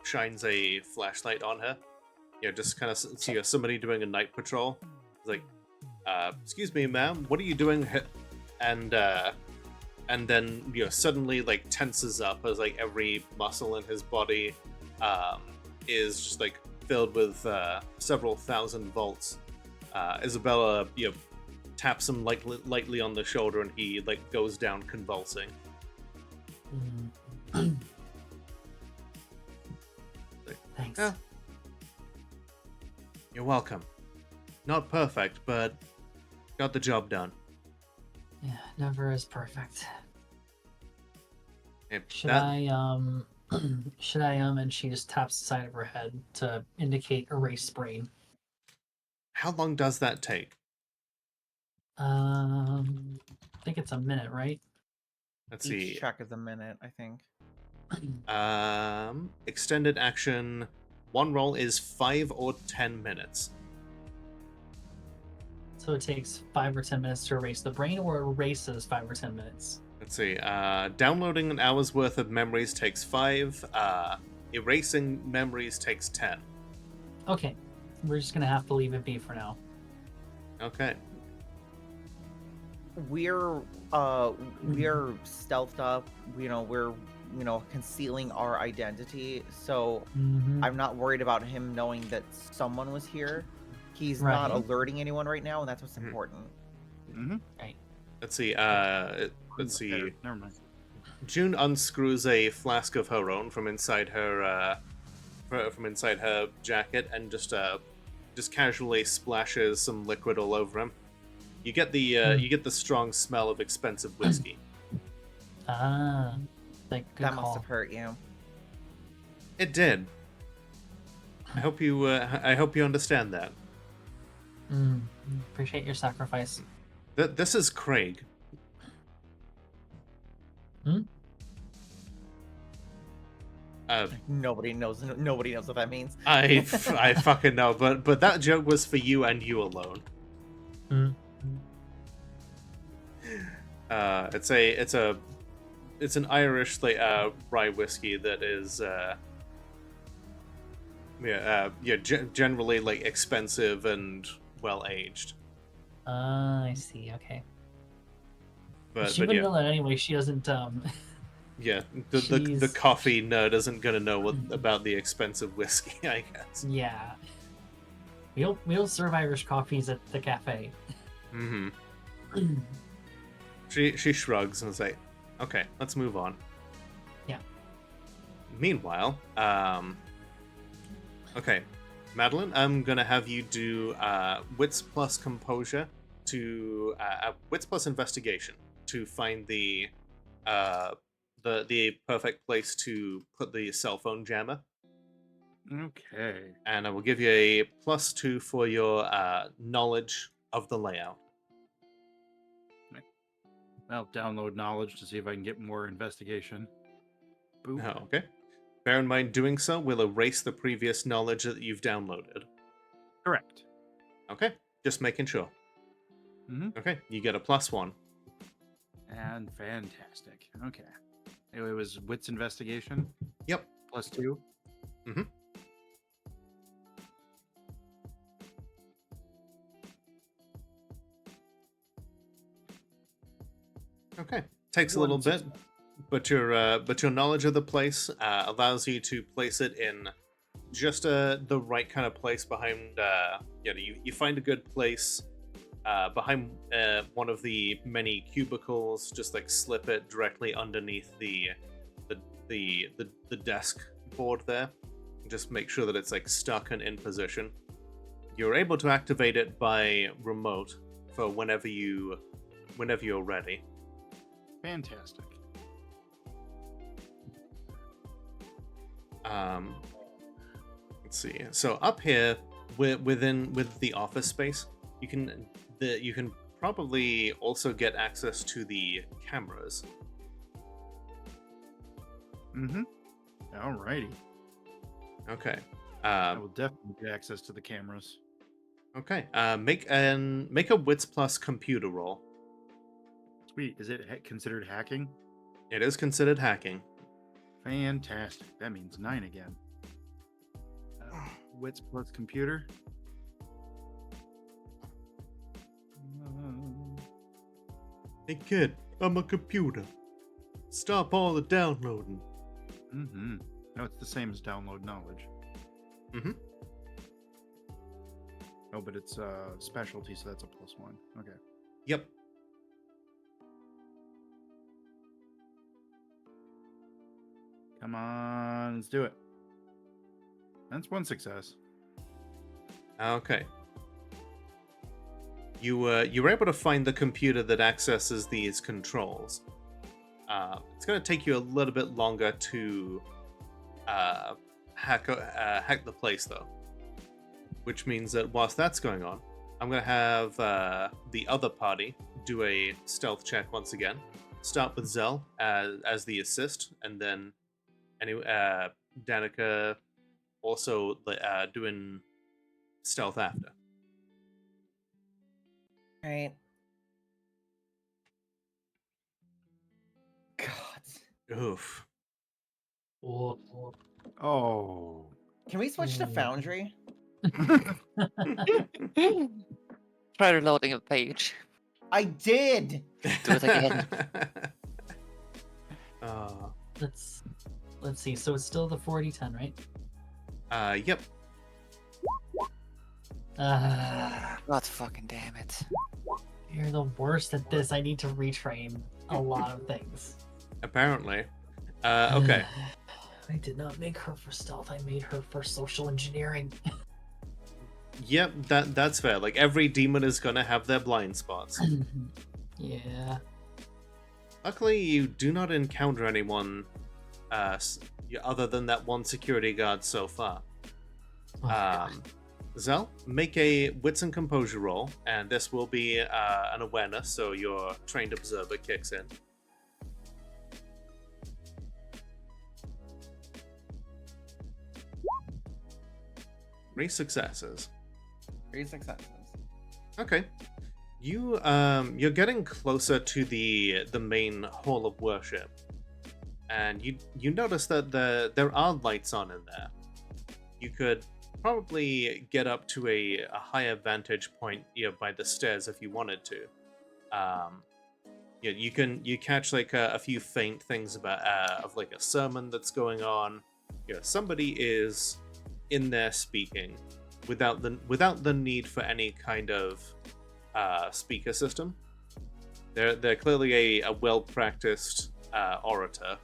A: shines a flashlight on her. Just kind of see somebody doing a night patrol. It's like, excuse me, ma'am, what are you doing? And then suddenly like tenses up as like every muscle in his body is just like filled with several thousand volts. Isabella taps him lightly on the shoulder, and he like goes down convulsing.
E: Thanks.
A: Yeah. You're welcome. Not perfect, but got the job done.
E: Yeah, never is perfect.
A: Yep,
E: Should I should I and she just taps the side of her head to indicate erase brain.
A: How long does that take?
E: I think it's a minute, right?
A: Let's see.
B: Each check is a minute, I think.
A: Extended action. One roll is 5 or 10 minutes.
E: So it takes 5 or 10 minutes to erase the brain, or erases 5 or 10 minutes.
A: Let's see. Downloading an hour's worth of memories takes 5. Erasing memories takes 10.
E: Okay, we're just gonna have to leave it be for now.
A: Okay.
B: We're stealthed up. We're concealing our identity. So
E: Mm-hmm.
B: I'm not worried about him knowing that someone was here. He's not
E: Right.
B: alerting anyone right now, and that's what's
A: Mhm.
B: important.
F: Mm-hmm.
A: Let's see. Let's see.
F: Never mind.
A: June unscrews a flask of her own from inside her jacket and just casually splashes some liquid all over him. You get the strong smell of expensive whiskey.
E: Ah, like good
B: That
E: call.
B: must have hurt you.
A: It did. I hope you understand that.
E: Appreciate your sacrifice.
A: This is Craig.
E: Hmm?
B: Nobody knows what that means.
A: I fucking know, but that joke was for you and you alone.
E: Hmm.
A: It's an Irish rye whiskey that is generally like expensive and well aged.
E: I see. Okay.
A: But
E: She would
A: yeah,
E: know that anyway. She doesn't.
A: yeah. The
E: She's-
A: coffee nerd isn't gonna know what about the expensive whiskey, I guess.
E: Yeah. We don't serve Irish coffees at the cafe.
A: Mm-hmm. She shrugs and is like, "Okay, let's move on."
E: Yeah.
A: Meanwhile, okay, Madeline, I'm gonna have you do wits plus composure to wits plus investigation to find the perfect place to put the cell phone jammer,
F: Okay.
A: and I will give you a +2 for your knowledge of the layout.
F: I'll download knowledge to see if I can get more investigation. Boop.
A: Oh, okay. Bear in mind, doing so will erase the previous knowledge that you've downloaded.
F: Correct.
A: Okay, just making sure. Okay, you get a +1.
F: And fantastic. Okay. It was wits investigation.
A: Yep.
F: +2.
A: Okay, takes a little bit, but your knowledge of the place allows you to place it in just the right kind of place behind. You find a good place behind one of the many cubicles. Just like slip it directly underneath the desk board there. Just make sure that it's like stuck and in position. You're able to activate it by remote for whenever you're ready.
F: Fantastic.
A: Let's see. So up here, with the office space, you can probably also get access to the cameras.
F: Alrighty.
A: Okay.
F: I will definitely get access to the cameras.
A: Okay. Make a wits plus computer roll.
F: Sweet. Is it considered hacking?
A: It is considered hacking.
F: Fantastic. That means 9 again. Wits plus computer.
A: Hey kid, I'm a computer. Stop all the downloading.
F: No, it's the same as download knowledge. No, but it's specialty, so that's a +1. Okay.
A: Yep.
F: Come on, let's do it. That's 1 success.
A: Okay. You were able to find the computer that accesses these controls. It's going to take you a little bit longer to hack the place, though. Which means that whilst that's going on, I'm going to have the other party do a stealth check once again. Start with Zell as the assist, and then Danica also doing stealth after.
B: Right. God.
A: Oof.
F: Oh.
B: Can we switch to Foundry?
C: Try reloading a page.
B: I did.
C: Do it again.
E: Let's see. So it's still the 40-10, right?
A: Yep.
C: God fucking damn it.
E: You're the worst at this. I need to retrain a lot of things.
A: Apparently. Okay.
E: I did not make her for stealth. I made her for social engineering.
A: Yep, that's fair. Like every demon is gonna have their blind spots.
E: Yeah.
A: Luckily, you do not encounter anyone other than that one security guard so far.
E: Oh,
A: Zell, make a wits and composure roll, and this will be an awareness, so your trained observer kicks in. 3 successes.
B: 3 successes.
A: Okay. You're getting closer to the main hall of worship, and you notice that there are lights on in there. You could probably get up to a higher vantage point, by the stairs if you wanted to. You catch like a few faint things about of like a sermon that's going on. Somebody is in there speaking without the need for any kind of speaker system. They're clearly a well practiced orator,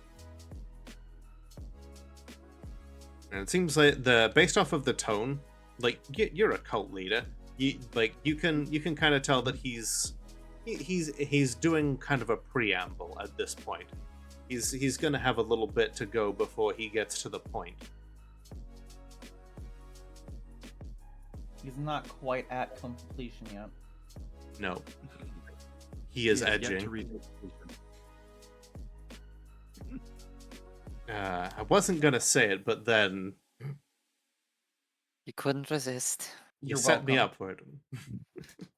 A: and it seems like based off of the tone, like you're a cult leader. You can kind of tell that he's doing kind of a preamble at this point. He's gonna have a little bit to go before he gets to the point.
B: He's not quite at completion yet.
A: No. He is
F: He has yet to
A: edging.
F: read the
A: I wasn't gonna say it, but then
C: You couldn't resist.
A: you
B: You're
A: set me
B: welcome.
A: up for it.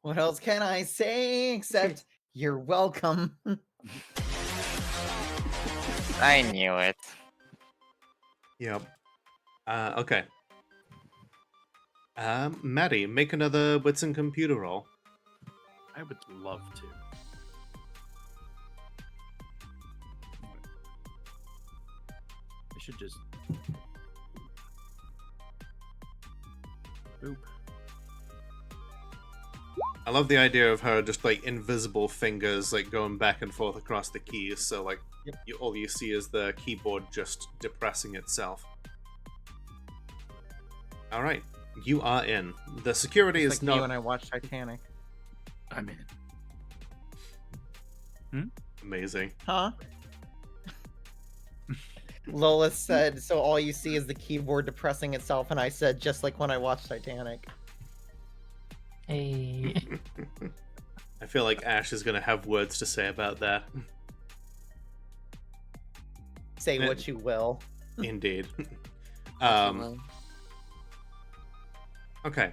B: What else can I say except you're welcome?
C: I knew it.
A: Yep. Okay. Maddie, make another wits and computer roll.
F: I would love to. I should just. Boop.
A: I love the idea of her just like invisible fingers like going back and forth across the keys, so like all you see is the keyboard just depressing itself. All right, you are in. The security
B: It's
A: is
B: like me
A: not
B: when I watched Titanic.
F: I'm in.
A: amazing.
B: Huh? Lola said, so all you see is the keyboard depressing itself, and I said, just like when I watched Titanic.
E: hey.
A: I feel like Ash is gonna have words to say about that.
B: Say what you will.
A: Indeed.
C: Well,
A: Okay.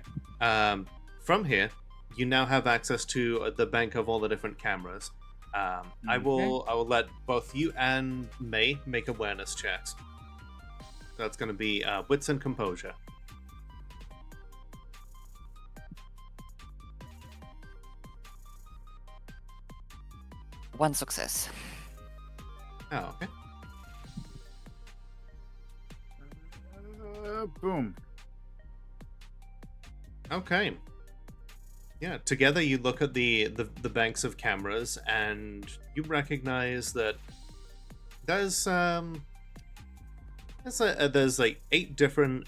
A: From here, you now have access to the bank of all the different cameras. I will let both you and May make awareness checks. That's going to be wits and composure.
C: one success.
A: Oh, okay.
F: Boom.
A: Okay. Yeah, together you look at the banks of cameras and you recognize that there's like 8 different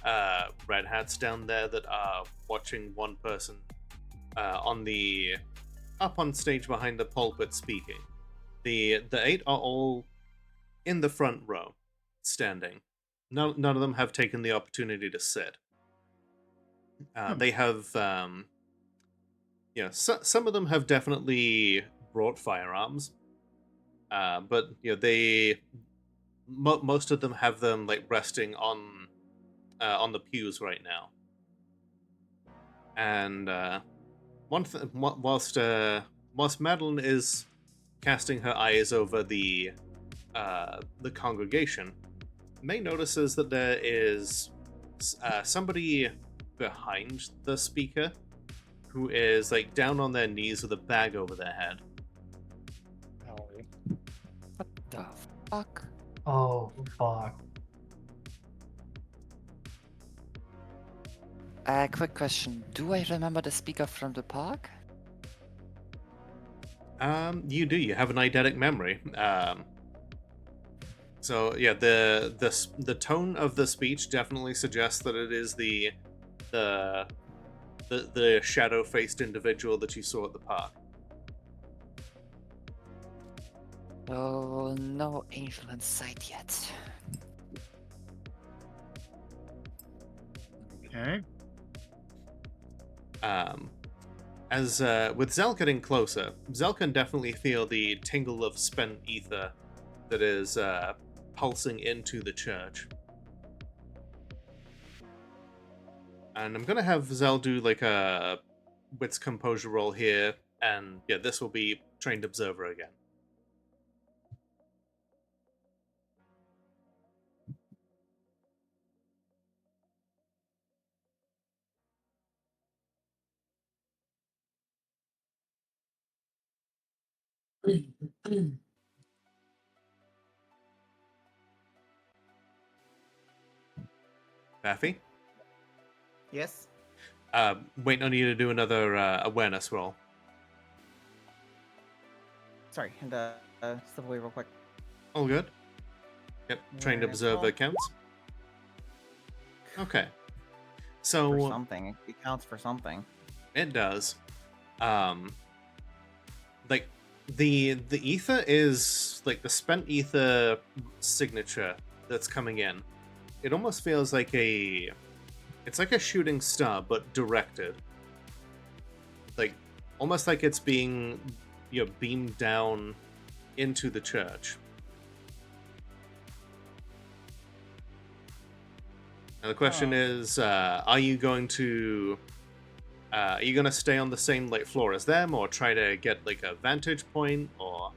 A: red hats down there that are watching one person up on stage behind the pulpit speaking. The 8 are all in the front row, standing. None of them have taken the opportunity to sit. They have some of them have definitely brought firearms, but most of them have them like resting on the pews right now. And whilst Madeline is casting her eyes over the congregation, May notices that there is somebody behind the speaker who is like down on their knees with a bag over their head.
C: What the fuck?
E: Oh, fuck.
C: Quick question. Do I remember the speaker from the park?
A: You do. You have an eidetic memory. So yeah, the tone of the speech definitely suggests that it is the shadow-faced individual that you saw at the park.
C: Oh, no angel in sight yet.
F: Okay.
A: As with Zell getting closer, Zell can definitely feel the tingle of spent ether that is pulsing into the church. And I'm gonna have Zell do like a wits composure roll here, and yeah, this will be trained observer again. Baffy?
B: Yes.
A: Waiting on you to do another awareness roll.
B: Sorry, and step away real quick.
A: All good? Yep, trained
B: Awareness
A: observer
B: roll.
A: counts. Okay.
B: For
A: So
B: something, it counts for something.
A: it does. Like the ether is like the spent ether signature that's coming in. It almost feels like it's like a shooting star but directed. Like almost like it's being beamed down into the church. Now the question is, are you going to stay on the same like floor as them, or try to get like a vantage point, or?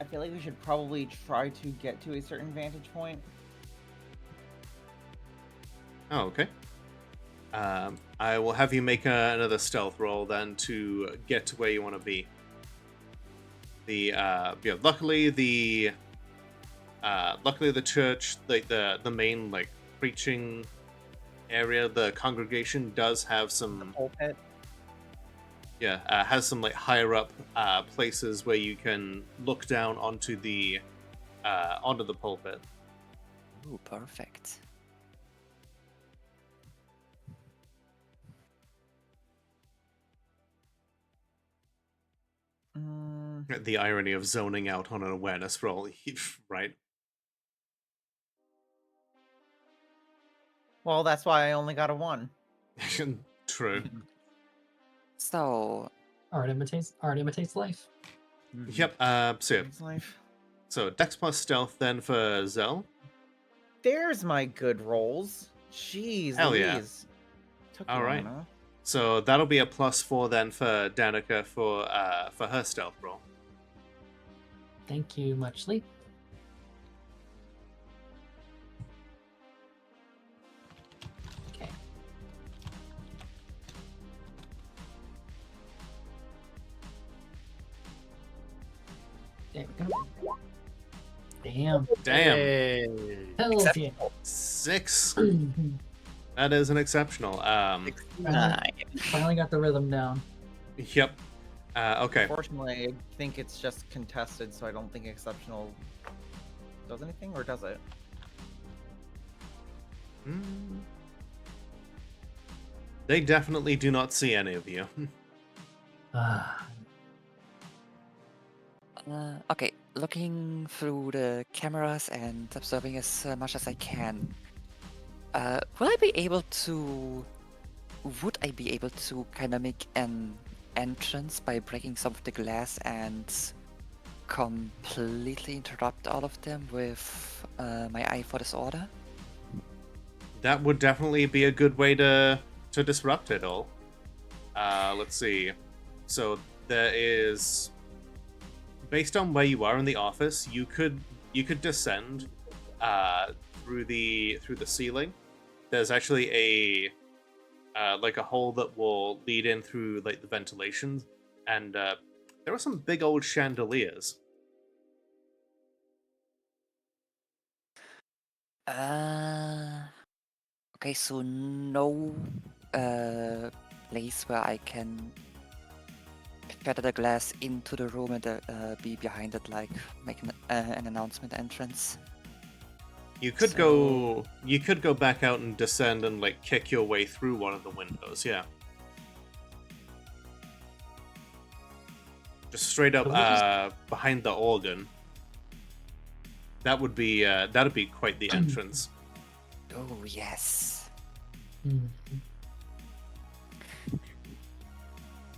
B: I feel like we should probably try to get to a certain vantage point.
A: Oh, okay. I will have you make another stealth roll then to get to where you want to be. Luckily the church, like the main like preaching area, the congregation does have some
B: Pulpit.
A: has some like higher up places where you can look down onto the pulpit.
C: Ooh, perfect.
A: The irony of zoning out on an awareness roll, right?
B: Well, that's why I only got a 1.
A: True.
C: So,
E: Art imitates life.
A: Yep.
B: His life.
A: So Dex plus Stealth then for Zell.
B: There's my good rolls. Jeez
A: Hell yeah.
B: Louise. Took
A: All
B: long
A: right.
B: enough.
A: So that'll be a +4 then for Danica for her stealth roll.
E: Thank you muchly. Okay. There we go. Damn.
A: Damn.
F: Hey.
E: Hells yeah.
A: 6.
E: finally,
A: That is an exceptional.
E: finally got the rhythm down.
A: Yep. Okay.
B: Unfortunately, I think it's just contested, so I don't think exceptional does anything, or does it?
A: They definitely do not see any of you.
E: Ah,
C: okay, looking through the cameras and observing as much as I can. Would I be able to kind of make an entrance by breaking some of the glass and completely interrupt all of them with my eye for disorder?
A: That would definitely be a good way to disrupt it all. Let's see. So there is, based on where you are in the office, you could descend through the ceiling. There's actually a like a hole that will lead in through like the ventilations, and there are some big old chandeliers.
C: Okay, so no place where I can shatter the glass into the room and be behind it, like make an announcement entrance.
A: You could go back out and descend and like kick your way through one of the windows, yeah. just straight up
E: Can we just-
A: behind the organ. That'd be quite the entrance.
C: Oh, yes.
E: Hmm.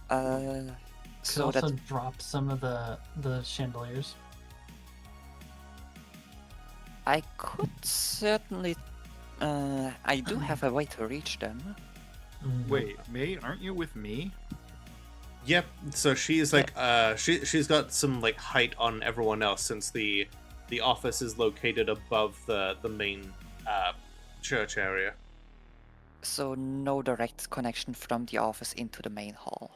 E: Could
C: So
E: also
C: that
E: drop some of the chandeliers.
C: I could certainly. I do have a way to reach them.
E: Mhm.
F: Wait, May, aren't you with me?
A: Yep. So she's like she's got some like height on everyone else since the office is located above the main church area.
C: So no direct connection from the office into the main hall.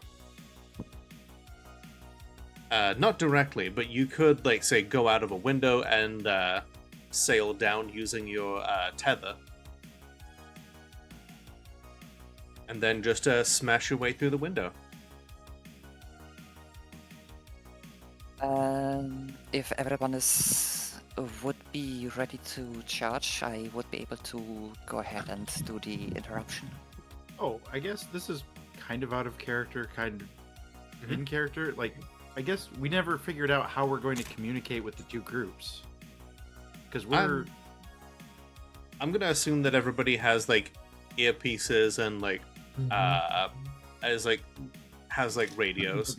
A: Not directly, but you could like say go out of a window and sail down using your tether, and then just smash your way through the window.
C: If everyone would be ready to charge, I would be able to go ahead and do the interruption.
F: Oh, I guess this is kind of out of character, kind of in character. Like, I guess we never figured out how we're going to communicate with the two groups. Because we're...
A: I'm gonna assume that everybody has like earpieces and like has like radios.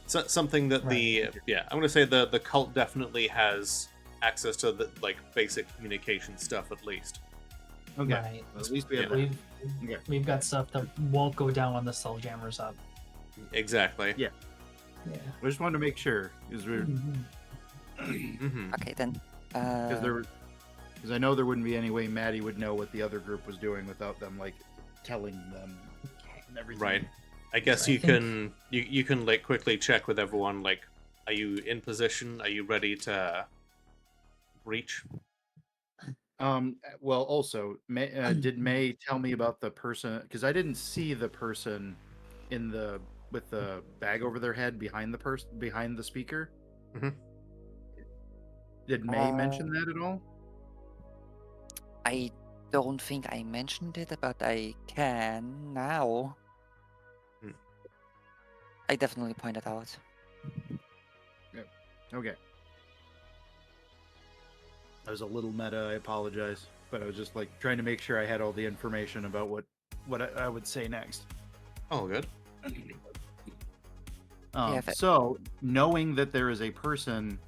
A: So, something that I'm gonna say the cult definitely has access to the like basic communication stuff at least.
F: Okay.
E: Right.
F: Well, at least we have
E: We've
F: Okay.
E: we've got stuff that won't go down when the cell jammers up.
A: Exactly.
F: Yeah.
E: Yeah.
F: I just wanted to make sure, because we're...
A: Mm-hmm.
C: Okay, then.
F: Because I know there wouldn't be any way Maddie would know what the other group was doing without them, like, telling them and everything.
A: Right. I guess you can you can like quickly check with everyone. Like, are you in position? Are you ready to breach?
F: Well, also, did May tell me about the person? Because I didn't see the person with the bag over their head behind the speaker.
A: Mhm.
F: Did May mention that at all?
C: I don't think I mentioned it, but I can now.
A: Hmm.
C: I definitely pointed out.
F: Okay. I was a little meta. I apologize, but I was just like trying to make sure I had all the information about what I would say next.
A: Oh, good.
F: So knowing that there is a person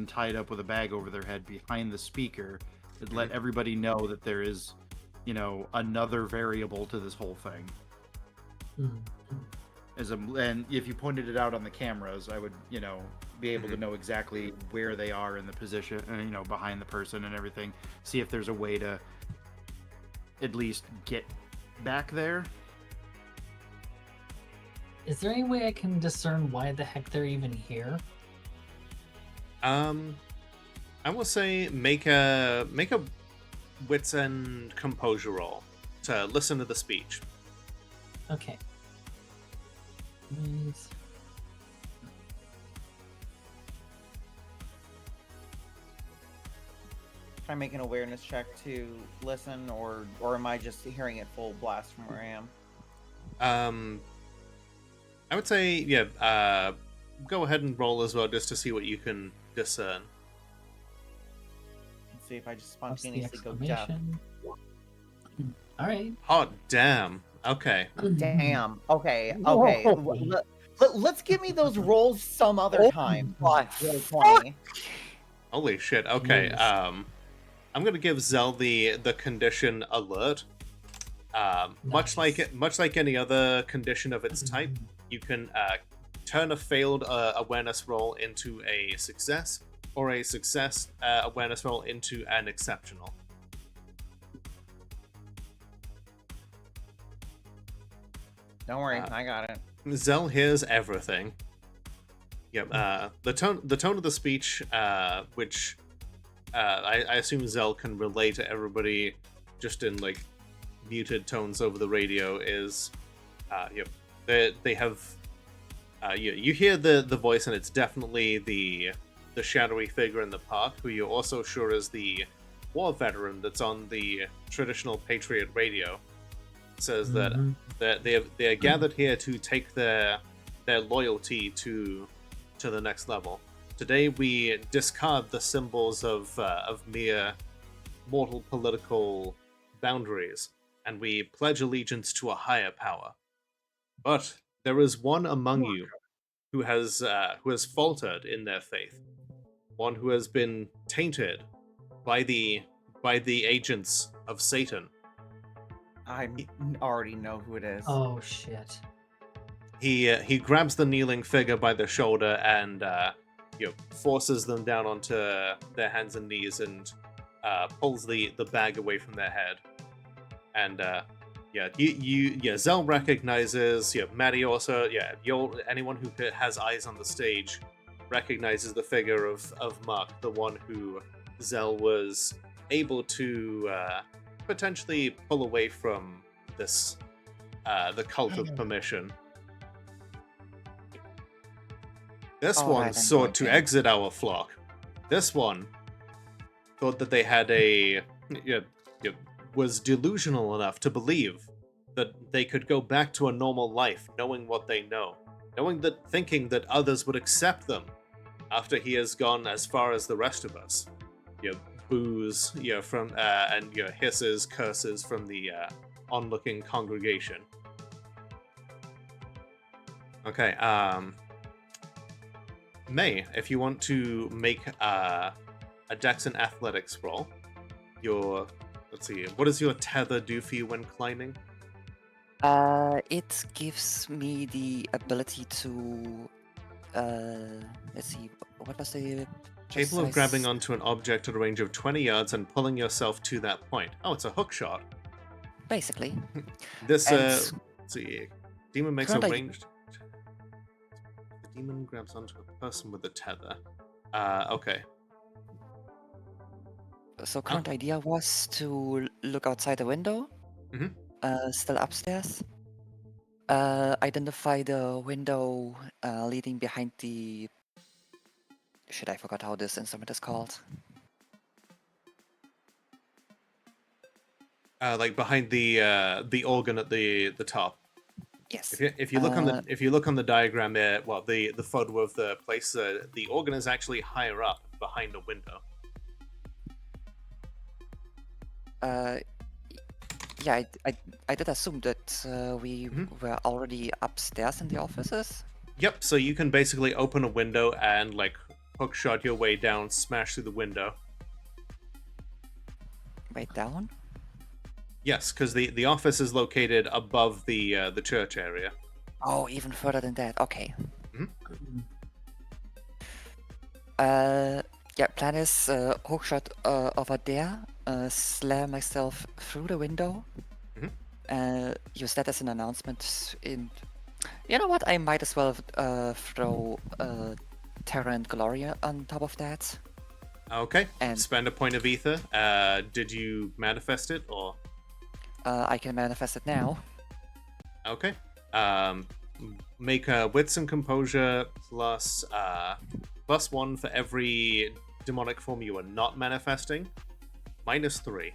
F: tied up with a bag over their head behind the speaker, it let everybody know that there is, another variable to this whole thing. And if you pointed it out on the cameras, I would, be able to know exactly where they are in the position, behind the person and everything. See if there's a way to at least get back there.
E: Is there any way I can discern why the heck they're even here?
A: I will say make a wits and composure roll to listen to the speech.
E: Okay. Nice.
B: Can I make an awareness check to listen, or am I just hearing it full blast from where I am?
A: I would say go ahead and roll as well just to see what you can discern.
B: Let's see if I just
E: Plus the
B: spontaneously go deaf.
E: exclamation. All right.
A: Hot damn. Okay.
B: Damn. Okay. Okay. Let's give me those rolls some other time.
C: my
B: Roll 20.
A: Holy shit. Okay.
E: Yes.
A: I'm gonna give Zell the condition alert. Much like any other condition of its type, you can turn a failed awareness roll into a success, or a success awareness roll into an exceptional.
B: Don't worry, I got it.
A: Zell hears everything. Yep. The tone of the speech, which I assume Zell can relay to everybody, just in like muted tones over the radio, is they have you hear the voice, and it's definitely the shadowy figure in the park, who you're also sure is the war veteran that's on the traditional Patriot radio. Says that they are gathered here to take their loyalty to to the next level. Today we discard the symbols of mere mortal political boundaries, and we pledge allegiance to a higher power. But there is one among you who has faltered in their faith, one who has been tainted by the agents of Satan.
B: I already know who it is.
E: Oh shit.
A: He grabs the kneeling figure by the shoulder and forces them down onto their hands and knees and pulls the bag away from their head. And Zell recognizes. Maddie also. Anyone who has eyes on the stage recognizes the figure of Mark, the one who Zell was able to potentially pull away from this the cult of permission. This
C: All
A: one
C: right, I'm
A: sought to
C: going.
A: exit our flock. This one thought that they had was delusional enough to believe that they could go back to a normal life, knowing what they know, thinking that others would accept them after he has gone as far as the rest of us. Boos, from and hisses, curses from the onlooking congregation. Okay, May, if you want to make a Dex and Athletics roll, let's see, what does your tether do for you when climbing?
C: It gives me the ability to, let's see, what was the
A: Capable of
C: precise-
A: grabbing onto an object at a range of 20 yards and pulling yourself to that point. Oh, it's a hook shot.
C: Basically.
A: This,
C: And
A: let's see, demon makes a
C: current
A: ranged... The demon grabs onto a person with a tether. Okay.
C: So current idea was to look outside the window,
A: Mhm.
C: Still upstairs. Identify the window leading behind the. Shit, I forgot how this instrument is called.
A: Like behind the organ at the top.
C: Yes.
A: If you look on the diagram, the photo of the place, the organ is actually higher up behind a window.
C: Yeah, I did assume that we were already upstairs in the offices.
A: Yep. So you can basically open a window and like hook shot your way down, smash through the window.
C: Right down.
A: Yes, because the office is located above the church area.
C: Oh, even further than that. Okay.
A: Mhm.
C: Yeah. Plan is hookshot over there. Slam myself through the window. Use that as an announcement. You know what? I might as well throw Terra and Gloria on top of that.
A: Okay.
C: And-
A: spend a point of ether. Did you manifest it or?
C: I can manifest it now.
A: Okay. Make a wits and composure plus +1 for every demonic form you are not manifesting. -3.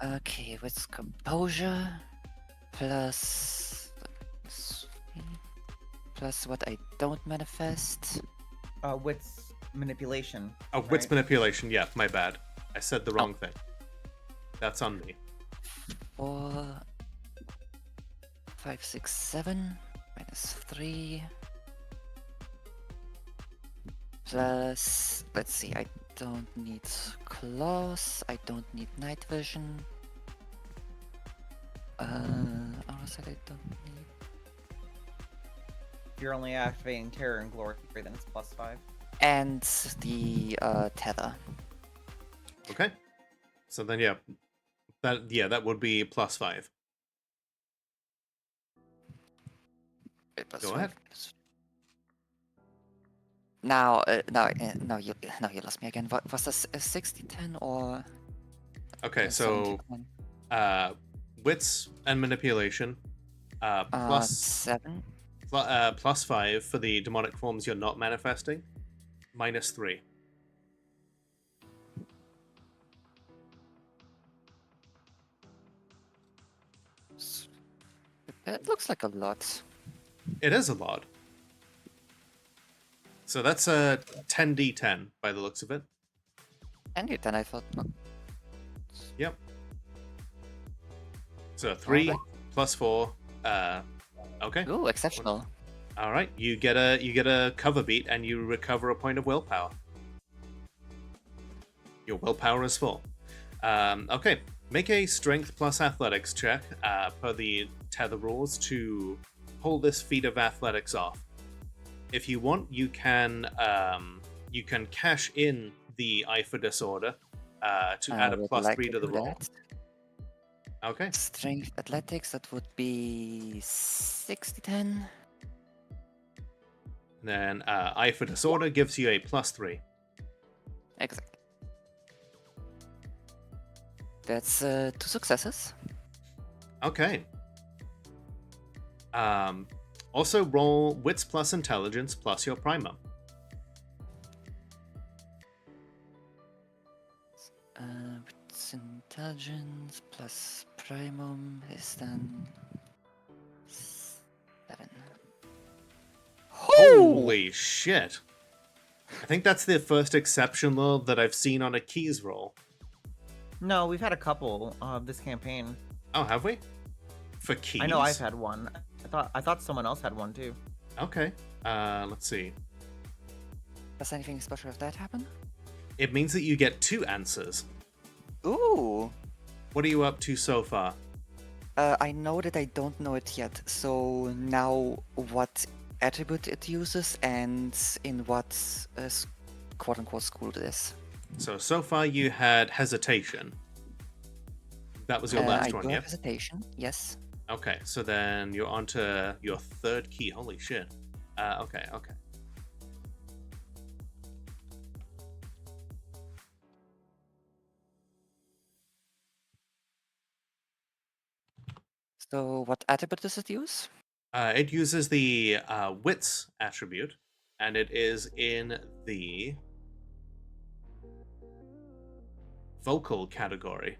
C: Okay, with composure plus what I don't manifest.
B: Wits manipulation.
A: Oh, wits
B: right?
A: manipulation. Yeah, my bad. I said the wrong thing. That's on me.
C: 4, 5, 6, 7 -3 plus. Let's see. I don't need claws. I don't need night vision. Honestly, I don't need.
B: If you're only activating Terror and Glory, then it's +5.
C: And the tether.
A: Okay. So then, that would be +5.
C: Wait, plus
A: Go
C: 5.
A: ahead.
C: Now, no, you lost me again. What was this? 60-10 or?
A: Okay, so
C: 70-10?
A: wits and manipulation. Plus
C: 7.
A: +5 for the demonic forms you're not manifesting. -3.
C: It looks like a lot.
A: It is a lot. So that's a 10d10 by the looks of it.
C: And you then I thought, no.
A: Yep. So 3
C: Alright.
A: plus 4. Okay.
C: Ooh, exceptional.
A: All right. You get a cover beat and you recover a point of willpower. Your willpower is full. Okay. Make a strength plus athletics check per the tether rules to pull this feat of athletics off. If you want, you can cash in the eye for disorder to add a
C: would
A: plus
C: like
A: 3 to the
C: do
A: roll.
C: that.
A: Okay.
C: Strength athletics, that would be 60-10.
A: Then eye for disorder gives you a plus 3.
C: Exactly. That's 2 successes.
A: Okay. Also roll wits plus intelligence plus your primer.
C: With intelligence plus primum is then 7.
A: Holy shit! I think that's the first exceptional that I've seen on a keys roll.
B: No, we've had a couple this campaign.
A: Oh, have we? For keys?
B: I know I've had one. I thought someone else had one too.
A: Okay. Let's see.
C: Does anything special if that happen?
A: It means that you get 2 answers.
C: Ooh!
A: What are you up to so far?
C: I know that I don't know it yet, so now what attribute it uses and in what quote-unquote school it is.
A: So far you had hesitation. That was your last
C: I
A: one,
C: do
A: yeah?
C: have hesitation, yes.
A: Okay, so then you're on to your 3rd key. Holy shit. Okay.
C: So what attribute does it use?
A: It uses the wits attribute, and it is in the vocal category.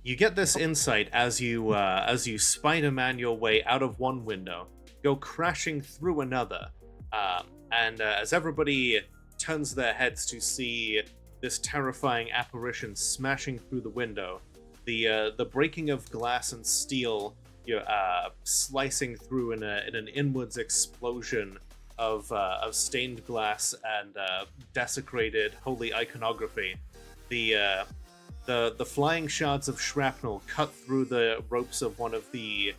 A: You get this insight as you Spider-Man your way out of one window, go crashing through another, and as everybody turns their heads to see this terrifying apparition smashing through the window, the breaking of glass and steel, slicing through in an inwards explosion of stained glass and desecrated holy iconography. The flying shards of shrapnel cut through the ropes of one of the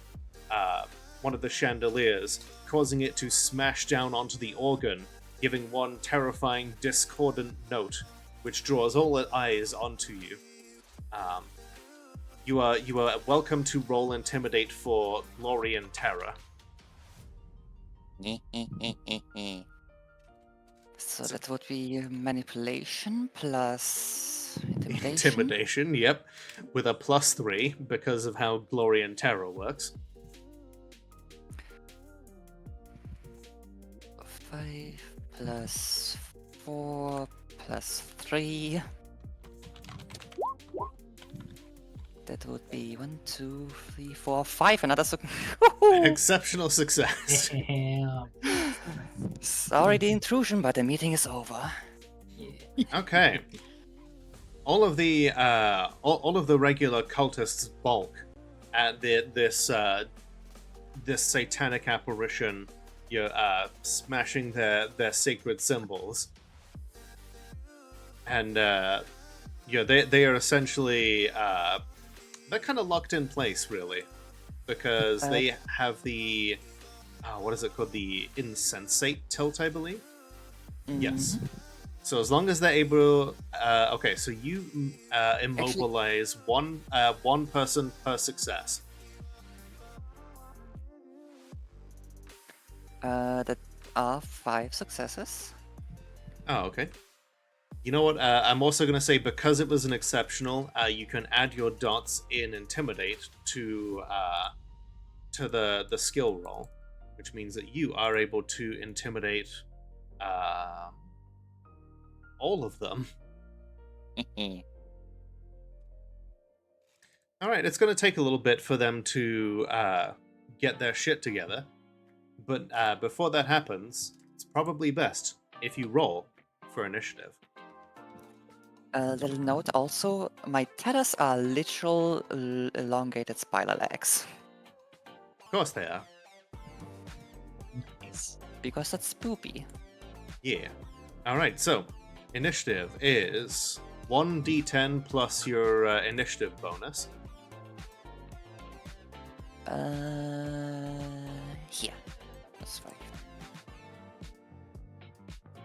A: chandeliers, causing it to smash down onto the organ, giving one terrifying discordant note, which draws all eyes onto you. You are welcome to roll intimidate for glory and terror.
C: So that would be manipulation plus intimidation.
A: Intimidation, yep, with a plus 3 because of how glory and terror works.
C: 5 plus 4 plus 3. That would be 1, 2, 3, 4, 5. Another
A: Exceptional success.
E: Damn.
C: Sorry the intrusion, but the meeting is over.
A: Okay. All of the regular cultists balk at this satanic apparition, smashing their sacred symbols, and they are essentially they're kind of locked in place, really, because they have the what is it called, the insensate tilt, I believe. Yes. So as long as they're able, okay, so you immobilize one person per success.
C: That are 5 successes.
A: Oh, okay. You know what? I'm also going to say, because it was an exceptional, you can add your dots in Intimidate to the skill roll, which means that you are able to intimidate all of them. All right, it's going to take a little bit for them to get their shit together. But before that happens, it's probably best if you roll for initiative.
C: A little note also, my tethers are literal elongated spider legs.
A: Of course they are.
E: Nice.
C: Because that's spoopy.
A: Yeah. Alright, so initiative is 1d10 plus your initiative bonus.
C: Here. That's 5.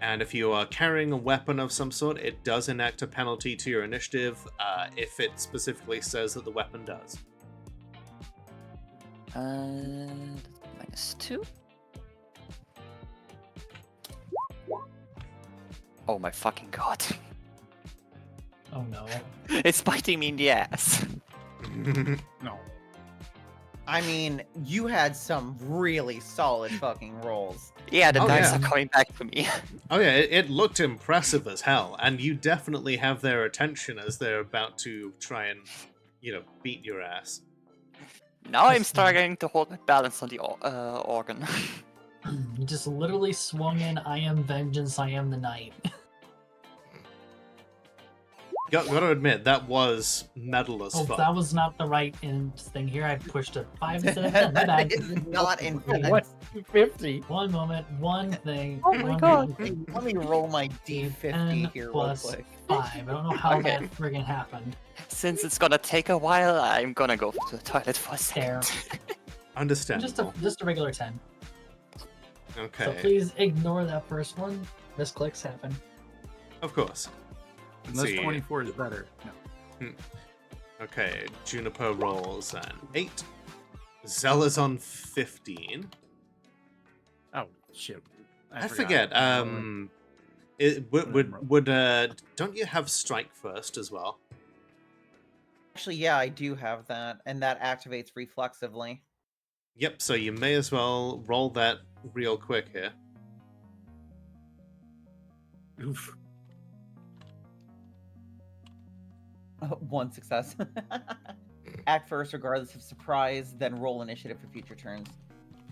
A: And if you are carrying a weapon of some sort, it does enact a penalty to your initiative if it specifically says that the weapon does.
C: -2. Oh my fucking god.
E: Oh no.
C: It's biting me in the ass.
F: No.
B: I mean, you had some really solid fucking rolls.
C: Yeah, the
A: Oh,
C: dice
A: yeah.
C: are coming back to me.
A: Oh yeah, it looked impressive as hell, and you definitely have their attention as they're about to try and, beat your ass.
C: Now I'm
E: Just-
C: struggling to hold my balance on the organ.
E: You just literally swung in, I am vengeance, I am the night.
A: Gotta admit, that was metal as
E: Oh,
A: fuck.
E: that was not the right thing here. I pushed a 5 instead of 10. My bad.
B: It's not in
G: What? 50.
E: One moment, one thing.
C: Oh my
E: one
C: god.
E: thing.
B: Let me roll my D50
E: 10
B: here real
E: plus
B: quick.
E: 5. I don't know how
C: Okay.
E: that friggin' happened.
C: Since it's gonna take a while, I'm gonna go to the toilet for a
E: Fair.
C: second.
A: Understandable.
E: Just a regular 10.
A: Okay,
E: So please ignore that first one. Misclicks happen.
A: of course. Let's
F: Unless
A: see.
F: 24 is better. No.
A: Okay, Juniper rolls an 8. Zella's on 15.
F: Oh, shit.
A: I
F: forgot.
A: forget. Don't you have strike first as well?
B: Actually, yeah, I do have that, and that activates reflexively.
A: Yep. So you may as well roll that real quick here.
F: Oof.
B: One success. Act first, regardless of surprise, then roll initiative for future turns.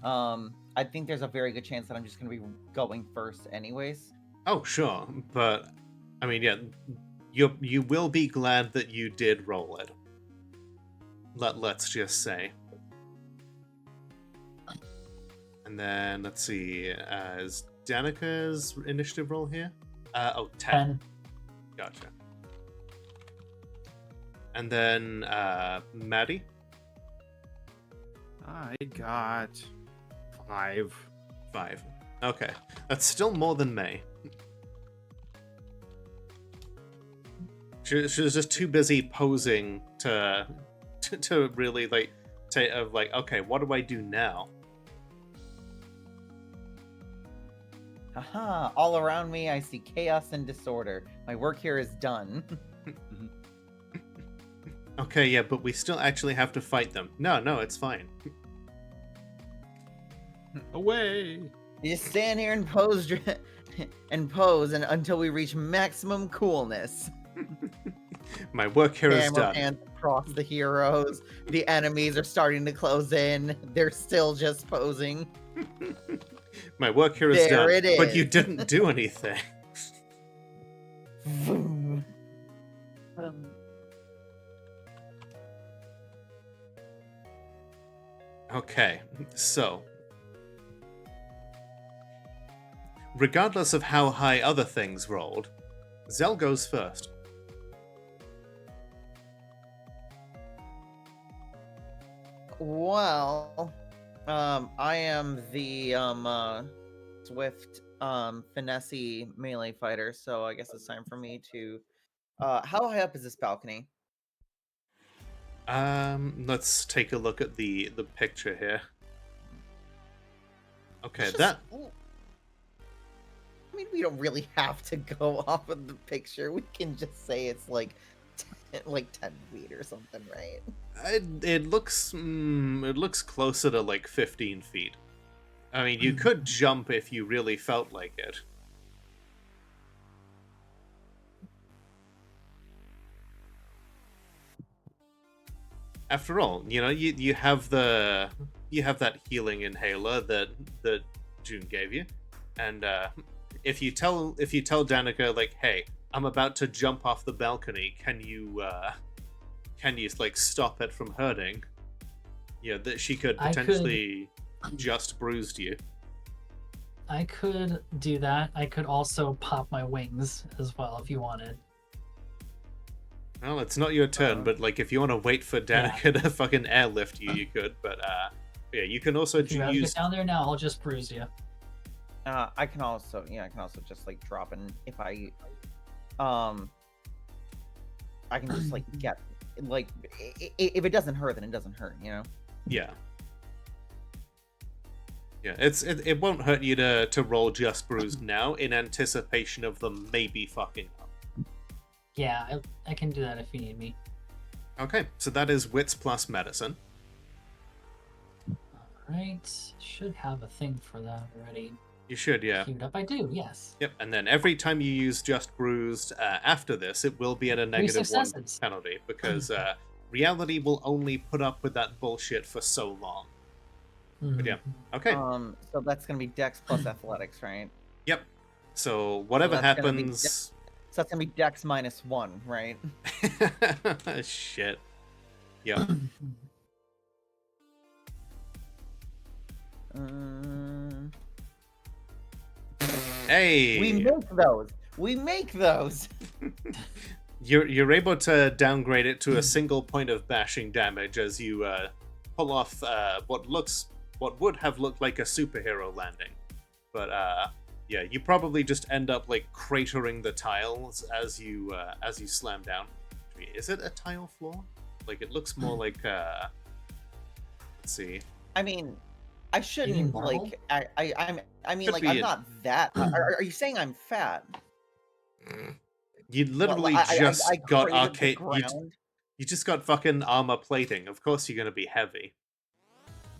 B: I think there's a very good chance that I'm just going to be going first, anyways.
A: Oh, sure, but I mean, yeah, you will be glad that you did roll it. Let's just say. And then let's see, is Danica's initiative roll here? 10.
E: 10.
A: Gotcha. And then Maddie.
F: I got 5.
A: 5. Okay, that's still more than May. She was just too busy posing to really okay, what do I do now?
B: Haha, all around me I see chaos and disorder. My work here is done.
A: Okay, yeah, but we still actually have to fight them. No, it's fine.
F: Away!
B: You just stand here and pose and until we reach maximum coolness.
A: My work here is
B: Camera
A: done.
B: pans across the heroes. The enemies are starting to close in. They're still just posing.
A: My work here is
B: There
A: done.
B: it
A: But you
B: is.
A: didn't do anything.
B: Vroom.
A: Okay, so regardless of how high other things rolled, Zell goes first.
B: Well, I am the swift finesse melee fighter, so I guess it's time for me to how high up is this balcony?
A: Let's take a look at the picture here. Okay,
B: Let's
A: that
B: just- I mean, we don't really have to go off of the picture. We can just say it's like 10 feet or something, right?
A: it looks closer to like 15 feet. I mean, you could jump if you really felt like it. After all, you have the you have that healing inhaler that June gave you, and if you tell Danica like, hey, I'm about to jump off the balcony, can you like stop it from hurting? Yeah, that she could potentially just bruised you.
E: I could do that. I could also pop my wings as well if you wanted.
A: Well, it's not your turn, but like if you want to wait for Danica to fucking airlift you, you could. But yeah, you can also
E: If you rather get down there now, I'll just bruise you.
B: I can also just like drop and if I can just like get like if it doesn't hurt, then it doesn't hurt, you know?
A: Yeah. Yeah, it won't hurt you to roll just bruised now in anticipation of them maybe fucking up.
E: Yeah, I can do that if you need me.
A: Okay, so that is wits plus medicine.
E: Alright, should have a thing for that already.
A: You should, yeah.
E: Queued up, I do, yes.
A: Yep, and then every time you use just bruised after this, it will be at a -1 penalty, because reality will only put up with that bullshit for so long. But yeah, okay.
B: So that's gonna be Dex plus Athletics, right?
A: Yep. So whatever happens.
B: So that's gonna be Dex -1, right?
A: Shit. Yep. Hey.
B: We make those.
A: You're able to downgrade it to a single point of bashing damage as you pull off what would have looked like a superhero landing, but yeah, you probably just end up like cratering the tiles as you slam down. Is it a tile floor? Like it looks more like let's see.
B: I mean, I shouldn't like I mean like I'm not that. Are you saying I'm fat?
A: You literally just got arcade. You just got fucking armor plating. Of course you're gonna be heavy.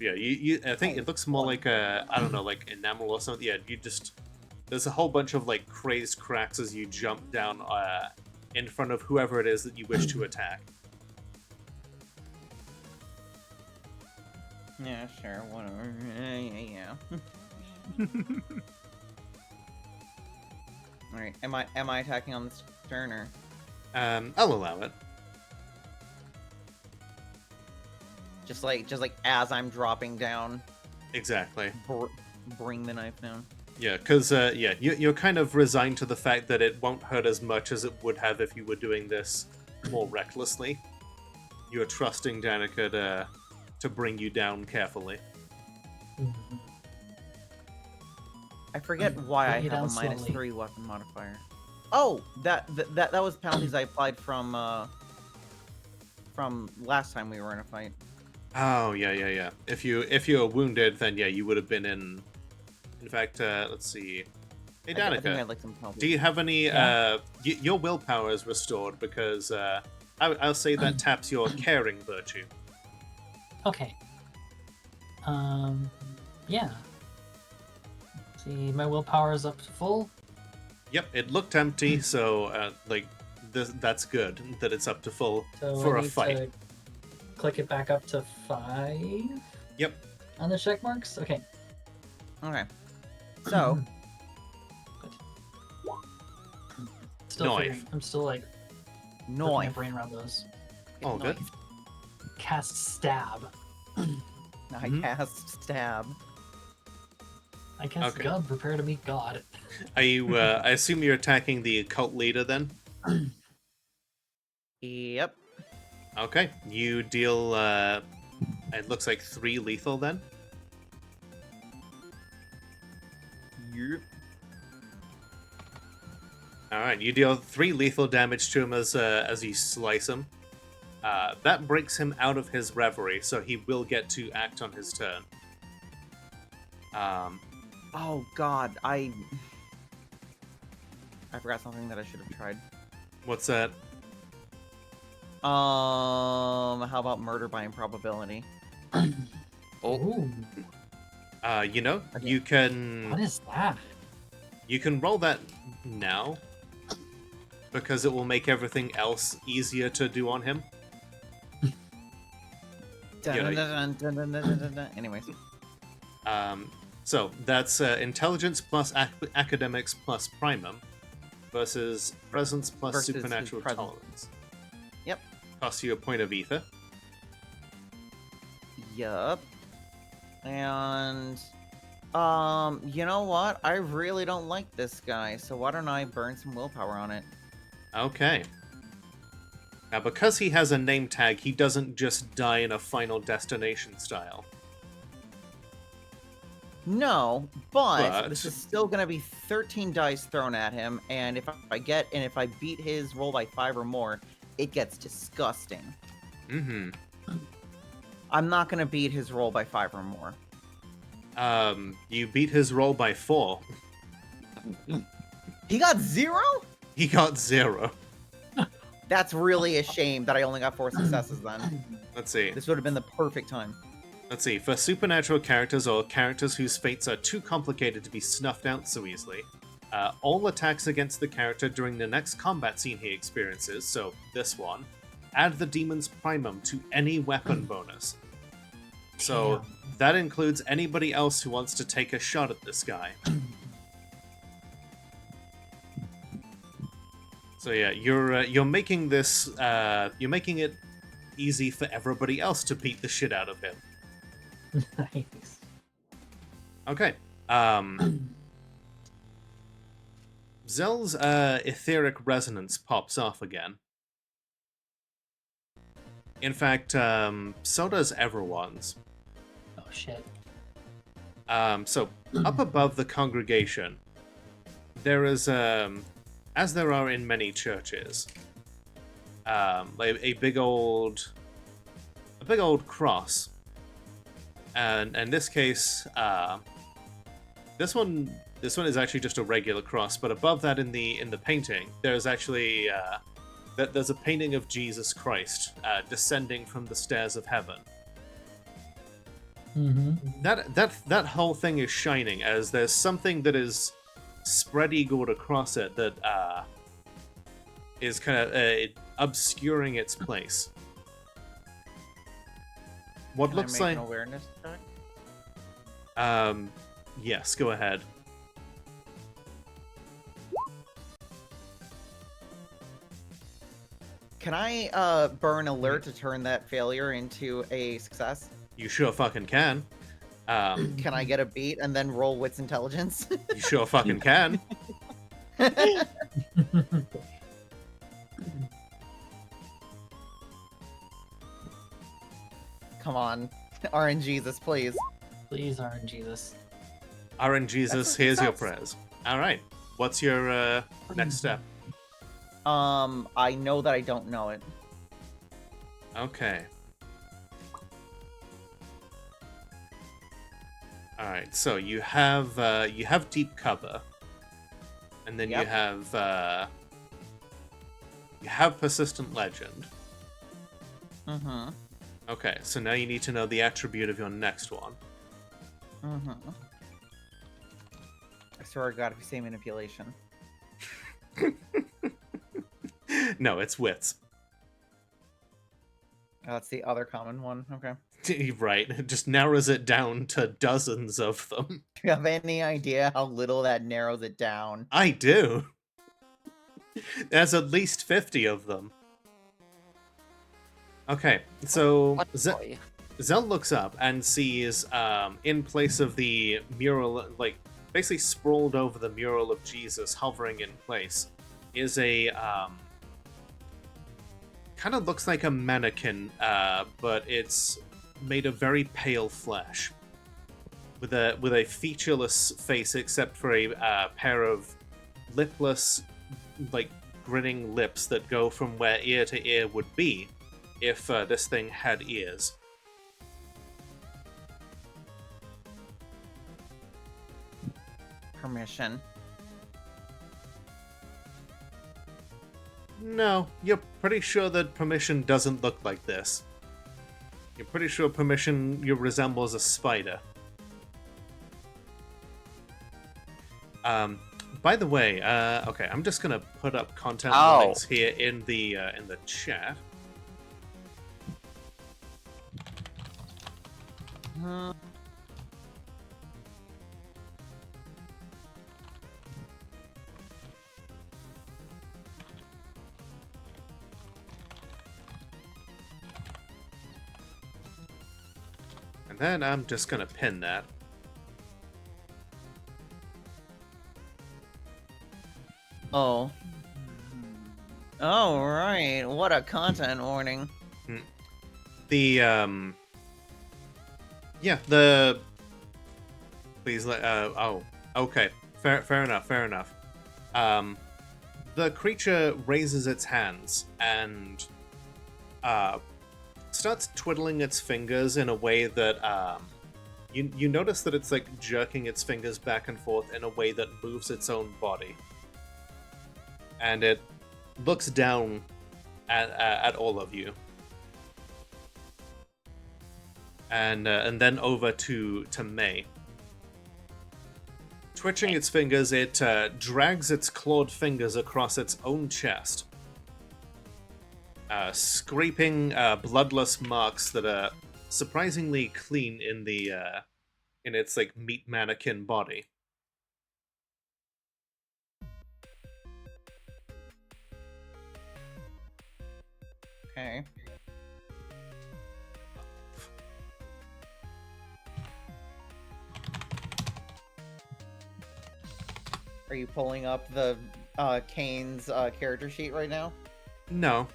A: Yeah, I think it looks more like I don't know, like enamel or something. Yeah, there's a whole bunch of like crazed cracks as you jump down in front of whoever it is that you wish to attack.
B: Yeah, sure, whatever. Yeah. All right, am I attacking on this turn or?
A: I'll allow it.
B: Just like as I'm dropping down.
A: Exactly.
B: Bring the knife down.
A: Yeah, because yeah, you're kind of resigned to the fact that it won't hurt as much as it would have if you were doing this more recklessly. You're trusting Danica to bring you down carefully.
B: I forget why I have a -3 weapon modifier. Oh, that was penalties I applied from last time we were in a fight.
A: Oh yeah. If you're wounded, then yeah, you would have been in. In fact, let's see. Hey Danica,
B: I think I had, like, some penalties.
A: do you have any? Your willpower is restored because I'll say that taps your caring virtue.
E: Okay. Yeah. See, my willpower is up to full.
A: Yep, it looked empty, so like that's good that it's up to full
E: So
A: for
E: I
A: a
E: need
A: fight.
E: to click it back up to 5.
A: Yep.
E: On the check marks. Okay.
B: Okay. So.
E: I'm still like working my
B: Knife.
E: brain around those.
A: All good.
E: Cast stab.
B: I cast stab.
E: I cast
A: Okay.
E: God. Prepare to meet God.
A: Are you? I assume you're attacking the cult leader then.
B: Yep.
A: Okay, you deal. It looks like 3 lethal then.
B: Yep.
A: All right, you deal 3 lethal damage to him as you slice him. That breaks him out of his reverie, so he will get to act on his turn.
B: Oh God, I forgot something that I should have tried.
A: What's that?
B: How about murder by improbability?
E: Ooh,
A: You know,
B: Okay.
A: you can.
E: what is that?
A: You can roll that now, because it will make everything else easier to do on him.
B: Anyways.
A: So that's intelligence plus academics plus primum versus presence plus
B: Versus his
A: supernatural
B: presence.
A: tolerance.
B: Yep.
A: Costs you a point of ether.
B: Yup. And you know what? I really don't like this guy, so why don't I burn some willpower on it?
A: Okay. Now, because he has a name tag, he doesn't just die in a Final Destination style.
B: No, but
A: But-
B: this is still gonna be 13 dice thrown at him, and if I beat his roll by 5 or more, it gets disgusting.
A: Mm-hmm.
B: I'm not gonna beat his roll by 5 or more.
A: You beat his roll by 4.
B: He got 0?
A: He got 0.
B: That's really a shame that I only got 4 successes then.
A: Let's see.
B: This would have been the perfect time.
A: Let's see. For supernatural characters or characters whose fates are too complicated to be snuffed out so easily, all attacks against the character during the next combat scene he experiences, so this one, add the demon's primum to any weapon bonus. So that includes anybody else who wants to take a shot at this guy. So yeah, you're making this you're making it easy for everybody else to beat the shit out of him.
E: Nice.
A: Okay. Zell's etheric resonance pops off again. In fact, so does everyone's.
E: Oh shit.
A: So up above the congregation, there is, as there are in many churches, a big old cross, and in this case, this one is actually just a regular cross. But above that, in the painting, there's actually there's a painting of Jesus Christ descending from the stairs of heaven.
E: Mm-hmm.
A: That whole thing is shining, as there's something that is spread eagled across it that is kind of obscuring its place. What
B: Can
A: looks
B: I make
A: like
B: an awareness check?
A: yes, go ahead.
B: Can I burn alert to turn that failure into a success?
A: You sure fucking can.
B: Can I get a beat and then roll wits intelligence?
A: You sure fucking can.
B: Come on. RNGesus, please.
E: Please, RNGesus.
A: RNGesus,
B: That's a
A: here's your
B: success.
A: prayers. Alright. What's your next step?
B: I know that I don't know it.
A: Okay. Alright, so you have deep cover. And then
B: Yep.
A: you have persistent legend.
B: Mm-hmm.
A: Okay, so now you need to know the attribute of your next one.
B: Mm-hmm. I swear to God, if you say manipulation.
A: No, it's wits.
B: Oh, that's the other common one. Okay.
A: Right, it just narrows it down to dozens of them.
B: Do you have any idea how little that narrows it down?
A: I do. There's at least 50 of them. Okay, so
C: What boy?
A: Zell looks up and sees, in place of the mural, like, basically sprawled over the mural of Jesus hovering in place, is a, kind of looks like a mannequin, but it's made of very pale flesh. With a featureless face except for a pair of lipless, like, grinning lips that go from where ear to ear would be if this thing had ears.
B: Permission.
A: No, you're pretty sure that Permission doesn't look like this. You're pretty sure Permission resembles a spider. By the way, okay, I'm just gonna put up content
C: Ow.
A: warnings here in the chat.
B: Mhm.
A: And then I'm just gonna pin that.
B: Oh. Oh, right. What a content warning.
A: The yeah, the please let oh, okay. Fair enough. The creature raises its hands and starts twiddling its fingers in a way that you notice that it's like jerking its fingers back and forth in a way that moves its own body. And it looks down at all of you. And then over to May. Twitching its fingers, it drags its clawed fingers across its own chest, scraping bloodless marks that are surprisingly clean in the in its like meat mannequin body.
B: Okay. Are you pulling up the Kane's character sheet right now?
A: No.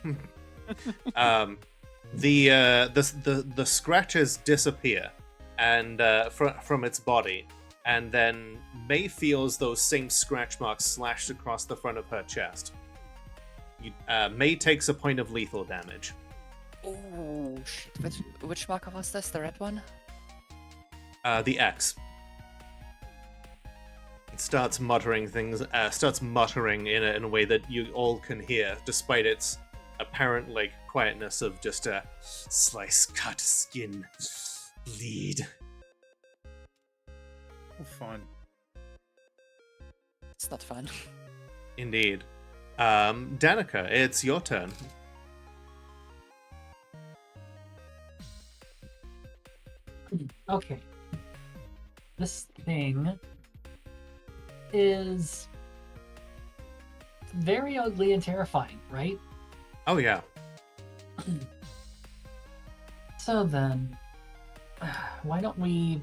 A: The scratches disappear and from its body, and then May feels those same scratch marks slashed across the front of her chest. May takes a point of lethal damage.
C: Oh shit! Which marker was this? The red one?
A: The X. It starts muttering things. Starts muttering in a way that you all can hear, despite its apparent like quietness of just a slice, cut, skin, bleed.
F: Oh, fun.
C: It's not fun.
A: Indeed. Danica, it's your turn.
E: Okay. This thing is very ugly and terrifying, right?
A: Oh yeah.
E: So then, why don't we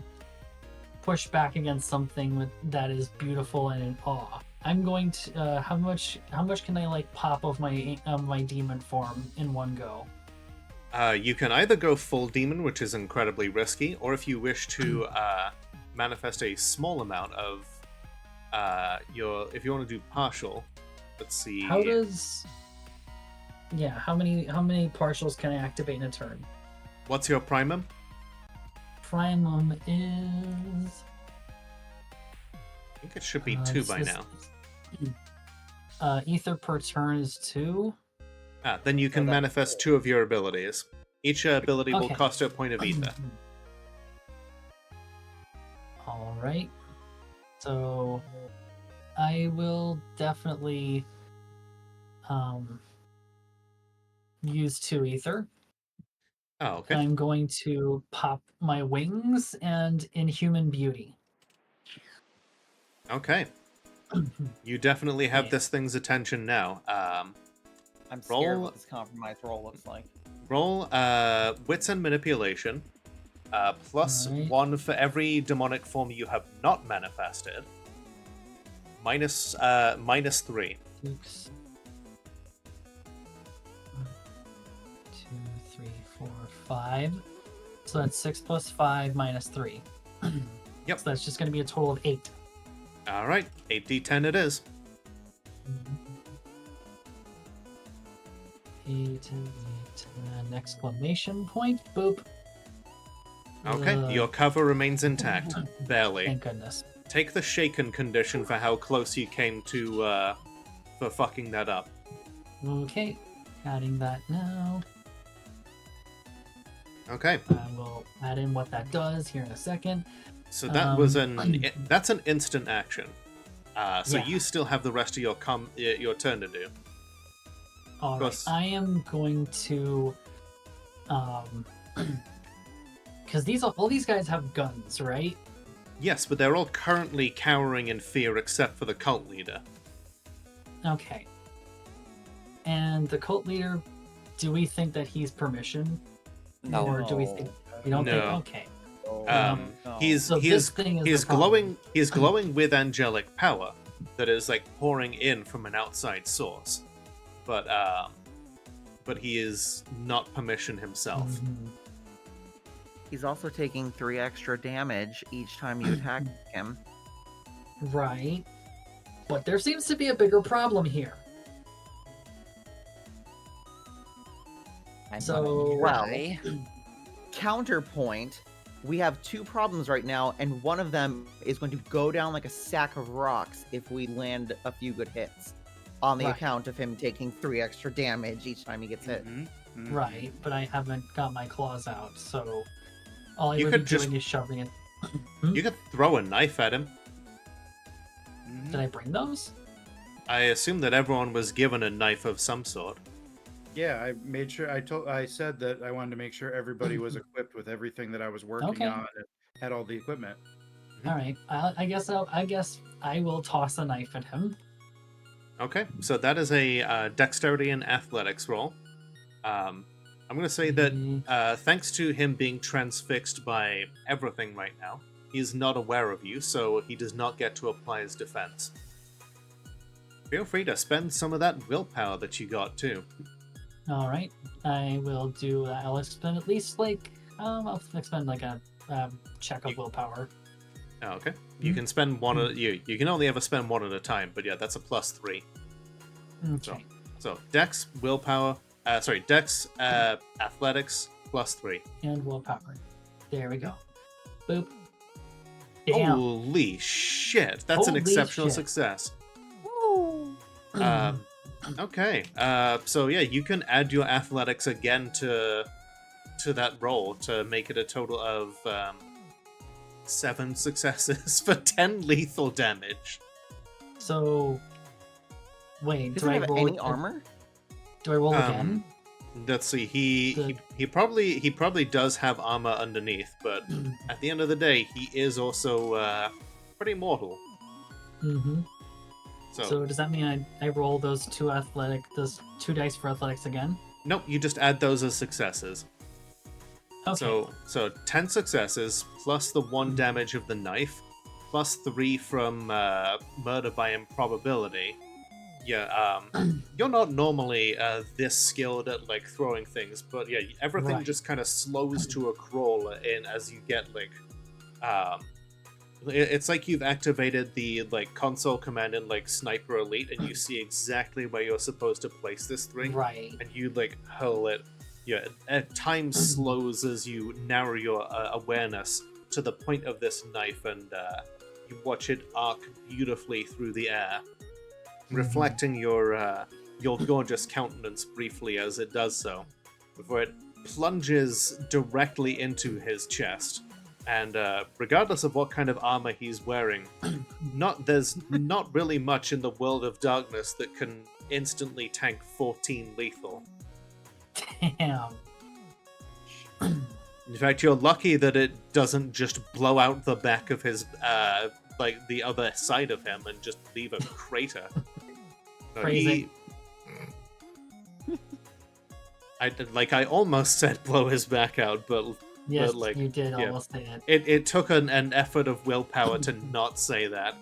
E: push back against something that is beautiful and in awe? I'm going to. How much can I like pop of my demon form in one go?
A: You can either go full demon, which is incredibly risky, or if you wish to manifest a small amount of if you want to do partial, let's see.
E: How does? Yeah, how many partials can I activate in a turn?
A: What's your primum?
E: Primum is.
A: I think it should be 2 by now.
E: Ether per turn is 2.
A: Then you can manifest 2 of your abilities. Each ability will cost a point of ether.
E: All right. So I will definitely use 2 ether.
A: Oh, okay.
E: I'm going to pop my wings and Inhuman Beauty.
A: Okay. You definitely have
E: Yeah.
A: this thing's attention now.
B: I'm scared
A: Roll-
B: what this compromise roll looks like.
A: Roll wits and manipulation, plus
E: Alright.
A: 1 for every demonic form you have not manifested. Minus 3.
E: 6. 1, 2, 3, 4, 5. So that's 6 plus 5 minus 3.
A: Yep.
E: So that's just going to be a total of 8.
A: All right, 8d10 it is.
E: 8, an exclamation point. Boop.
A: Okay, your cover remains intact, barely.
E: Thank goodness.
A: Take the shaken condition for how close you came to for fucking that up.
E: Okay, adding that now.
A: Okay,
E: I will add in what that does here in a second.
A: so that was that's an instant action. So
E: Yeah.
A: you still have the rest of your turn to do.
E: All right,
A: course.
E: I am going to because all these guys have guns, right?
A: Yes, but they're all currently cowering in fear except for the cult leader.
E: Okay. And the cult leader, do we think that he's permission?
C: No.
E: Or do we think we don't think?
A: No.
E: Okay.
F: No.
A: He's
E: So this thing is
A: he's
E: the problem.
A: glowing he's glowing with angelic power that is like pouring in from an outside source. But he is not permission himself.
E: Mhm.
B: He's also taking 3 extra damage each time you attack him.
E: Right. But there seems to be a bigger problem here.
C: I'm
E: So-
C: gonna
B: Well,
C: try.
B: Counterpoint, we have 2 problems right now, and one of them is going to go down like a sack of rocks if we land a few good hits. On the
E: Right.
B: account of him taking 3 extra damage each time he gets hit.
F: Mhm, mhm.
E: Right, but I haven't got my claws out, so all I
A: You
E: would be
A: could just-
E: doing is shoving it.
A: You could throw a knife at him.
F: Mhm.
E: Did I bring those?
A: I assume that everyone was given a knife of some sort.
F: Yeah, I made sure. I said that I wanted to make sure everybody was equipped with everything that I was working
E: Okay.
F: on and had all the equipment.
E: All right, I guess I will toss a knife at him.
A: Okay, so that is a dexterity and athletics roll. I'm going to say that thanks to him being transfixed by everything right now, he is not aware of you, so he does not get to apply his defense. Feel free to spend some of that willpower that you got too.
E: All right, I will do. I'll expend at least I'll expend like a check of willpower.
A: Oh, okay, you can spend one. You can only ever spend one at a time, but yeah, that's a +3.
E: Okay.
A: So Dex, willpower. Dex, athletics +3.
E: And willpower. There we go. Boop. Damn.
A: Holy shit! That's an
E: Holy
A: exceptional
E: shit.
A: success. Okay. So yeah, you can add your athletics again to that roll to make it a total of 7 successes for 10 lethal damage.
E: So, wait,
B: Does he have any armor?
E: Do I roll again?
A: Let's see. He probably does have armor underneath, but at the end of the day, he is also pretty mortal.
E: Mm-hmm.
A: So,
E: So does that mean I roll those 2 dice for athletics again?
A: nope, you just add those as successes.
E: Okay.
A: So 10 successes plus the 1 damage of the knife, plus 3 from murder by improbability. Yeah, you're not normally this skilled at like throwing things, but yeah, everything
E: Right.
A: just kind of slows to a crawl in as you get like, it's like you've activated the like console command in like Sniper Elite, and you see exactly where you're supposed to place this thing,
E: Right.
A: and you like hurl it. Yeah, time slows as you narrow your awareness to the point of this knife, and you watch it arc beautifully through the air, reflecting your gorgeous countenance briefly as it does so, before it plunges directly into his chest. And regardless of what kind of armor he's wearing, there's not really much in the world of darkness that can instantly tank 14 lethal.
E: Damn.
A: In fact, you're lucky that it doesn't just blow out the back of his, like the other side of him and just leave a crater. No,
E: Crazy.
A: I almost said blow his back out, but
E: Yes,
A: like,
E: you did
A: yeah.
E: almost say it.
A: it took an effort of willpower to not say that.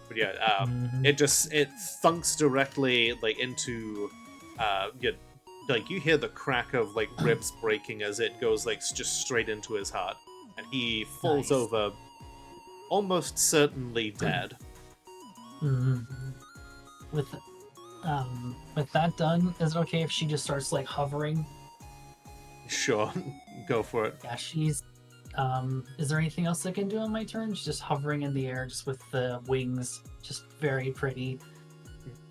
A: But yeah,
E: Mhm.
A: it thunks directly like into, like you hear the crack of like ribs breaking as it goes like just straight into his heart, and he falls
E: Nice.
A: over, almost certainly dead.
E: Mhm. With that done, is it okay if she just starts like hovering?
A: Sure, go for it.
E: Yeah, she's. Is there anything else I can do on my turn? She's just hovering in the air, just with the wings, just very pretty.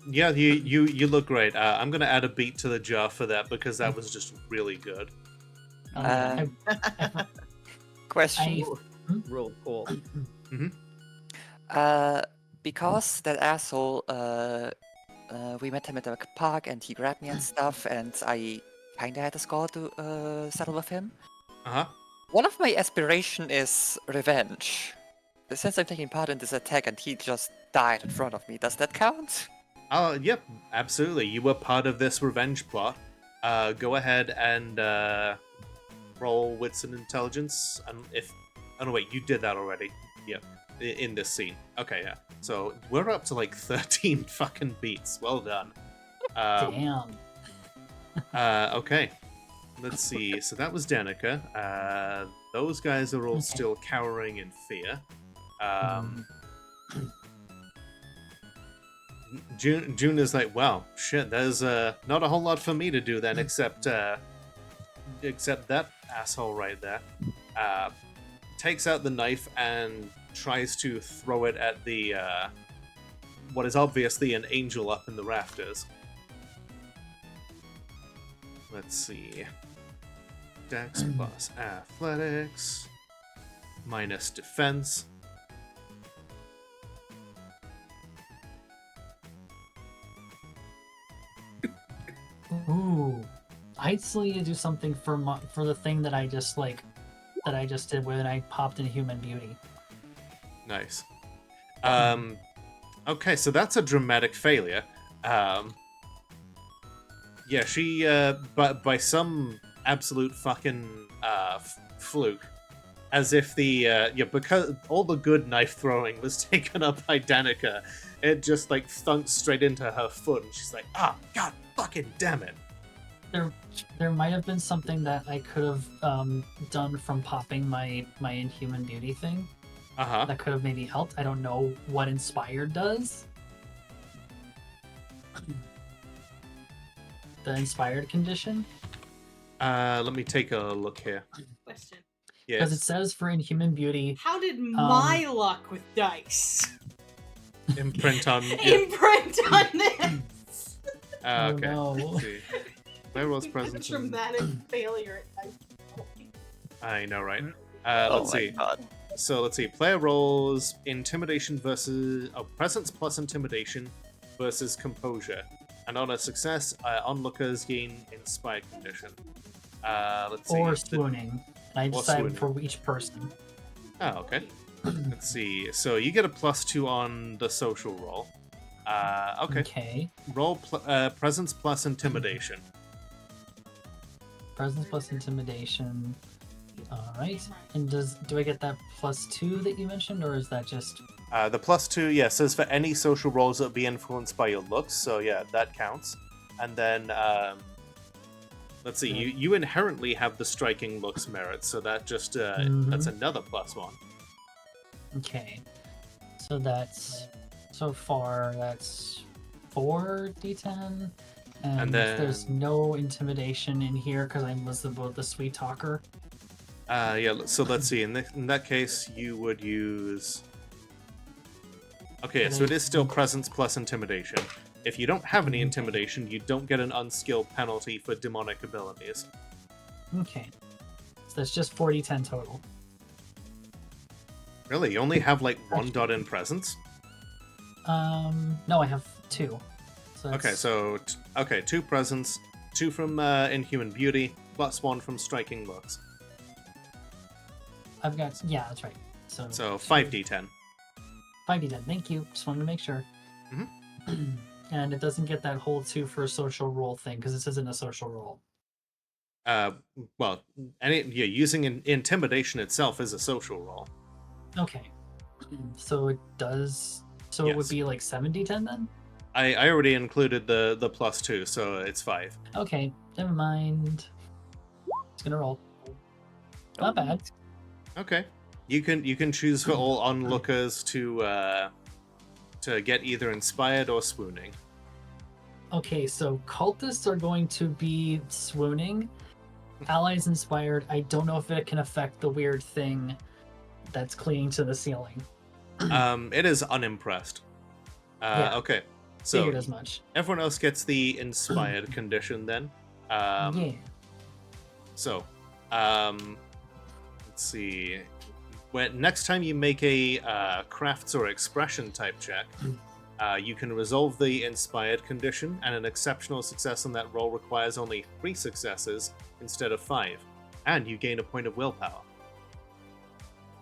A: Yeah, you look great. I'm gonna add a beat to the jar for that because that was just really good.
C: Question.
B: Real cool.
C: Because that asshole, we met him at the park and he grabbed me and stuff, and I kinda had a score to settle with him.
A: Uh huh.
C: One of my aspiration is revenge. Since I'm taking part in this attack and he just died in front of me, does that count?
A: Oh, yep, absolutely. You were part of this revenge plot. Go ahead and roll wits and intelligence. And if, oh no, wait, you did that already. Yep, in this scene. Okay, yeah. So we're up to like 13 fucking beats. Well done.
E: Damn.
A: Okay. Let's see. So that was Danica. Those guys are all still cowering in fear. June is like, well, shit, there's not a whole lot for me to do then, except that asshole right there. Takes out the knife and tries to throw it at the what is obviously an angel up in the rafters. Let's see. Dex plus athletics minus defense.
E: Ooh, I'd still need to do something for the thing that I just did when I popped in Human Beauty.
A: Nice. Okay, so that's a dramatic failure. Yeah, she, but by some absolute fucking fluke, as if because all the good knife throwing was taken up by Danica, it just like thunked straight into her foot, and she's like, "Ah, god, fucking damn it!"
E: There might have been something that I could have done from popping my Inhuman Beauty thing. That could have maybe helped. I don't know what Inspired does. The Inspired condition.
A: Let me take a look here.
H: Question.
E: Because
A: Yes.
E: it says for Inhuman Beauty.
H: How did my luck with dice
A: Imprint on.
H: imprint on this?
A: Okay.
E: no.
A: Let's see. Player rolls
H: What a
A: presence. and-
H: dramatic failure at dice.
A: I know, right?
C: Oh
A: Let's
C: my
A: see.
C: god.
A: So let's see. Player rolls intimidation versus presence plus intimidation versus composure, and on a success, onlookers gain inspired condition. Let's see.
E: Or swooning. And I
A: Or
E: decided
A: swooning.
E: for each person.
A: Oh, okay. Let's see. So you get a +2 on the social roll. Okay.
E: Okay.
A: Roll presence plus intimidation.
E: Presence plus intimidation. Alright. And do I get that +2 that you mentioned, or is that just
A: The +2, yeah, says for any social roles that will be influenced by your looks, so yeah, that counts. And then, let's see, you inherently have the striking looks merit, so that just, that's another +1.
E: okay? So that's so far that's 4d10, and
A: then-
E: there's no intimidation in here because I was the sweet talker.
A: Yeah, so let's see, in that case, you would use... Okay, so it is still presence plus intimidation. If you don't have any intimidation, you don't get an unskilled penalty for demonic abilities.
E: Okay, so that's just 4d10 total.
A: Really? You only have, like, one dot in presence?
E: No, I have 2. So
A: Okay,
E: that's-
A: so... 2 presence, 2 from Inhuman Beauty, +1 from Striking Looks.
E: I've got, yeah, that's right. So
A: So 5d10.
E: 5d10. Thank you. Just wanted to make sure. And it doesn't get that whole 2 for a social roll thing because this isn't a social roll.
A: Well, using intimidation itself is a social roll.
E: Okay. So it does. So it would
A: Yes.
E: be like 7d10 then?
A: I already included the +2, so it's 5.
E: Okay, never mind. It's gonna roll. Not bad.
A: Okay. You can choose for all onlookers to get either inspired or swooning.
E: Okay, so cultists are going to be swooning. Allies inspired. I don't know if it can affect the weird thing that's clinging to the ceiling.
A: It is unimpressed.
E: Yeah.
A: Okay. So
E: Figured as much.
A: everyone else gets the inspired condition then.
E: Yeah.
A: So, let's see. When next time you make a crafts or expression type check, you can resolve the inspired condition, and an exceptional success on that roll requires only 3 successes instead of 5, and you gain a point of willpower.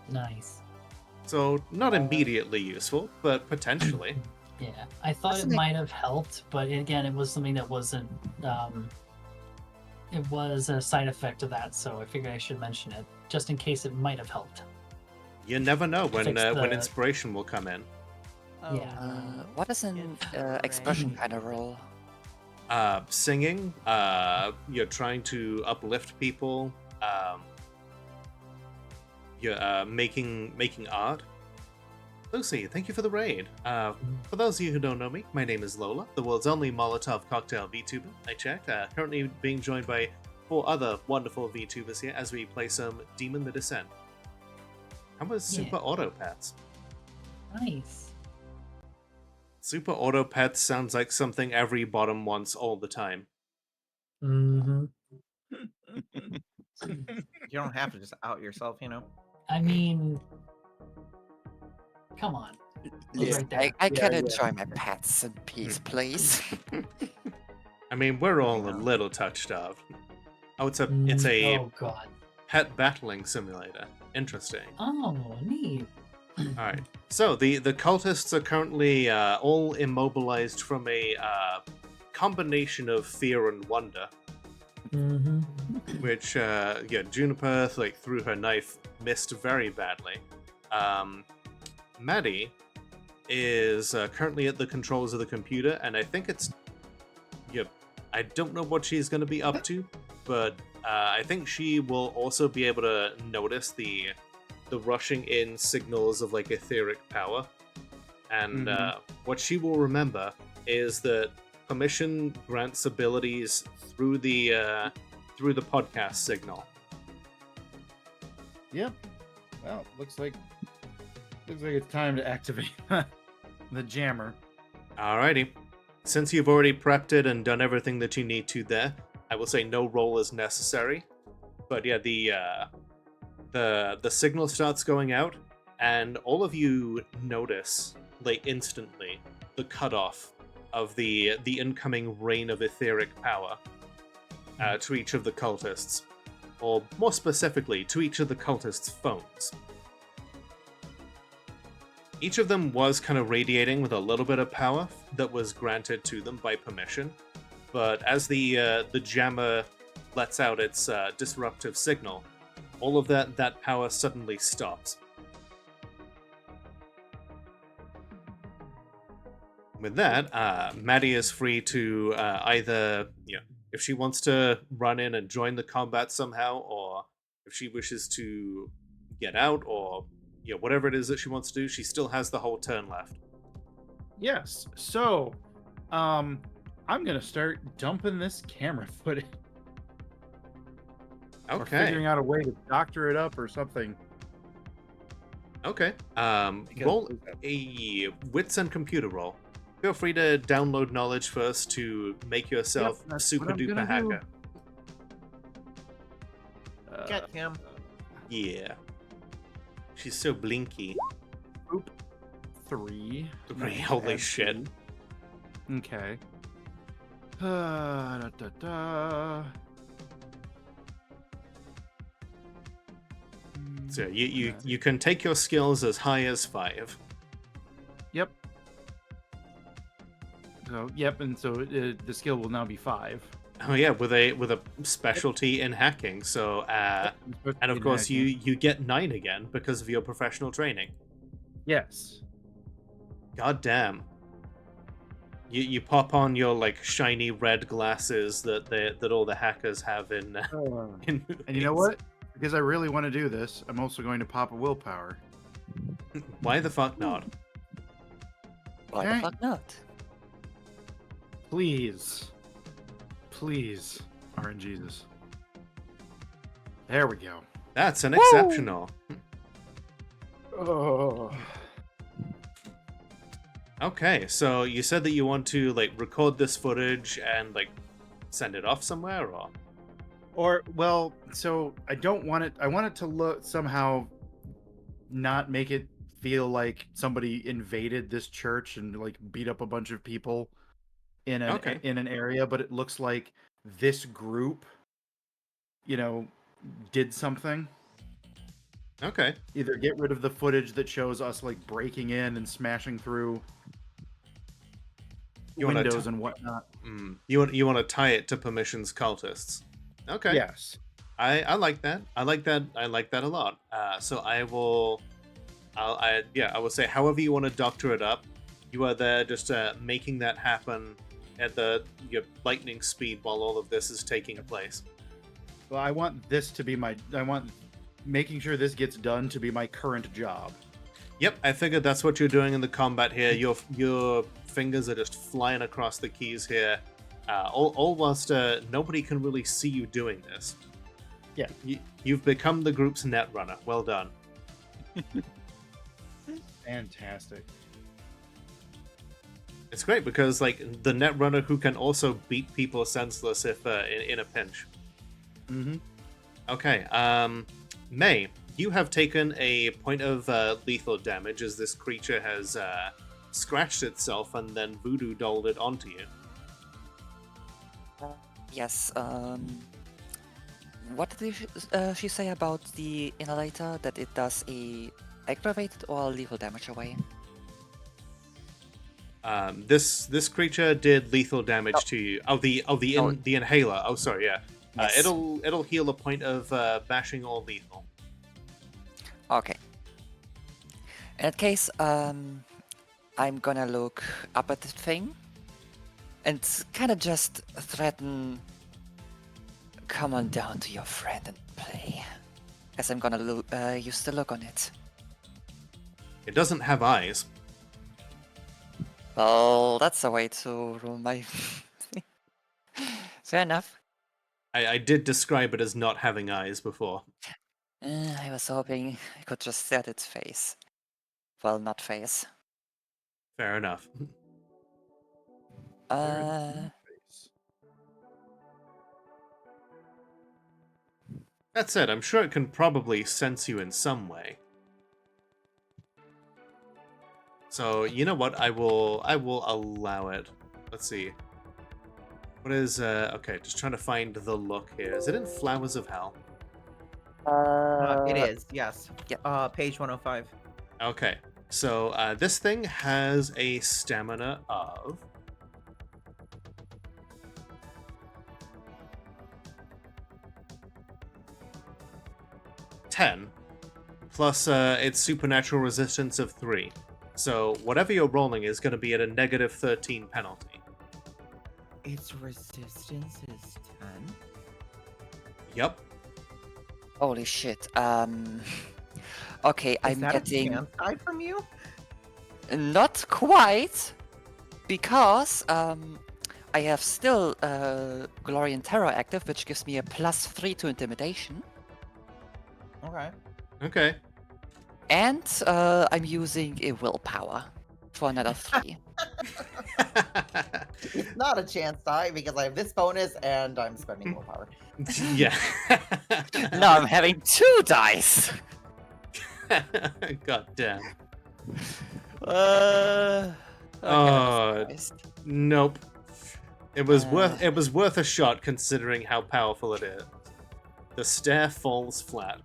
E: Nice.
A: So not immediately useful, but potentially.
E: Yeah, I thought
B: That's
E: it
B: an ex-
E: might have helped, but again, it was something that wasn't. It was a side effect of that, so I figured I should mention it just in case it might have helped.
A: You never know when
E: Fix
A: when
E: the-
A: inspiration will come in.
E: Yeah.
C: What does an expression kind of roll?
A: Singing. You're trying to uplift people. You're making art. Lucy, thank you for the raid. For those of you who don't know me, my name is Lola, the world's only Molotov cocktail VTuber. I checked. Currently being joined by 4 other wonderful VTubers here as we play some Demon the Descent. How about Super Auto Pets?
E: Nice.
A: Super Auto Pets sounds like something every bottom wants all the time.
E: Mm-hmm.
B: You don't have to just out yourself, you know.
E: I mean, come on.
C: Listen,
E: right there.
C: I can enjoy my pets in peace,
A: Hmm.
C: please.
A: I mean, we're all a
B: Yeah.
A: little touched of. Oh, it's a
E: Oh god.
A: pet battling simulator. Interesting.
E: Oh, neat.
A: All right. So the cultists are currently all immobilized from a combination of fear and wonder,
E: Mm-hmm.
A: which Juniper threw her knife, missed very badly. Maddie is currently at the controls of the computer, and I think it's I don't know what she's going to be up to, but I think she will also be able to notice the rushing in signals of like etheric power, and what she will remember is that permission grants abilities through the podcast signal.
F: Yep. Well, looks like it's time to activate the jammer.
A: Alrighty. Since you've already prepped it and done everything that you need to there, I will say no roll is necessary. But yeah, the signal starts going out, and all of you notice, like instantly, the cutoff of the incoming rain of etheric power to each of the cultists, or more specifically, to each of the cultists' phones. Each of them was kind of radiating with a little bit of power that was granted to them by permission, but as the jammer lets out its disruptive signal, all of that power suddenly stops. With that, Maddie is free to either, if she wants to run in and join the combat somehow, or if she wishes to get out, or whatever it is that she wants to do, she still has the whole turn left.
F: Yes. So, I'm gonna start dumping this camera footage. Or
A: Okay.
F: figuring out a way to doctor it up or something.
A: Okay.
F: Because-
A: Roll a wits and computer roll. Feel free to download knowledge first to make yourself
F: Yep, that's
A: super
F: what I'm
A: duper
F: gonna do.
A: hacker.
B: Get him.
A: Yeah. She's so blinky.
F: 3.
A: Holy
F: Add
A: shit.
F: 2. Okay. Da, da, da.
A: So you can take your skills as high as 5.
F: Yep. So and so the skill will now be 5.
A: Oh yeah, with a specialty in hacking. So and of course you get 9 again because of your professional training.
F: Yes.
A: God damn. You pop on your like shiny red glasses that all the hackers have in in movies.
F: And you know what? Because I really want to do this, I'm also going to pop a willpower.
A: Why the fuck not?
C: Why the fuck not?
F: Please. Please, RNGesus. There we go.
A: That's an exceptional.
F: Oh.
A: Okay, so you said that you want to like record this footage and like send it off somewhere, or
F: Well, so I don't want it. I want it to look somehow not make it feel like somebody invaded this church and like beat up a bunch of people in an area, but it looks like this group, did something.
A: Okay.
F: Either get rid of the footage that shows us like breaking in and smashing through
A: You wanna
F: windows and whatnot.
A: You want to tie it to permissions cultists. Okay.
F: Yes.
A: I like that. I like that. I like that a lot. So I will. I will say however you want to doctor it up. You are there just making that happen at your lightning speed while all of this is taking place.
F: Well, I want this to be I want making sure this gets done to be my current job.
A: Yep, I figured that's what you're doing in the combat here. Your fingers are just flying across the keys here, all whilst nobody can really see you doing this.
F: Yeah.
A: You've become the group's net runner. Well done.
F: Fantastic.
A: It's great because like the net runner who can also beat people senseless if in a pinch.
F: Mm-hmm.
A: Okay, May, you have taken a point of lethal damage as this creature has scratched itself and then voodoo dolled it onto you.
C: Yes. What did she say about the inhalator? That it does a aggravated or lethal damage away?
A: This creature did lethal damage to you. The inhaler. Oh, sorry, yeah.
C: Yes.
A: It'll heal a point of bashing or lethal.
C: Okay. In that case, I'm gonna look up at the thing and kind of just threaten. Come on down to your friend and play. Guess I'm gonna use the look on it.
A: It doesn't have eyes.
C: Well, that's a way to ruin my. Fair enough.
A: I did describe it as not having eyes before.
C: I was hoping I could just set its face. Well, not face.
A: Fair enough. That said, I'm sure it can probably sense you in some way. So, you know what? I will allow it. Let's see. What is okay, just trying to find the look here. Is it in Flowers of Hell?
B: It is, yes.
C: Yep.
B: Page 105.
A: Okay. So, this thing has a stamina of 10, plus its supernatural resistance of 3. So whatever you're rolling is going to be at a negative 13 penalty.
B: Its resistance is 10?
A: Yep.
C: Holy shit. Okay,
B: Is
C: I'm
B: that
C: getting
B: a chance die from you?
C: not quite because I have still Glory and Terror active, which gives me a +3 to intimidation.
B: Okay.
A: Okay.
C: And I'm using a willpower for another 3.
B: It's not a chance die because I have this bonus and I'm spending more power.
A: Yeah.
C: Now I'm having 2 dice.
A: God damn.
C: Okay,
A: Oh,
C: Christ.
A: nope. It was worth a shot considering how powerful it is. The stair falls flat.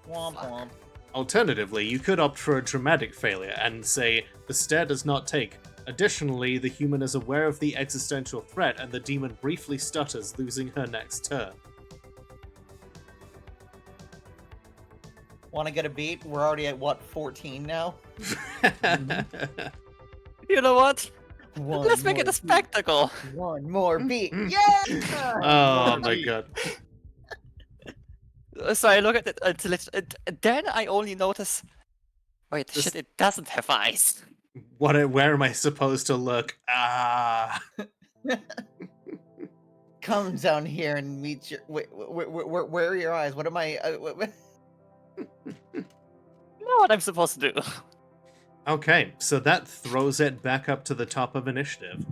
B: Womp womp.
A: Alternatively, you could opt for a dramatic failure and say, the stair does not take. Additionally, the human is aware of the existential threat and the demon briefly stutters, losing her next turn.
B: Want to get a beat? We're already at, what, 14 now?
C: You know what?
B: One
C: Let's make it a
B: more
C: spectacle.
B: beat. One more beat. Yeah!
A: Oh my god.
C: So I look at it until then I only notice. Wait,
A: This-
C: shit! It doesn't have eyes.
A: Where am I supposed to look? Ah.
B: Come down here and meet your. Where are your eyes? What am I?
C: You know what I'm supposed to do.
A: Okay, so that throws it back up to the top of initiative.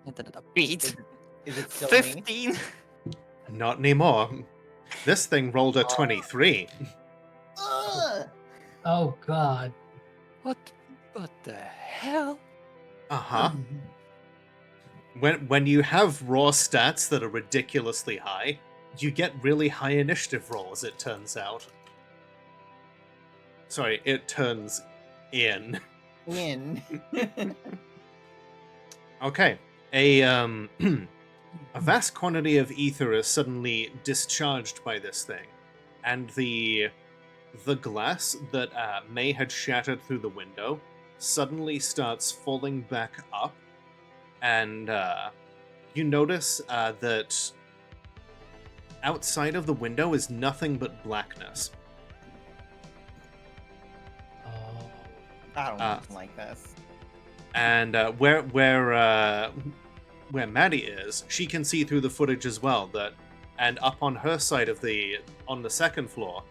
C: And then a beat.
B: Is it still me?
C: 15.
A: Not anymore. This thing rolled a 23.
B: Ugh!
E: Oh god.
C: What the hell?
A: Uh-huh. When you have raw stats that are ridiculously high, you get really high initiative rolls, it turns out. Sorry, it turns in.
B: In.
A: Okay. A vast quantity of ether is suddenly discharged by this thing, and the glass that May had shattered through the window suddenly starts falling back up, and you notice that outside of the window is nothing but blackness.
E: Oh.
B: I don't like this.
A: And where Maddie is, she can see through the footage as well. And up on her side of on the second floor,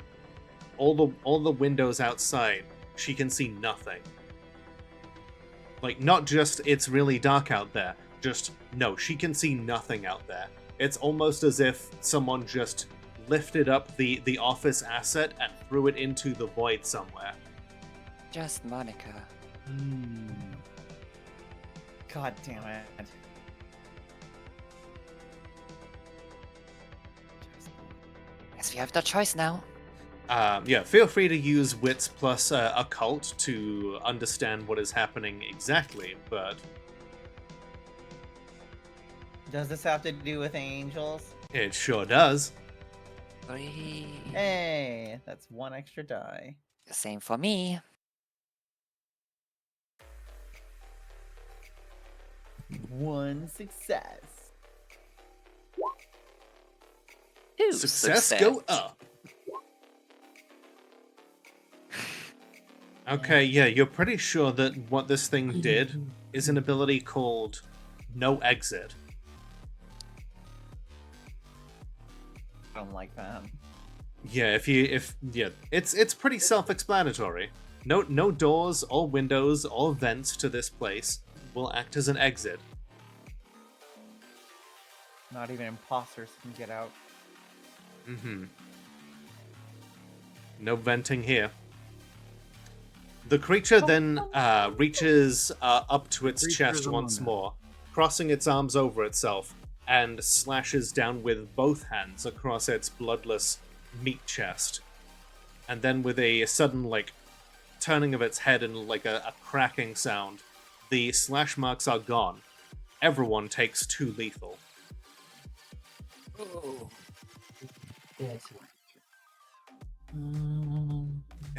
A: all the windows outside, she can see nothing. Like, not just it's really dark out there, just no, she can see nothing out there. It's almost as if someone just lifted up the office asset and threw it into the void somewhere.
C: Just Monica.
B: God damn it.
C: Guess we have no choice now.
A: Yeah, feel free to use wits plus occult to understand what is happening exactly, but
B: Does this have to do with angels?
A: it sure does.
C: 3.
B: Hey, that's one extra die.
C: Same for me.
B: One success.
C: 2
A: Success go up. Okay, yeah, you're pretty sure that what this thing did is an ability called No Exit.
B: I don't like that.
A: Yeah, it's pretty self-explanatory. No doors or windows or vents to this place will act as an exit.
B: Not even imposters can get out.
A: Mm-hmm. No venting here. The creature then reaches up to its
F: Creatures
A: chest
F: among
A: once
F: us.
A: more, crossing its arms over itself, and slashes down with both hands across its bloodless meat chest. And then with a sudden, turning of its head and a cracking sound, the slash marks are gone. Everyone takes 2 lethal.
E: Dead.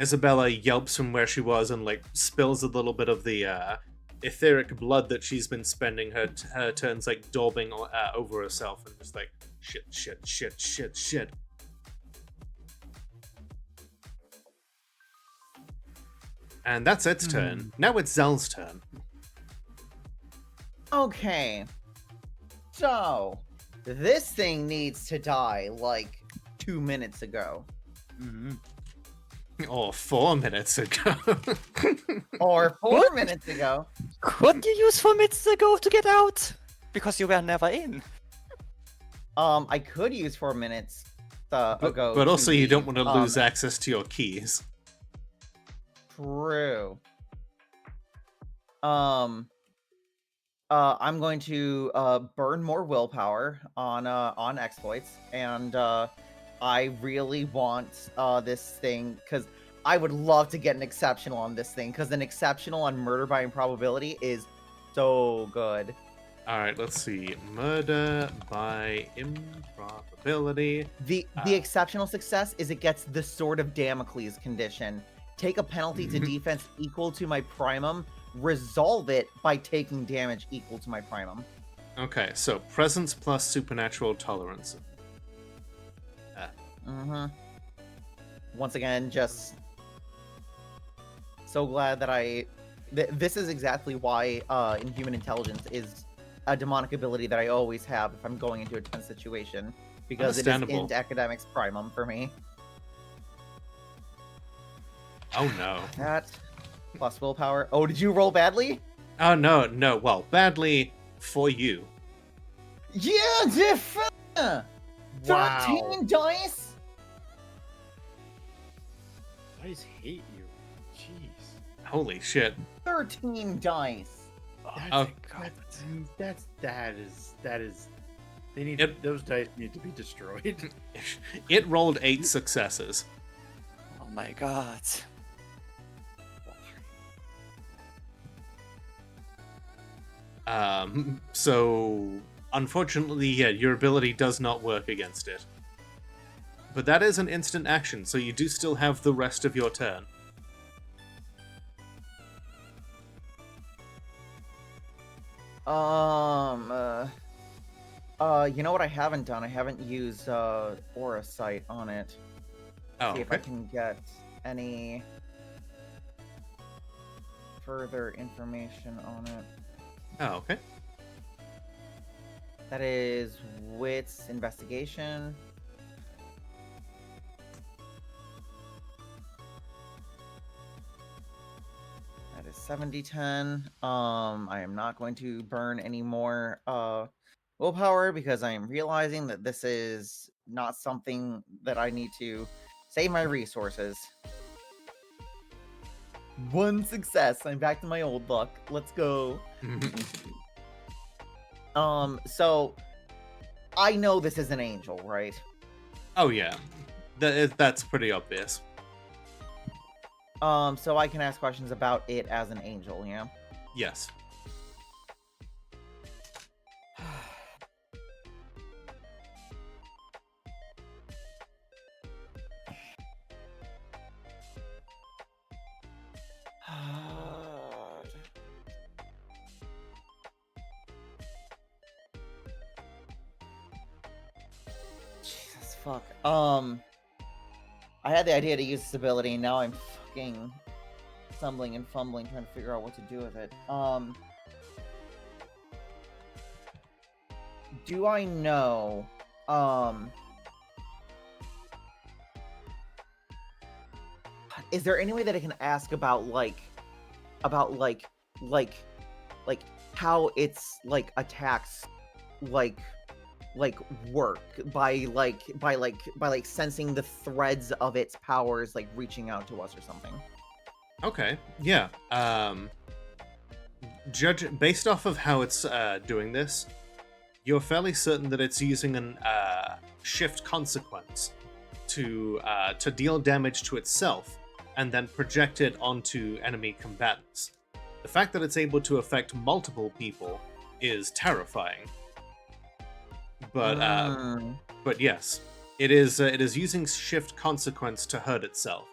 A: Isabella yelps from where she was and spills a little bit of the etheric blood that she's been spending her turns daubing over herself and just shit. And that's its turn. Now it's Zell's turn.
B: Okay. So, this thing needs to die 2 minutes ago.
A: Or 4 minutes ago.
B: Or 4 minutes ago.
C: Couldn't you use 4 minutes ago to get out? Because you were never in.
B: I could use 4 minutes ago.
A: But also
B: to
A: you don't
B: leave.
A: want to lose access to your keys.
B: True. I'm going to burn more willpower on exploits, and I really want this thing because I would love to get an exceptional on this thing because an exceptional on murder by improbability is so good.
A: All right, let's see. Murder by improbability.
B: The exceptional success is it gets the Sword of Damocles condition. Take a penalty to defense equal to my primum. Resolve it by taking damage equal to my primum.
A: Okay, so presence plus supernatural tolerance.
B: Once again, just so glad that this is exactly why Inhuman Intelligence is a demonic ability that I always have if I'm going into a tense situation, because it is
A: Understandable.
B: into Academics Primum for me.
A: Oh no.
B: That plus willpower. Oh, did you roll badly?
A: Oh no. Well, badly for you.
B: Yeah, different. 13 dice.
F: Dice hate you. Jeez.
A: Holy shit.
B: 13 dice.
A: Oh,
F: That is. They need those dice need to be destroyed.
A: It rolled 8 successes.
C: Oh my god.
A: So unfortunately, yeah, your ability does not work against it. But that is an instant action, so you do still have the rest of your turn.
B: You know what I haven't done? I haven't used Aura Sight on it.
A: Oh,
B: See if I
A: okay.
B: can get any further information on it.
A: Oh, okay.
B: That is Wits Investigation. That is 70-10. I am not going to burn any more willpower because I am realizing that this is not something that I need to save my resources. One success. I'm back to my old luck. Let's go. So I know this is an angel, right?
A: Oh yeah, that's pretty obvious.
B: So I can ask questions about it as an angel, yeah?
A: Yes.
B: Jesus fuck. I had the idea to use this ability, and now I'm fucking stumbling and fumbling trying to figure out what to do with it. Do I know is there any way that I can ask about how its like attacks like work by sensing the threads of its powers like reaching out to us or something?
A: Okay. Yeah. Based off of how it's doing this, you're fairly certain that it's using an shift consequence to deal damage to itself and then project it onto enemy combatants. The fact that it's able to affect multiple people is terrifying. But yes, it is using shift consequence to hurt itself.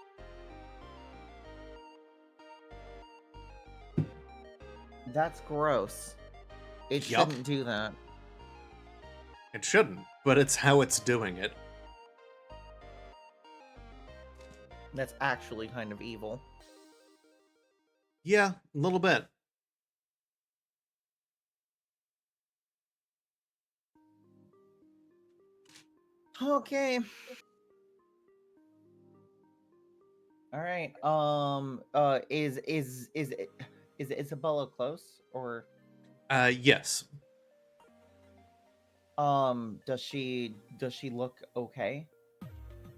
B: That's gross. It
A: Yup.
B: shouldn't do that.
A: It shouldn't, but it's how it's doing it.
B: That's actually kind of evil.
A: Yeah, a little bit.
B: Okay. All right. Is Isabella close or
A: Yes.
B: does she look okay?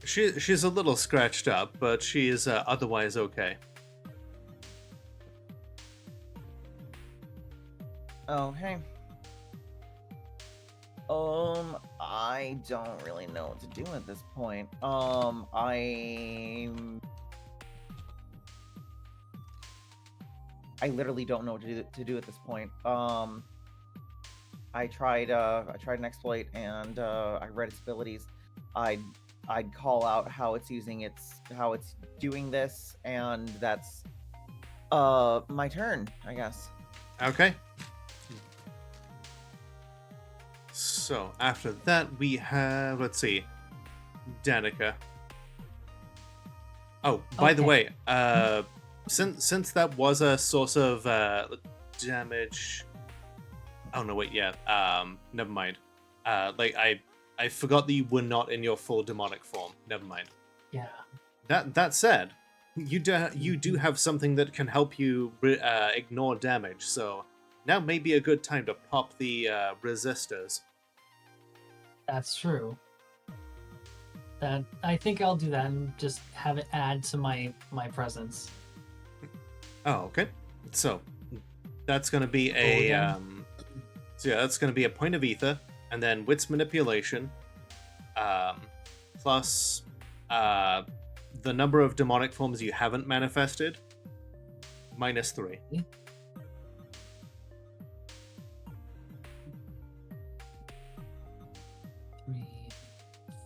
A: She's a little scratched up, but she is otherwise okay.
B: Okay. I don't really know what to do at this point. I literally don't know what to do at this point. I tried an exploit and I read its abilities. I'd call out how it's doing this, and that's my turn, I guess.
A: Okay. So after that we have, let's see, Danica. Oh, by the
E: Okay.
A: way, since that was a source of damage. Oh no, wait, yeah. Never mind. I forgot that you were not in your full demonic form. Never mind.
E: Yeah.
A: That said, you do have something that can help you ignore damage. So now may be a good time to pop the resistors.
E: That's true. That I think I'll do that and just have it add to my presence.
A: Oh, okay. So that's going to be
E: Roll
A: a
E: again.
A: so yeah, that's going to be a point of ether, and then wits manipulation, plus the number of demonic forms you haven't manifested, -3.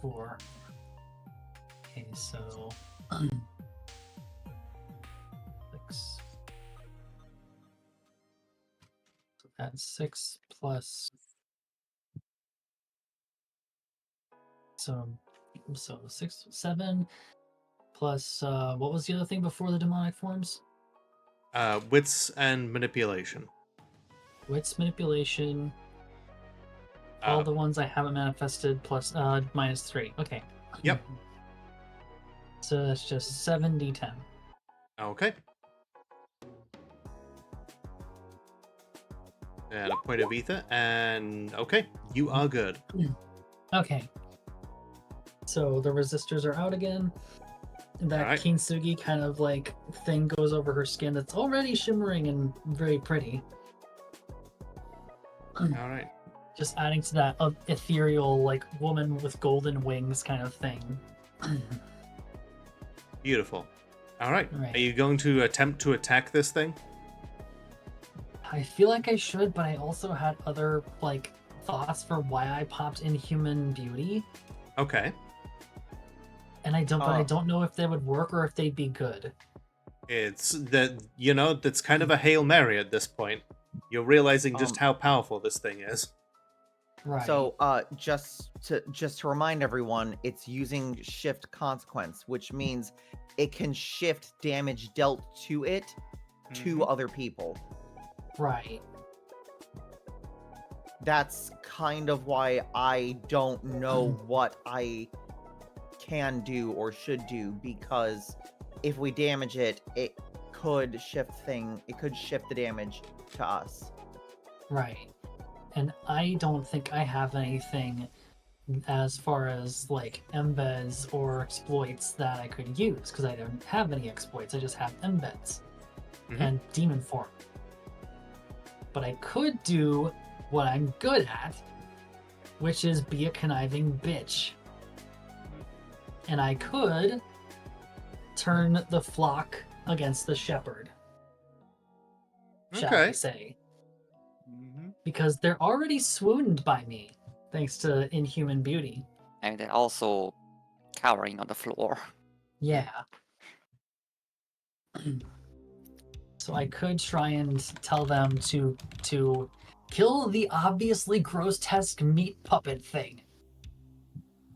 E: 4. Okay, so 6. So that's 6 plus. So 6, 7 plus. What was the other thing before the demonic forms?
A: Wits and manipulation.
E: Wits, manipulation.
A: Uh,
E: All the ones I haven't manifested plus -3. Okay.
A: Yep.
E: So that's just 7d10.
A: Okay. And a point of ether, and okay, you are good.
E: Okay. So the resistors are out again. That
A: Alright.
E: kintsugi kind of like thing goes over her skin that's already shimmering and very pretty.
A: Alright.
E: Just adding to that ethereal, like woman with golden wings kind of thing.
A: Beautiful. Alright.
E: Right.
A: Are you going to attempt to attack this thing?
E: I feel like I should, but I also had other like thoughts for why I popped Inhuman Beauty,
A: Okay.
E: and I don't know if they would work or if they'd be good.
A: It's that, that's kind of a Hail Mary at this point. You're realizing just how powerful this thing is.
E: Right.
B: So, just to remind everyone, it's using shift consequence, which means it can shift damage dealt to it to other people.
E: Right.
B: That's kind of why I don't know what I can do or should do, because if we damage it, it could shift the damage to us.
E: Right. And I don't think I have anything as far as like embeds or exploits that I could use, because I don't have any exploits. I just have embeds and demon form. But I could do what I'm good at, which is be a conniving bitch. And I could turn the flock against the shepherd, shall I say. Because they're already swooned by me, thanks to Inhuman Beauty.
C: And they're also cowering on the floor.
E: Yeah. So I could try and tell them to kill the obviously grotesque meat puppet thing.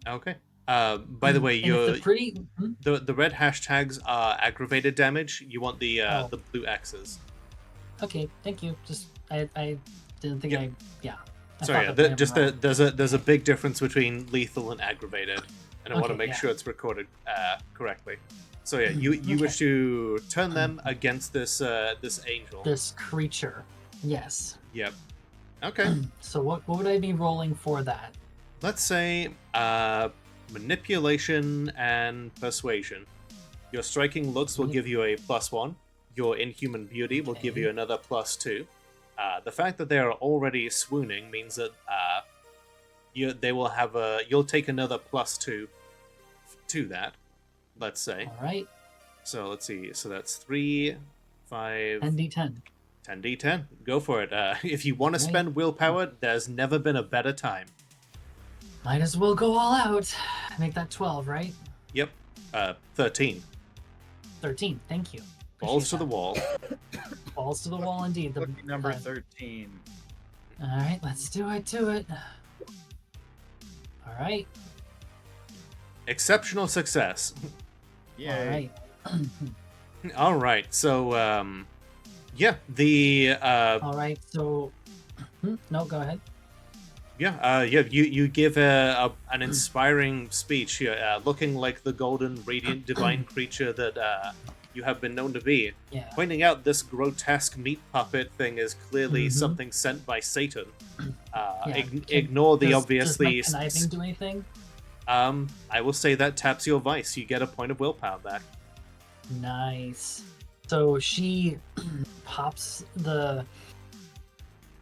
A: Okay. By the way,
E: And if
A: the red hashtags are aggravated damage. You want the blue X's.
E: Okay, thank you. Just I didn't think I
A: Sorry,
E: thought that
A: there's a big difference between lethal and aggravated, and I want to
E: Okay,
A: make
E: yeah.
A: sure it's recorded correctly. So yeah, you wish to turn them against this angel.
E: This creature. Yes.
A: Yep. Okay.
E: So what would I be rolling for that?
A: Let's say manipulation and persuasion. Your striking looks will give you a +1. Your inhuman beauty will give you another +2. The fact that they are already swooning means that you'll take another +2 to that. Let's say.
E: All right.
A: So let's see. So that's 3, 5,
E: 10d10.
A: 10d10. Go for it. If you want to spend willpower, there's never been a better time.
E: Might as well go all out. Make that 12, right?
A: Yep. 13.
E: 13. Thank you.
A: Balls to the wall.
E: Balls to the wall, indeed. The
F: Lucky number 13.
E: All right, let's do it. All right.
A: Exceptional success.
F: Yay.
E: All right.
A: All right. So, yeah, the
E: All right. So, no, go ahead.
A: You give an inspiring speech here, looking like the golden, radiant, divine creature that you have been known to be.
E: Yeah.
A: Pointing out this grotesque meat puppet thing is clearly something sent by Satan. Ignore the obviously.
E: Does my conniving do anything?
A: I will say that taps your vice. You get a point of willpower back.
E: Nice. So she pops the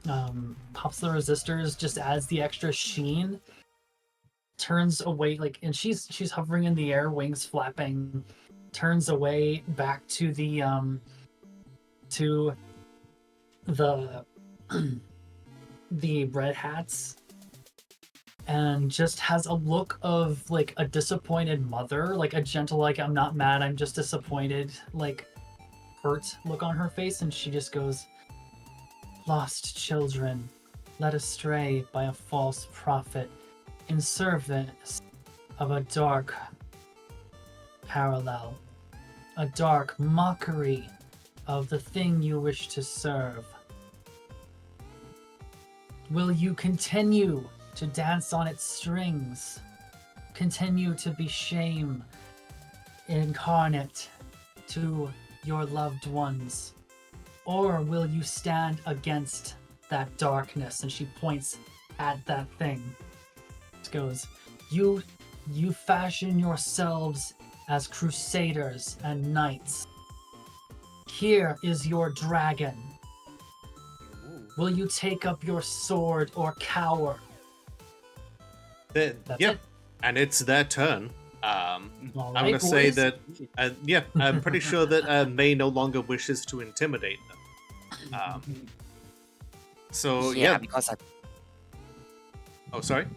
E: resistors, just adds the extra sheen, turns away, and she's hovering in the air, wings flapping, turns away back to the the red hats, and just has a look of like a disappointed mother, like a gentle, like I'm not mad, I'm just disappointed, like hurt look on her face, and she just goes, "Lost children, led astray by a false prophet, in service of a dark parallel, a dark mockery of the thing you wish to serve. Will you continue to dance on its strings? Continue to be shame incarnate to your loved ones? Or will you stand against that darkness?" And she points at that thing. It goes, You fashion yourselves as crusaders and knights. Here is your dragon. Will you take up your sword or cower? That's
A: Yep,
E: it.
A: and it's their turn.
E: All
A: I'm
E: right,
A: gonna say
E: boys.
A: that, yeah, I'm pretty sure that May no longer wishes to intimidate them. So yeah.
C: because
A: Oh, sorry.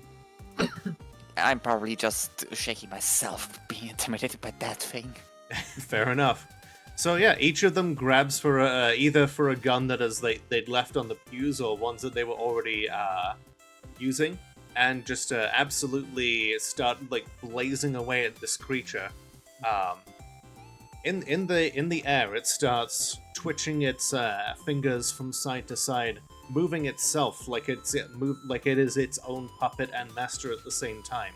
C: I'm probably just shaking myself being intimidated by that thing.
A: Fair enough. So yeah, each of them grabs for either for a gun that is they'd left on the pews or ones that they were already using, and just absolutely start like blazing away at this creature. In the air, it starts twitching its fingers from side to side, moving itself like it is its own puppet and master at the same time.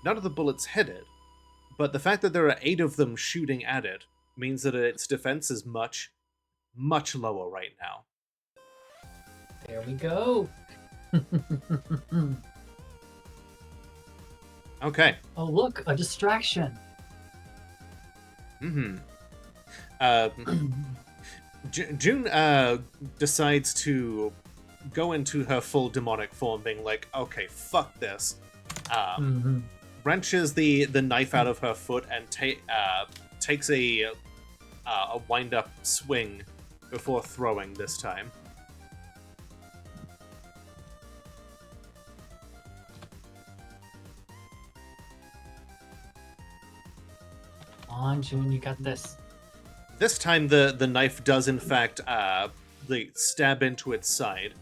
A: None of the bullets hit it, but the fact that there are 8 of them shooting at it means that its defense is much, much lower right now.
E: There we go.
A: Okay.
E: Oh, look, a distraction.
A: June decides to go into her full demonic form, being like, okay, fuck this. Wrenches the knife out of her foot and takes a wind-up swing before throwing this time.
E: Come on, June, you got this.
A: This time the knife does in fact stab into its side,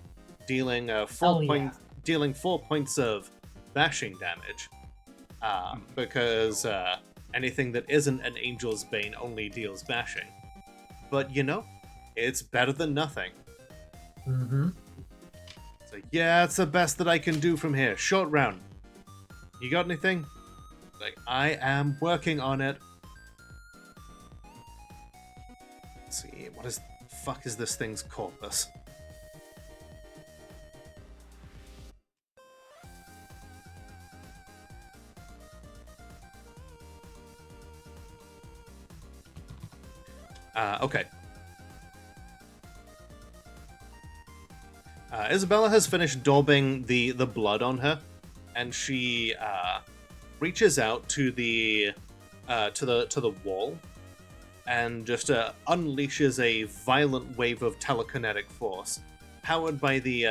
A: dealing 4 points of bashing damage. Because anything that isn't an Angel's Bane only deals bashing. But you know, it's better than nothing. It's like, yeah, it's the best that I can do from here. Short round. You got anything? Like, I am working on it. Let's see, what is the fuck is this thing's corpus? Okay. Isabella has finished daubing the blood on her, and she reaches out to the wall, and just unleashes a violent wave of telekinetic force, powered by the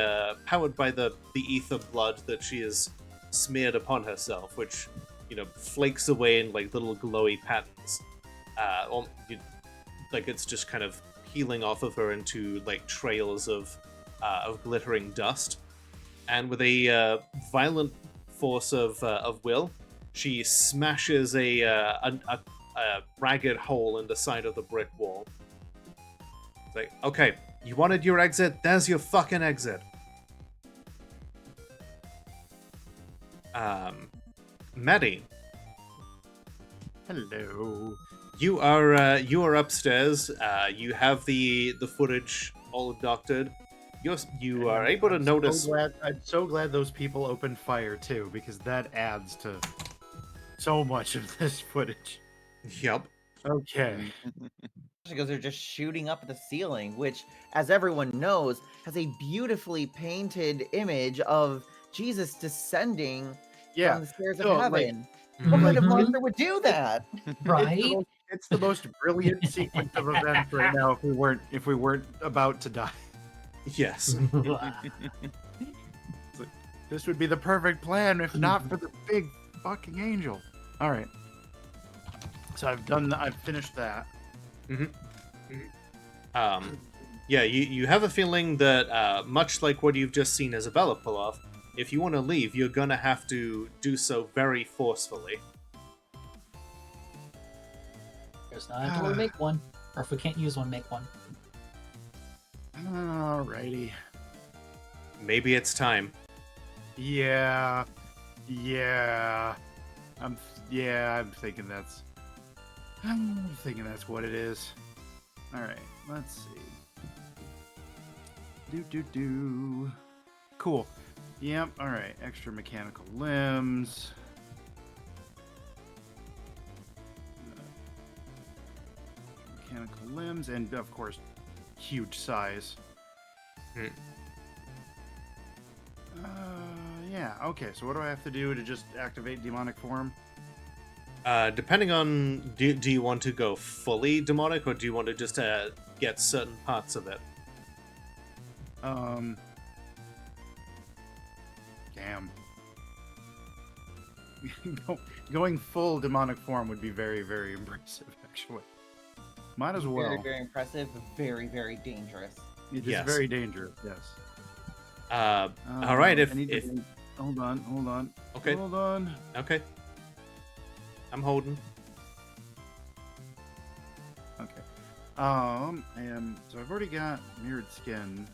A: ether blood that she has smeared upon herself, which flakes away in like little glowy patterns. Like it's just kind of peeling off of her into like trails of glittering dust, and with a violent force of will, she smashes a ragged hole in the side of the brick wall. It's like, okay, you wanted your exit, there's your fucking exit. Maddie.
F: Hello.
A: You are upstairs. You have the footage all doctored. You are able to notice.
F: I'm so glad those people opened fire too, because that adds to so much of this footage.
A: Yep.
F: Okay.
B: Because they're just shooting up at the ceiling, which, as everyone knows, has a beautifully painted image of Jesus descending from the stairs of heaven. What kind of monster would do that?
E: Right?
F: It's the most brilliant sequence of events right now. If we weren't about to die.
A: Yes.
F: This would be the perfect plan if not for the big fucking angel. All right. So I've finished that.
A: Yeah, you have a feeling that much like what you've just seen Isabella pull off, if you want to leave, you're gonna have to do so very forcefully.
E: There's not a door, make one. Or if we can't use one, make one.
F: Alrighty.
A: Maybe it's time.
F: Yeah. I'm thinking that's what it is. All right, let's see. Do. Cool. Yep. All right. Extra mechanical limbs. Mechanical limbs, and of course, huge size. Yeah. Okay. So what do I have to do to just activate demonic form?
A: Depending on, do you want to go fully demonic, or do you want to just get certain parts of it?
F: Damn. Going full demonic form would be very, very impressive, actually. Might as well.
B: Very, very impressive, but very, very dangerous.
F: It is
A: Yes.
F: very dangerous, yes.
A: All right, if
F: Hold on.
A: Okay.
F: Hold on.
A: Okay, I'm holding.
F: Okay. So I've already got mirrored skin.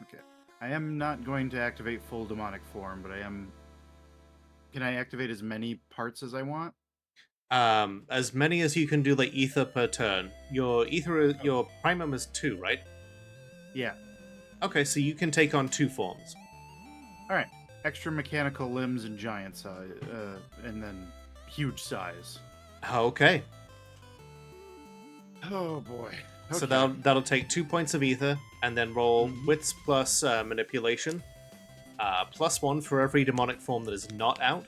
F: Okay. I am not going to activate full demonic form, but I am. Can I activate as many parts as I want?
A: As many as you can do, like ether per turn. Your primum is 2, right?
F: Yeah.
A: Okay, so you can take on 2 forms.
F: All right. Extra mechanical limbs and giant size, and then huge size.
A: Okay.
F: Oh boy.
A: So
F: Okay.
A: that'll take 2 points of ether, and then roll wits plus manipulation, +1 for every demonic form that is not out,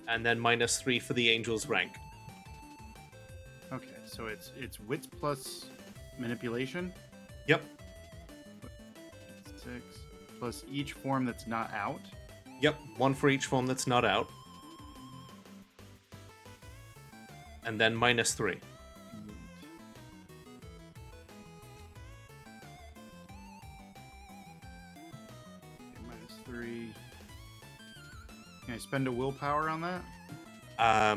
A: and then -3 for the angel's rank.
F: Okay, so it's wits plus manipulation.
A: Yep.
F: 6 plus each form that's not out.
A: Yep, 1 for each form that's not out, and then -3.
F: -3. Can I spend a willpower on that?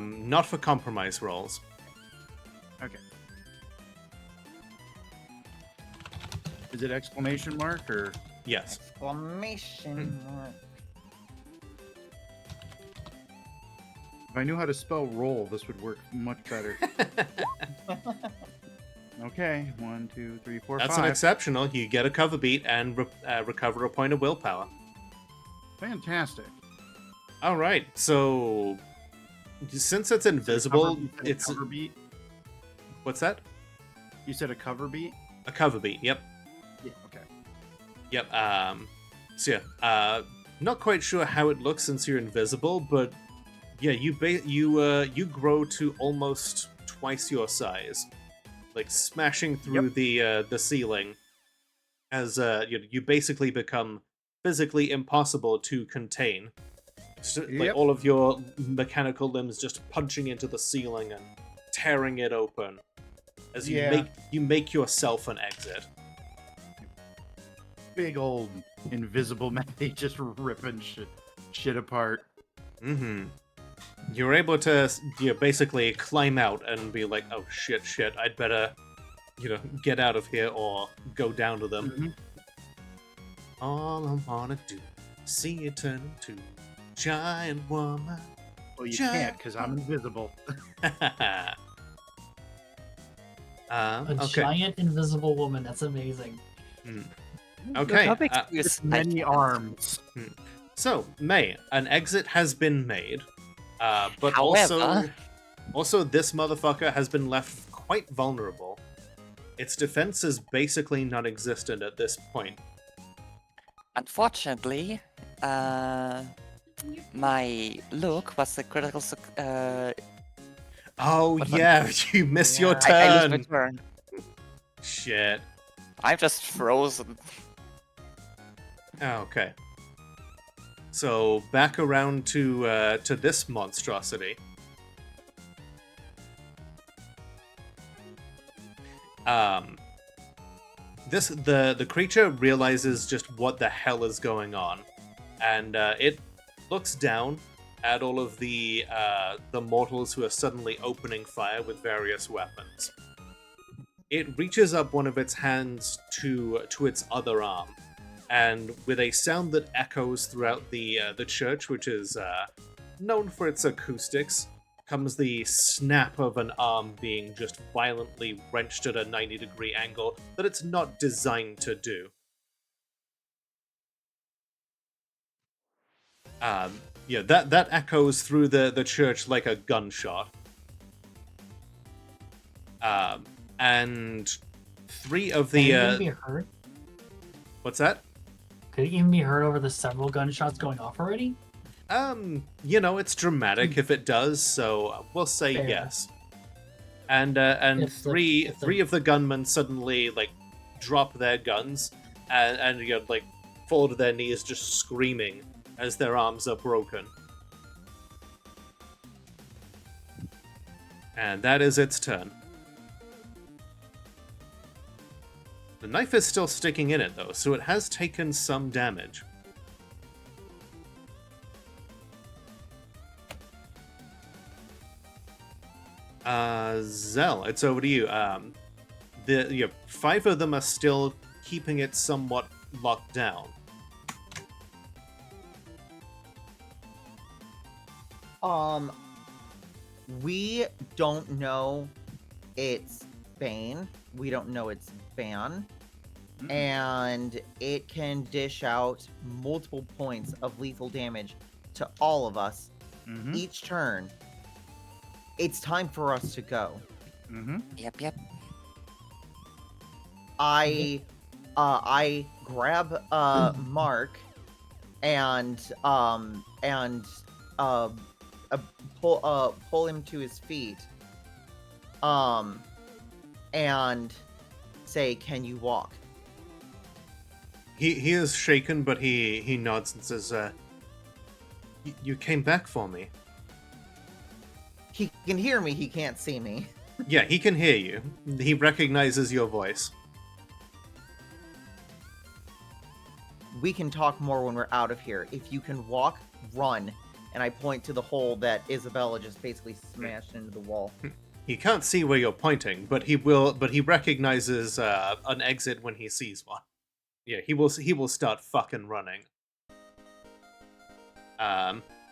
A: Not for compromise rolls.
F: Okay. Is it exclamation mark or?
A: Yes.
B: Exclamation mark.
F: If I knew how to spell roll, this would work much better. Okay, 1, 2, 3, 4,
A: That's
F: 5.
A: an exceptional. You get a cover beat and recover a point of willpower.
F: Fantastic.
A: All right, so since it's invisible,
F: You said a
A: it's
F: cover beat.
A: what's that?
F: You said a cover beat.
A: A cover beat. Yep.
F: Yeah. Okay.
A: Yep. So yeah. Not quite sure how it looks since you're invisible, but yeah, you grow to almost twice your size, like smashing through the ceiling. As you basically become physically impossible to contain. So, like
F: Yep.
A: all of your mechanical limbs just punching into the ceiling and tearing it open as you make yourself an exit.
F: Big old invisible man just ripping shit apart.
A: Mm-hmm. You're able to basically climb out and be like, oh shit, I'd better get out of here or go down to them.
F: Mm-hmm.
A: All I wanna do, see you turn into giant woman.
F: Well, you can't because I'm invisible.
E: A
A: Okay.
E: giant invisible woman. That's amazing.
A: Okay.
F: With many arms.
A: So, May, an exit has been made, but
C: However-
A: also this motherfucker has been left quite vulnerable. Its defense is basically non-existent at this point.
C: Unfortunately, my look was a critical.
A: Oh
C: What-
A: yeah, you miss your
C: I lose my
A: turn.
C: turn.
A: Shit.
C: I'm just frozen.
A: Okay. So back around to this monstrosity. The creature realizes just what the hell is going on, and it looks down at all of the mortals who are suddenly opening fire with various weapons. It reaches up one of its hands to its other arm, and with a sound that echoes throughout the church, which is known for its acoustics, comes the snap of an arm being just violently wrenched at a 90-degree angle that it's not designed to do. Yeah, that echoes through the church like a gunshot. And three of
E: Can it even
A: the
E: be heard?
A: what's that?
E: Could it even be heard over the several gunshots going off already?
A: It's dramatic if it does, so we'll say
E: Fair.
A: yes. And
E: If the-
A: three
E: if the-
A: three of the gunmen suddenly drop their guns and fall to their knees, just screaming as their arms are broken. And that is its turn. The knife is still sticking in it though, so it has taken some damage. Zell, it's over to you. The 5 of them are still keeping it somewhat locked down.
B: We don't know its Bane. We don't know its Ban. And it can dish out multiple points of lethal damage to all of us each turn. It's time for us to go.
C: Yep.
B: I grab Mark and pull him to his feet. And say, "Can you walk?"
A: He is shaken, but he nods and says, "You came back for me."
B: He can hear me. He can't see me.
A: Yeah, he can hear you. He recognizes your voice.
B: We can talk more when we're out of here. If you can walk, run. And I point to the hole that Isabella just basically smashed into the wall.
A: He can't see where you're pointing, but he will. But he recognizes an exit when he sees one. Yeah, he will. He will start fucking running.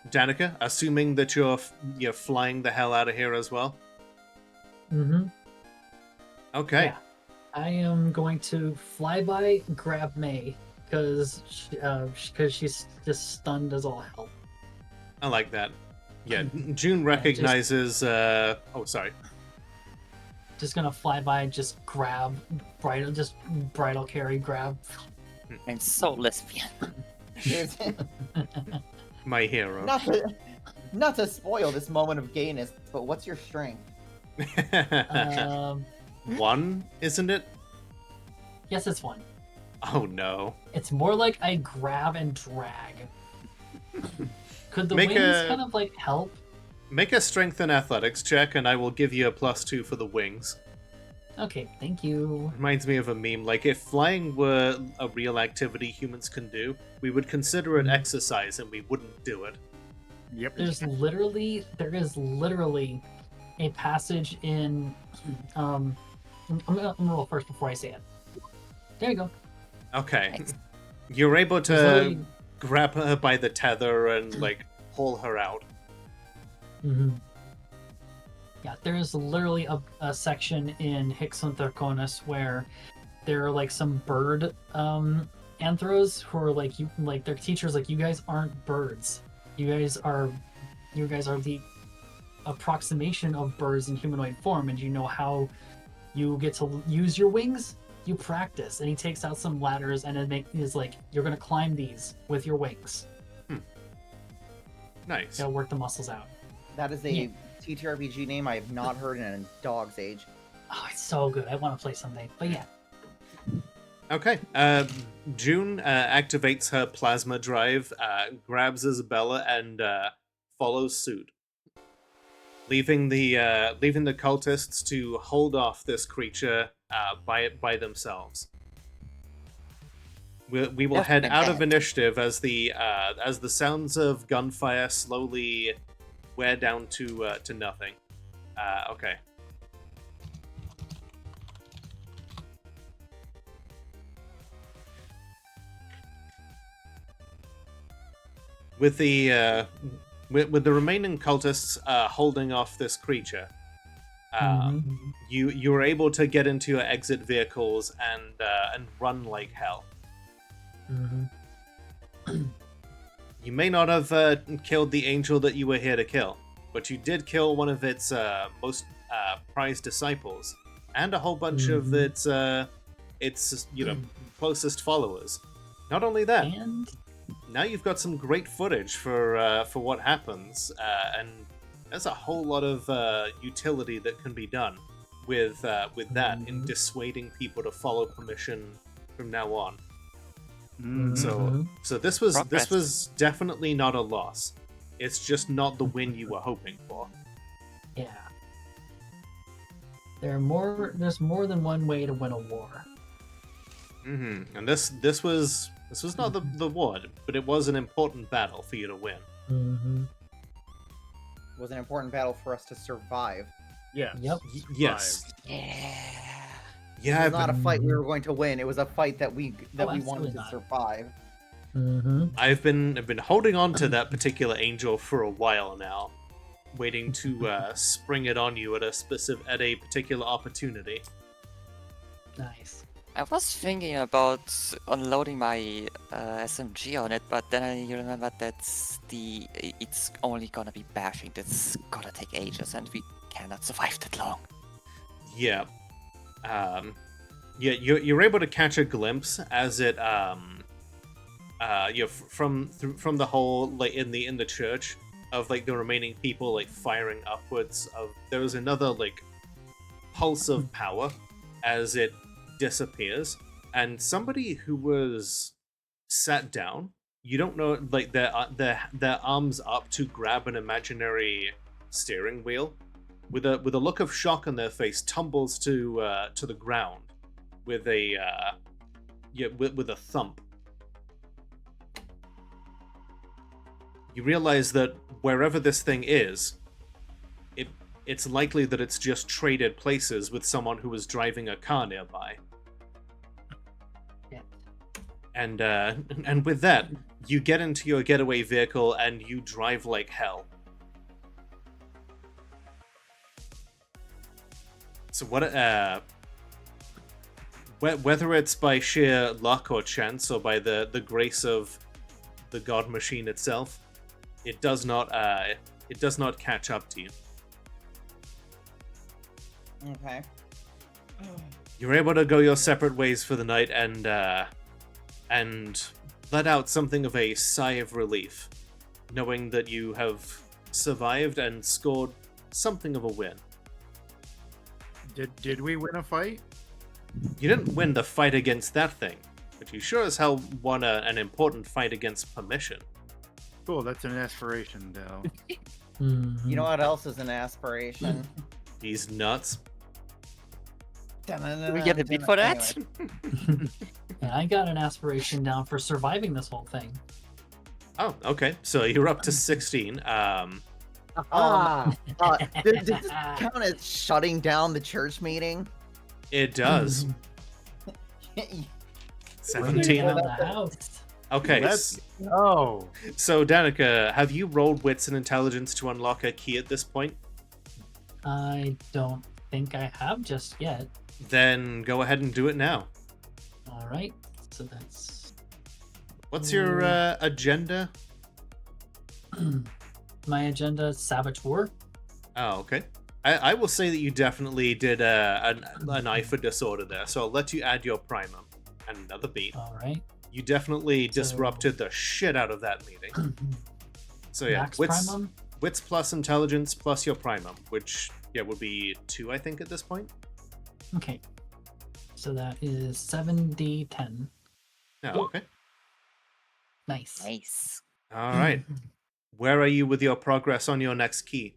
A: Danica, assuming that you're flying the hell out of here as well.
E: Mm-hmm.
A: Okay.
E: Yeah. I am going to fly by, grab May, because she's just stunned as all hell.
A: I like that. Yeah, June recognizes. Oh, sorry.
E: Just gonna fly by, just grab, bridal carry, grab.
C: I'm so lesbian.
A: My hero.
B: Not to spoil this moment of gayness, but what's your strength?
A: 1, isn't it?
E: Yes, it's 1.
A: Oh no.
E: It's more like I grab and drag. Could the
A: Make
E: wings
A: a-
E: kind of help?
A: Make a strength and athletics check, and I will give you a +2 for the wings.
E: Okay, thank you.
A: Reminds me of a meme. If flying were a real activity humans can do, we would consider it exercise, and we wouldn't do it.
F: Yep.
E: There is literally a passage in I'm gonna roll first before I say it. There you go.
A: Okay.
C: Nice.
A: You're able
E: There's
A: to
E: literally-
A: grab her by the tether and pull her out.
E: Mhm. Yeah, there's literally a section in Hixon Thurconis where there are some bird anthros who are their teachers you guys aren't birds. You guys are the approximation of birds in humanoid form, and you know how you get to use your wings? You practice. And he takes out some ladders and is you're gonna climb these with your wings.
A: Nice.
E: Gotta work the muscles out.
B: That is a
E: Yeah.
B: TTRPG name I have not heard in a dog's age.
E: Oh, it's so good. I want to play someday. But yeah.
A: Okay. June activates her plasma drive, grabs Isabella, and follows suit, leaving the cultists to hold off this creature by themselves. We will head out of initiative as the sounds of gunfire slowly wear down to nothing. Okay. With the with the remaining cultists holding off this creature, you were able to get into your exit vehicles and run like hell. You may not have killed the angel that you were here to kill, but you did kill one of its most prized disciples and a whole bunch of its closest followers. Not only that,
E: And
A: now you've got some great footage for what happens, and there's a whole lot of utility that can be done with that in dissuading people to follow permission from now on. So this was definitely not a loss. It's just not the win you were hoping for.
E: yeah, there's more than one way to win a war.
A: And this was not the war, but it was an important battle for you to win.
B: It was an important battle for us to survive.
F: Yeah.
E: Yep.
A: Yes.
B: Yeah, it was not a
A: but
B: fight we were going to win. It was a fight that we wanted
E: absolutely
B: to
E: not.
B: survive.
A: I've been holding on to that particular angel for a while now, waiting to spring it on you at a particular opportunity.
E: Nice.
C: I was thinking about unloading my SMG on it, but then I remembered that it's only gonna be bashing. That's gonna take ages, and we cannot survive that long.
A: Yeah. You're able to catch a glimpse as it from the whole like in the church of like the remaining people like firing upwards of there was another like pulse of power as it disappears, and somebody who was sat down, you don't know, like their arms up to grab an imaginary steering wheel, with a look of shock on their face, tumbles to the ground with a with a thump. You realize that wherever this thing is, it's likely that it's just traded places with someone who was driving a car nearby.
E: Yeah.
A: And with that, you get into your getaway vehicle and you drive like hell. So whether it's by sheer luck or chance or by the grace of the god machine itself, it does not catch up to you.
B: Okay.
A: You're able to go your separate ways for the night and let out something of a sigh of relief, knowing that you have survived and scored something of a win.
F: Did we win a fight?
A: You didn't win the fight against that thing, but you sure as hell won an important fight against permission.
F: Cool, that's an aspiration, though.
B: You know what else is an aspiration?
A: He's nuts.
C: Do we get a beat for that?
B: Anyway.
E: And I got an aspiration down for surviving this whole thing.
A: Oh, okay. So you're up to 16.
B: Did this count as shutting down the church meeting?
A: It does.
E: Bring
A: 17.
E: down the house.
A: Okay.
F: Let's go.
A: So Danica, have you rolled wits and intelligence to unlock a key at this point?
E: I don't think I have just yet.
A: Then go ahead and do it now.
E: All right. So that's
A: What's your agenda?
E: my agenda: savage war.
A: Oh, okay. I will say that you definitely did an eye for disorder there, so I'll let you add your primum and another beat.
E: All right.
A: You definitely disrupted the shit out of that meeting. So yeah,
E: Max
A: wits
E: primum.
A: plus intelligence plus your primum, which would be 2, I think, at this point.
E: Okay. So that is 7d10.
A: Oh, okay.
E: Nice.
C: Nice.
A: All right. Where are you with your progress on your next key?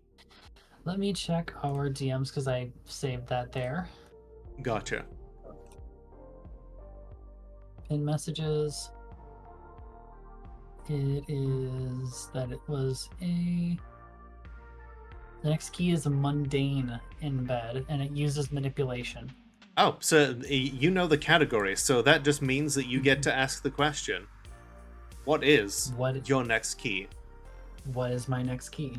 E: Let me check our DMs because I saved that there.
A: Gotcha.
E: In messages, it is that it was a. The next key is a mundane in bed, and it uses manipulation.
A: Oh, so you know the category, so that just means that you get to ask the question. What is
E: What
A: your next key?
E: What is my next key?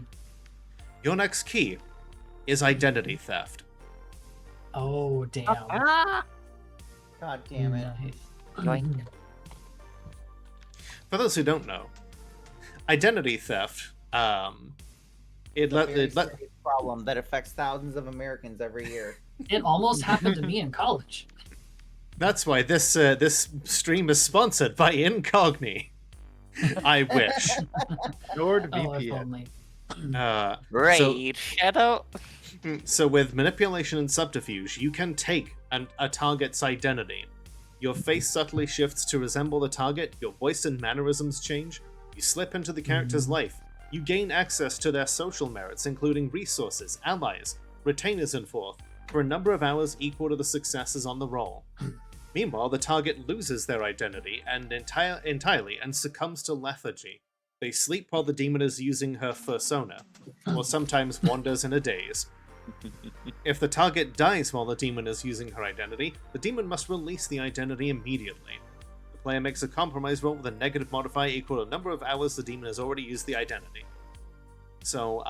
A: Your next key is identity theft.
E: Oh damn!
B: God damn it.
E: Nice.
C: Yoink.
A: For those who don't know, identity theft,
B: It's a very serious problem that affects thousands of Americans every year.
E: It almost happened to me in college.
A: that's why this stream is sponsored by Incogni. I wish.
F: Nord
E: Oh, if
F: VPN.
E: only.
C: Raid Shadow.
A: So with manipulation and subterfuge, you can take a target's identity. Your face subtly shifts to resemble the target, your voice and mannerisms change, you slip into the character's life, you gain access to their social merits, including resources, allies, retainers, and forth, for a number of hours equal to the successes on the roll. Meanwhile, the target loses their identity and entirely and succumbs to lethargy. They sleep while the demon is using her persona, or sometimes wanders in a daze. If the target dies while the demon is using her identity, the demon must release the identity immediately. The player makes a compromise roll with a negative modifier equal to the number of hours the demon has already used the identity. So,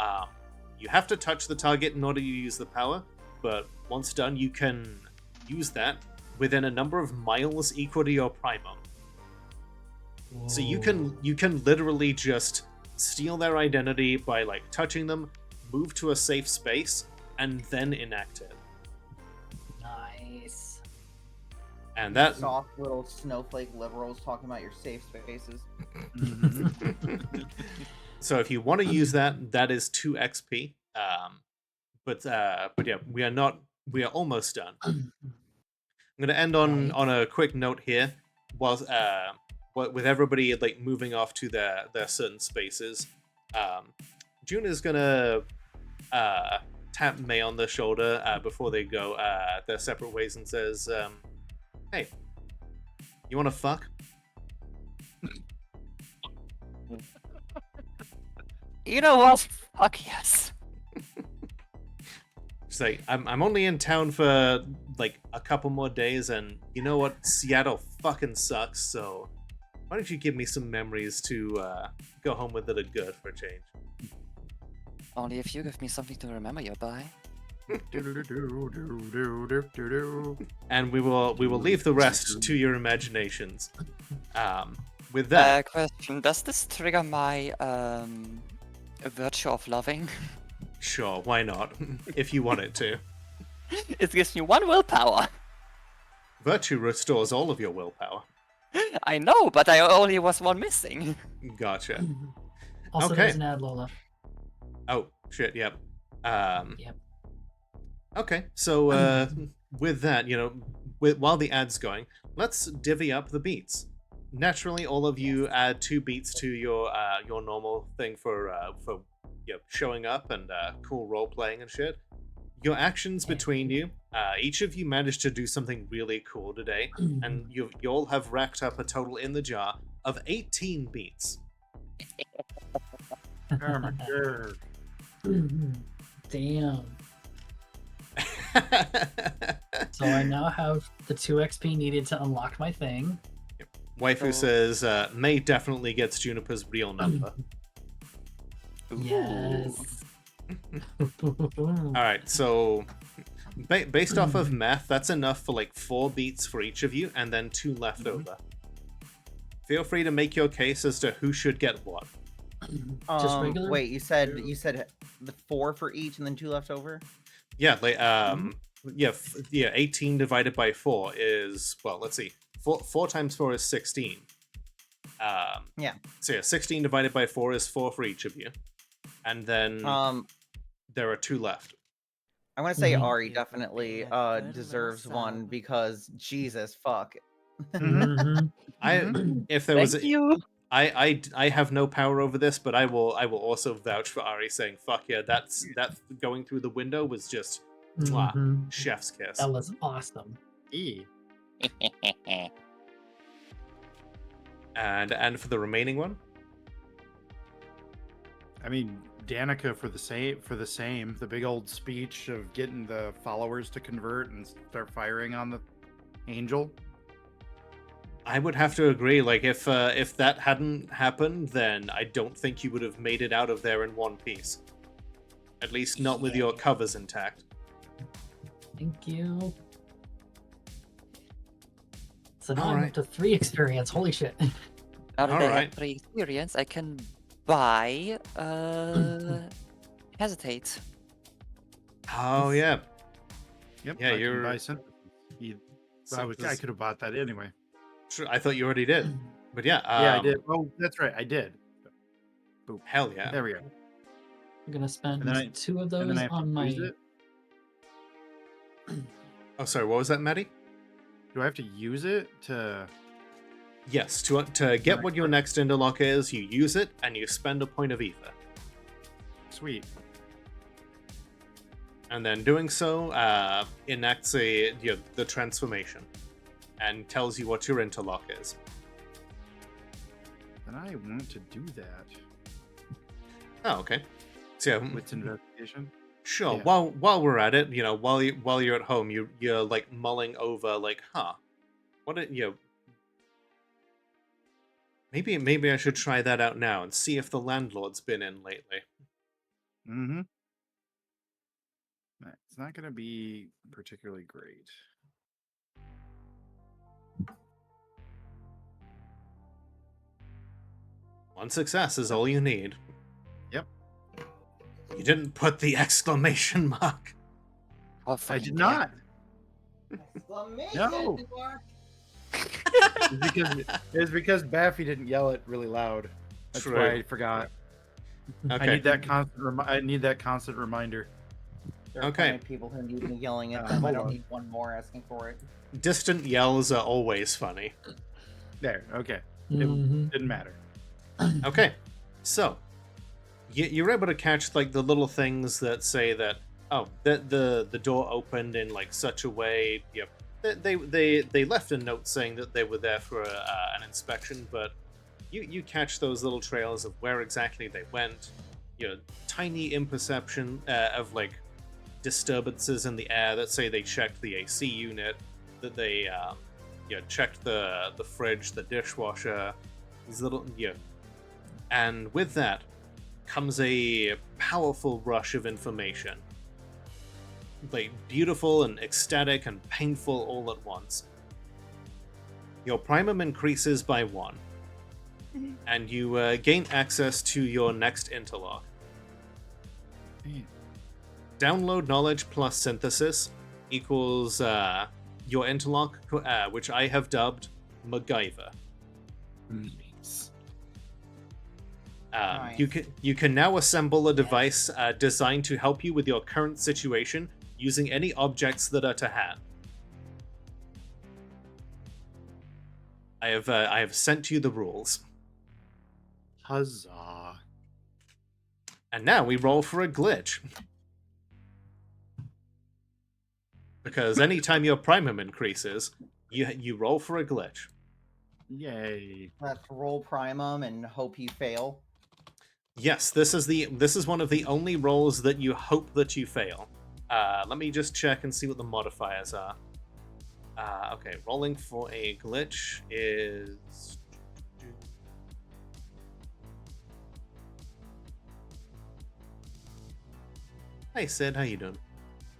A: you have to touch the target in order to use the power, but once done, you can use that within a number of miles equal to your primum. So you can literally just steal their identity by like touching them, move to a safe space, and then enact it.
E: Nice.
A: And that
B: Soft little snowflake liberals talking about your safe spaces.
A: so if you want to use that, that is 2 XP. But yeah, we are almost done. I'm gonna end on a quick note here, whilst with everybody like moving off to their certain spaces. June is gonna tap May on the shoulder before they go their separate ways and says, "Hey, you want to fuck?"
C: You know what? Fuck yes.
A: She's like, I'm only in town for like a couple more days, and you know what? Seattle fucking sucks, so why don't you give me some memories to go home with that are good for a change?
C: Only if you give me something to remember you by.
A: And we will leave the rest to your imaginations. With that,
C: Question: does this trigger my virtue of loving?
A: sure, why not? If you want it to.
C: It gives me 1 willpower.
A: Virtue restores all of your willpower.
C: I know, but I only was 1 missing.
A: Gotcha.
E: Also,
A: Okay.
E: there's an ad, Lola.
A: Oh shit. Yep.
E: Yep.
A: Okay. So with that, while the ad's going, let's divvy up the beats. Naturally, all of you add 2 beats to your normal thing for showing up and cool role playing and shit. Your actions between you, each of you managed to do something really cool today, and you all have racked up a total in the jar of 18 beats.
F: Oh my god.
E: Damn. So I now have the 2 XP needed to unlock my thing.
A: Waifu says May definitely gets Juniper's real number.
E: Yes.
A: Alright, so based off of math, that's enough for like 4 beats for each of you, and then 2 left over. Feel free to make your case as to who should get what.
E: Just regular?
B: Wait, you said the 4 for each and then 2 left over?
A: Yeah, like 18 divided by 4 is, well, let's see. 4 times 4 is 16.
B: Yeah.
A: So yeah, 16 divided by 4 is 4 for each of you. And then there are 2 left.
B: I want to say
E: Mhm.
B: Ari definitely deserves one because Jesus fuck.
E: Mhm.
A: If there was
C: Thank
A: a,
C: you.
A: I have no power over this, but I will also vouch for Ari saying fuck yeah, that going through the window was just mwah,
E: Mhm.
A: chef's kiss.
E: That was awesome.
F: E.
A: And for the remaining one,
F: I mean, Danica for the same. The big old speech of getting the followers to convert and start firing on the angel.
A: I would have to agree. Like if that hadn't happened, then I don't think you would have made it out of there in one piece. At least not with your covers intact.
E: Thank you. So now I'm
A: Alright.
E: up to 3 experience. Holy shit.
C: Now that I
A: Alright.
C: have 3 experience, I can buy hesitate.
A: Oh yeah.
F: Yep.
A: Yeah,
F: I
A: you're-
F: can buy synthesis. I could have bought that anyway.
A: Sure, I thought you already did. But yeah,
F: Yeah, I did. Oh, that's right. I did. Boop.
A: Hell yeah.
F: There we go.
E: I'm gonna spend
F: And then I-
E: 2 of
F: And then
E: those
F: I have
E: on
F: to
E: my.
F: use it.
A: Oh, sorry. What was that, Maddie?
F: Do I have to use it to?
A: Yes. To get what your next interlock is, you use it and you spend a point of ether.
F: Sweet.
A: And then doing so enacts the transformation and tells you what your interlock is.
F: And I want to do that.
A: Oh, okay. So yeah,
F: Wits investigation.
A: sure.
F: Yeah.
A: While we're at it, while you're at home, you're like mulling over like, what it maybe I should try that out now and see if the landlord's been in lately.
F: Mm-hmm. It's not going to be particularly great.
A: One success is all you need.
F: Yep.
A: You didn't put the exclamation mark.
C: Oh,
F: I
C: fucking
F: did
C: damn.
F: not. No. It's because Baffy didn't yell it really loud. That's
A: True.
F: why I forgot.
A: Okay.
F: I need that constant. I need that constant reminder.
B: There are
A: Okay.
B: plenty of people who need me yelling at
F: Uh,
B: them. I
F: hold
B: don't
F: on.
B: need one more asking for it.
A: Distant yells are always funny.
F: There. Okay.
E: Mhm.
F: It didn't matter.
A: Okay, so you're able to catch like the little things that say that the door opened in like such a way. They left a note saying that they were there for an inspection, but you catch those little trails of where exactly they went. Tiny imperception of like disturbances in the air that say they checked the AC unit, that they checked the fridge, the dishwasher, these little and with that comes a powerful rush of information. Like beautiful and ecstatic and painful all at once. Your primum increases by 1. And you gain access to your next interlock.
F: Man.
A: Download knowledge plus synthesis equals your interlock, which I have dubbed MacGyver.
F: Nice.
B: Nice.
A: You can now assemble a device designed to help you with your current situation using any objects that are to hand. I have sent you the rules,
F: Huzzah.
A: and now we roll for a glitch. Because anytime your primum increases, you roll for a glitch.
F: Yay.
B: Let's roll primum and hope you fail.
A: Yes, this is one of the only rolls that you hope that you fail. Let me just check and see what the modifiers are. Okay, rolling for a glitch is... Hey Sid, how you doing?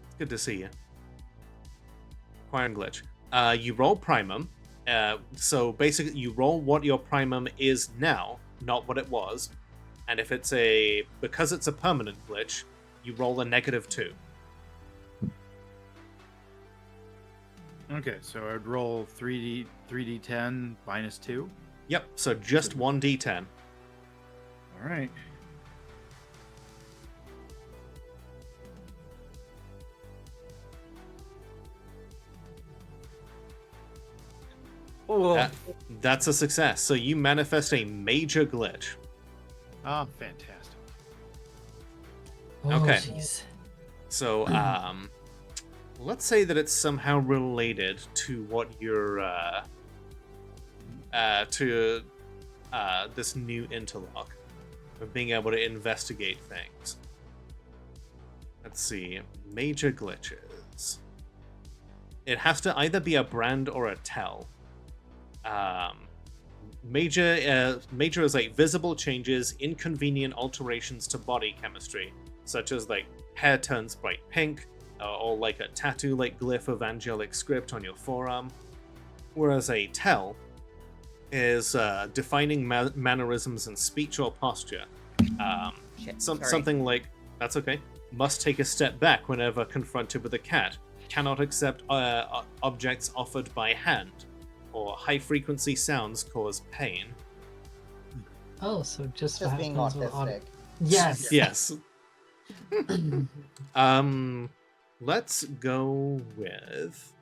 A: It's good to see you. Acquiring glitch. You roll primum. So basically, you roll what your primum is now, not what it was. And if it's because it's a permanent glitch, you roll a -2.
F: Okay, so I'd roll 3d10 minus 2.
A: Yep. So just 1d10.
F: All right.
B: Ooh.
A: That's a success. So you manifest a major glitch.
F: Ah, fantastic.
E: Oh,
A: Okay.
E: jeez.
A: So, let's say that it's somehow related to what you're, to this new interlock of being able to investigate things. Let's see. Major glitches. It has to either be a brand or a tell. Major is like visible changes, inconvenient alterations to body chemistry, such as like hair turns bright pink, or like a tattoo-like glyph of angelic script on your forearm. Whereas a tell is defining mannerisms and speech or posture.
B: Shit, sorry.
A: Something like, that's okay, must take a step back whenever confronted with a cat, cannot accept objects offered by hand, or high-frequency sounds cause pain.
E: Oh, so just what
B: Just being
E: happens with
B: autistic.
E: Yes.
A: Yes. Let's go with...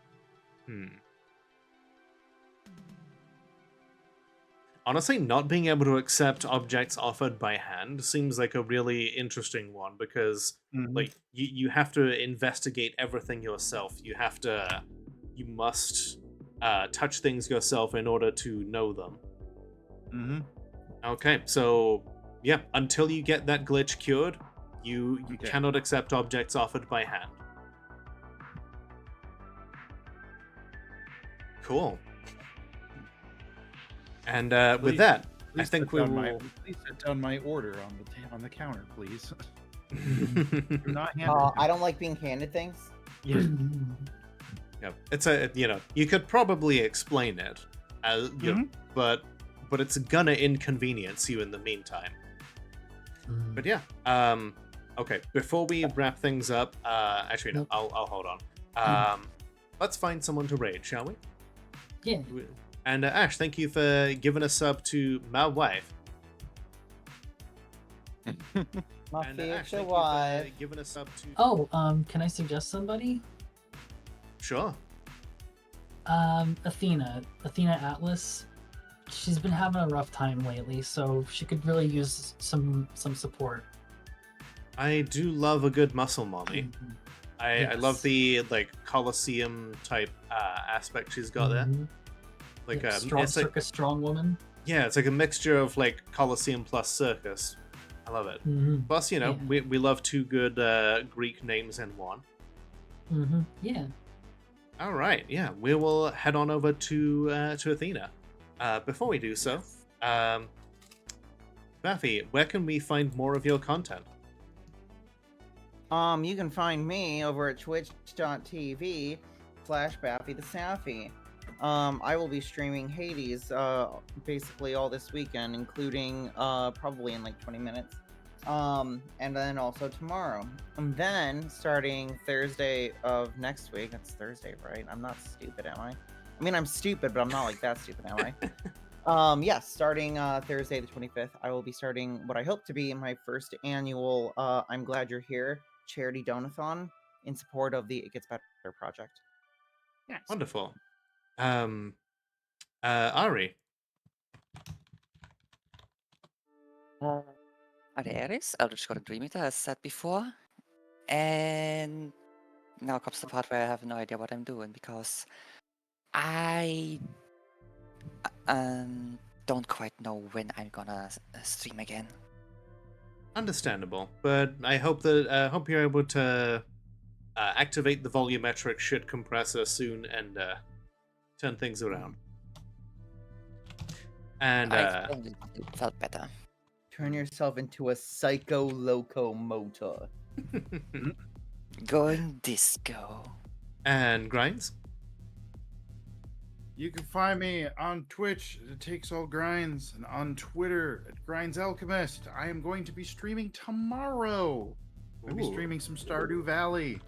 A: Honestly, not being able to accept objects offered by hand seems like a really interesting one, because like you have to investigate everything yourself. You must touch things yourself in order to know them.
F: Mm-hmm.
A: Okay, so yeah, until you get that glitch cured, you
F: Okay.
A: cannot accept objects offered by hand. Cool. And with
F: Please-
A: that, I
F: Please
A: think
F: set
A: we
F: down
A: will.
F: please set down my order on the counter, please. Do not hand
B: I don't like being handed things.
A: Yeah, it's you could probably explain it, but it's gonna inconvenience you in the meantime. But yeah, okay. Before we wrap things up, actually no,
E: Nope.
A: I'll hold on. Let's find someone to raid, shall we?
E: Yeah.
A: And Ash, thank you for giving a sub to my wife.
B: My
A: And Ash,
B: future
A: thank you
B: wife.
A: for giving a sub to.
E: Oh, can I suggest somebody?
A: Sure.
E: Athena Atlas. She's been having a rough time lately, so she could really use some support.
A: I do love a good muscle mommy. I love
E: Yes.
A: the like Colosseum type aspect she's got there.
E: Mhm.
A: Like
E: Yeah, strong
A: it's like,
E: circus, strong woman.
A: yeah, it's like a mixture of like Colosseum plus circus. I love it. Plus,
E: Yeah.
A: we love two good Greek names in one.
E: Yeah.
A: All right, yeah, we will head on over to Athena. Before we do so, Baffy, where can we find more of your content?
B: You can find me over at twitch.tv/BaffyTheSaffy. I will be streaming Hades basically all this weekend, including probably in like 20 minutes. And then also tomorrow. And then starting Thursday of next week, that's Thursday, right? I'm not stupid, am I? I mean, I'm stupid, but I'm not like that stupid, am I? Yes, starting Thursday the 25th, I will be starting what I hope to be my first annual I'm Glad You're Here charity donathon in support of the It Gets Better project.
F: Yes.
A: Wonderful. Ari.
C: Aries, Eldritch God and Dream Eater, as said before. And now comes the part where I have no idea what I'm doing, because I don't quite know when I'm gonna stream again.
A: Understandable, but I hope hope you're able to activate the volumetric shit compressor soon and turn things around. And
C: I finally felt better.
B: Turn yourself into a psycho locomotor.
C: Going disco.
A: and Grinds.
F: You can find me on Twitch at Takes All Grinds and on Twitter at Grinds Alchemist. I am going to be streaming tomorrow. I'm going to be
A: Ooh.
F: streaming some Stardew Valley.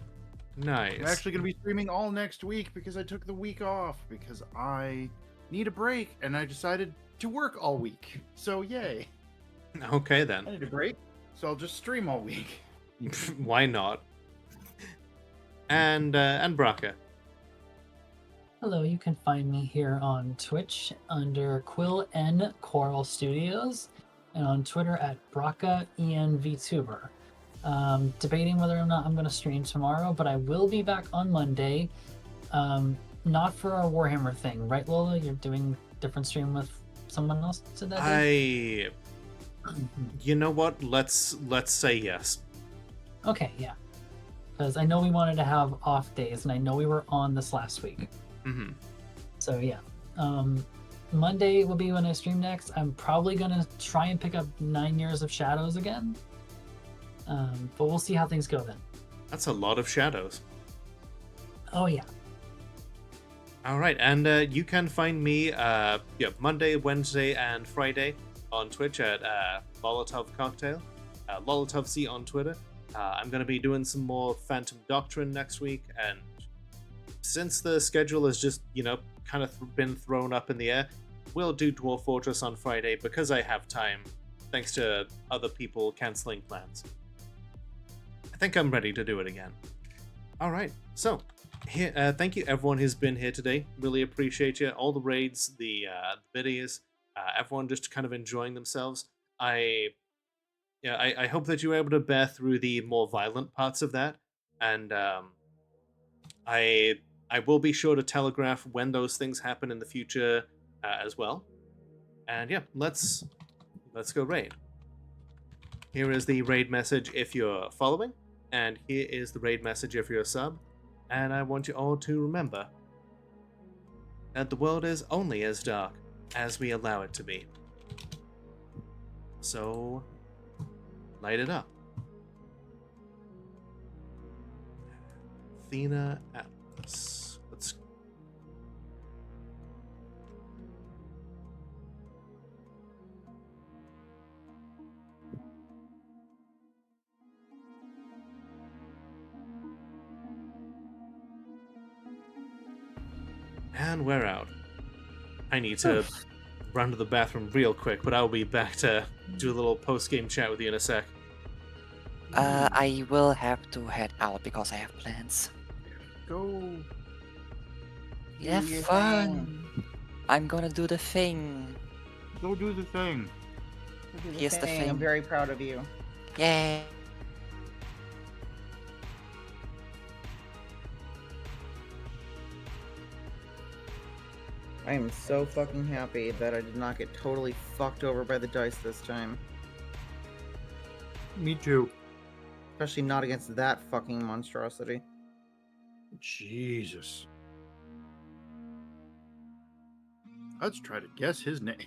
A: Nice.
F: I'm actually going to be streaming all next week because I took the week off because I need a break and I decided to work all week. So yay.
A: Okay
F: I
A: then.
F: need a break, so I'll just stream all week.
A: Why not? And Braka.
E: Hello, you can find me here on Twitch under Quill N Coral Studios and on Twitter at BrakaENVTuber. Debating whether or not I'm going to stream tomorrow, but I will be back on Monday. Not for our Warhammer thing, right, Lola? You're doing different stream with someone else to that day?
A: You know what? Let's say yes.
E: Okay, yeah. Because I know we wanted to have off days, and I know we were on this last week.
A: Mm-hmm.
E: So yeah. Monday will be when I stream next. I'm probably gonna try and pick up 9 Years of Shadows again. But we'll see how things go then.
A: That's a lot of shadows.
E: Oh yeah.
A: All right, and you can find me Monday, Wednesday, and Friday on Twitch at Molotov Cocktail, LolotovC on Twitter. I'm going to be doing some more Phantom Doctrine next week, and since the schedule has just, kind of been thrown up in the air, we'll do Dwarf Fortress on Friday because I have time, thanks to other people canceling plans. I think I'm ready to do it again. All right, so here, thank you everyone who's been here today. Really appreciate you. All the raids, the videos, everyone just kind of enjoying themselves. I hope that you were able to bear through the more violent parts of that, and I will be sure to telegraph when those things happen in the future as well. And yeah, let's go raid. Here is the raid message if you're following, and here is the raid message if you're a sub. And I want you all to remember that the world is only as dark as we allow it to be. So, light it up. Athena Atlas. Let's. And we're out. I need to run to the bathroom real quick, but I'll be back to do a little post-game chat with you in a sec.
C: I will have to head out because I have plans.
F: Go.
C: Have
B: your
C: fun. I'm gonna do the thing.
F: Go do the thing.
C: Here's the
B: I'm
C: thing.
B: very proud of you.
C: Yay.
B: I am so fucking happy that I did not get totally fucked over by the dice this time.
F: Me too.
B: Especially not against that fucking monstrosity.
F: Jesus. Let's try to guess his name.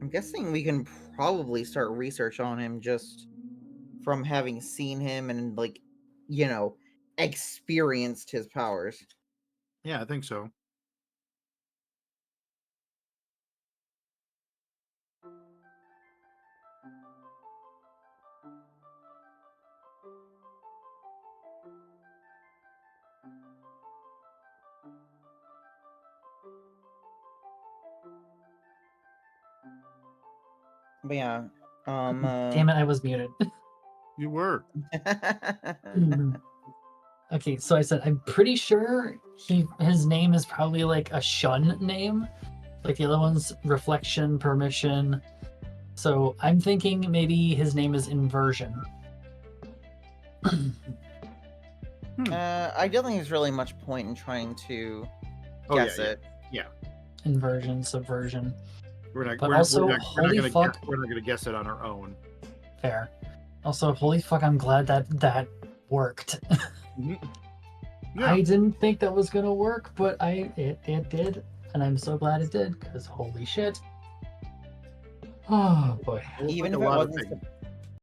B: I'm guessing we can probably start research on him just from having seen him and, experienced his powers.
F: Yeah, I think so.
B: But yeah,
E: Damn it, I was muted.
F: You were.
E: Okay, so I said I'm pretty sure his name is probably like a shun name, like the other one's reflection, permission. So I'm thinking maybe his name is inversion.
B: I don't think there's really much point in trying to guess it.
E: Inversion, subversion.
F: We're not.
E: But
F: We're,
E: also,
F: we're not
E: holy
F: gonna
E: fuck.
F: Guess, we're not gonna guess it on our own.
E: Fair. Also, holy fuck, I'm glad that worked.
F: Yeah.
E: I didn't think that was gonna work, but it did, and I'm so glad it did, because holy shit. Oh boy.
B: Even
F: Like
B: if
F: a
B: it
F: lot of
B: wasn't
F: things.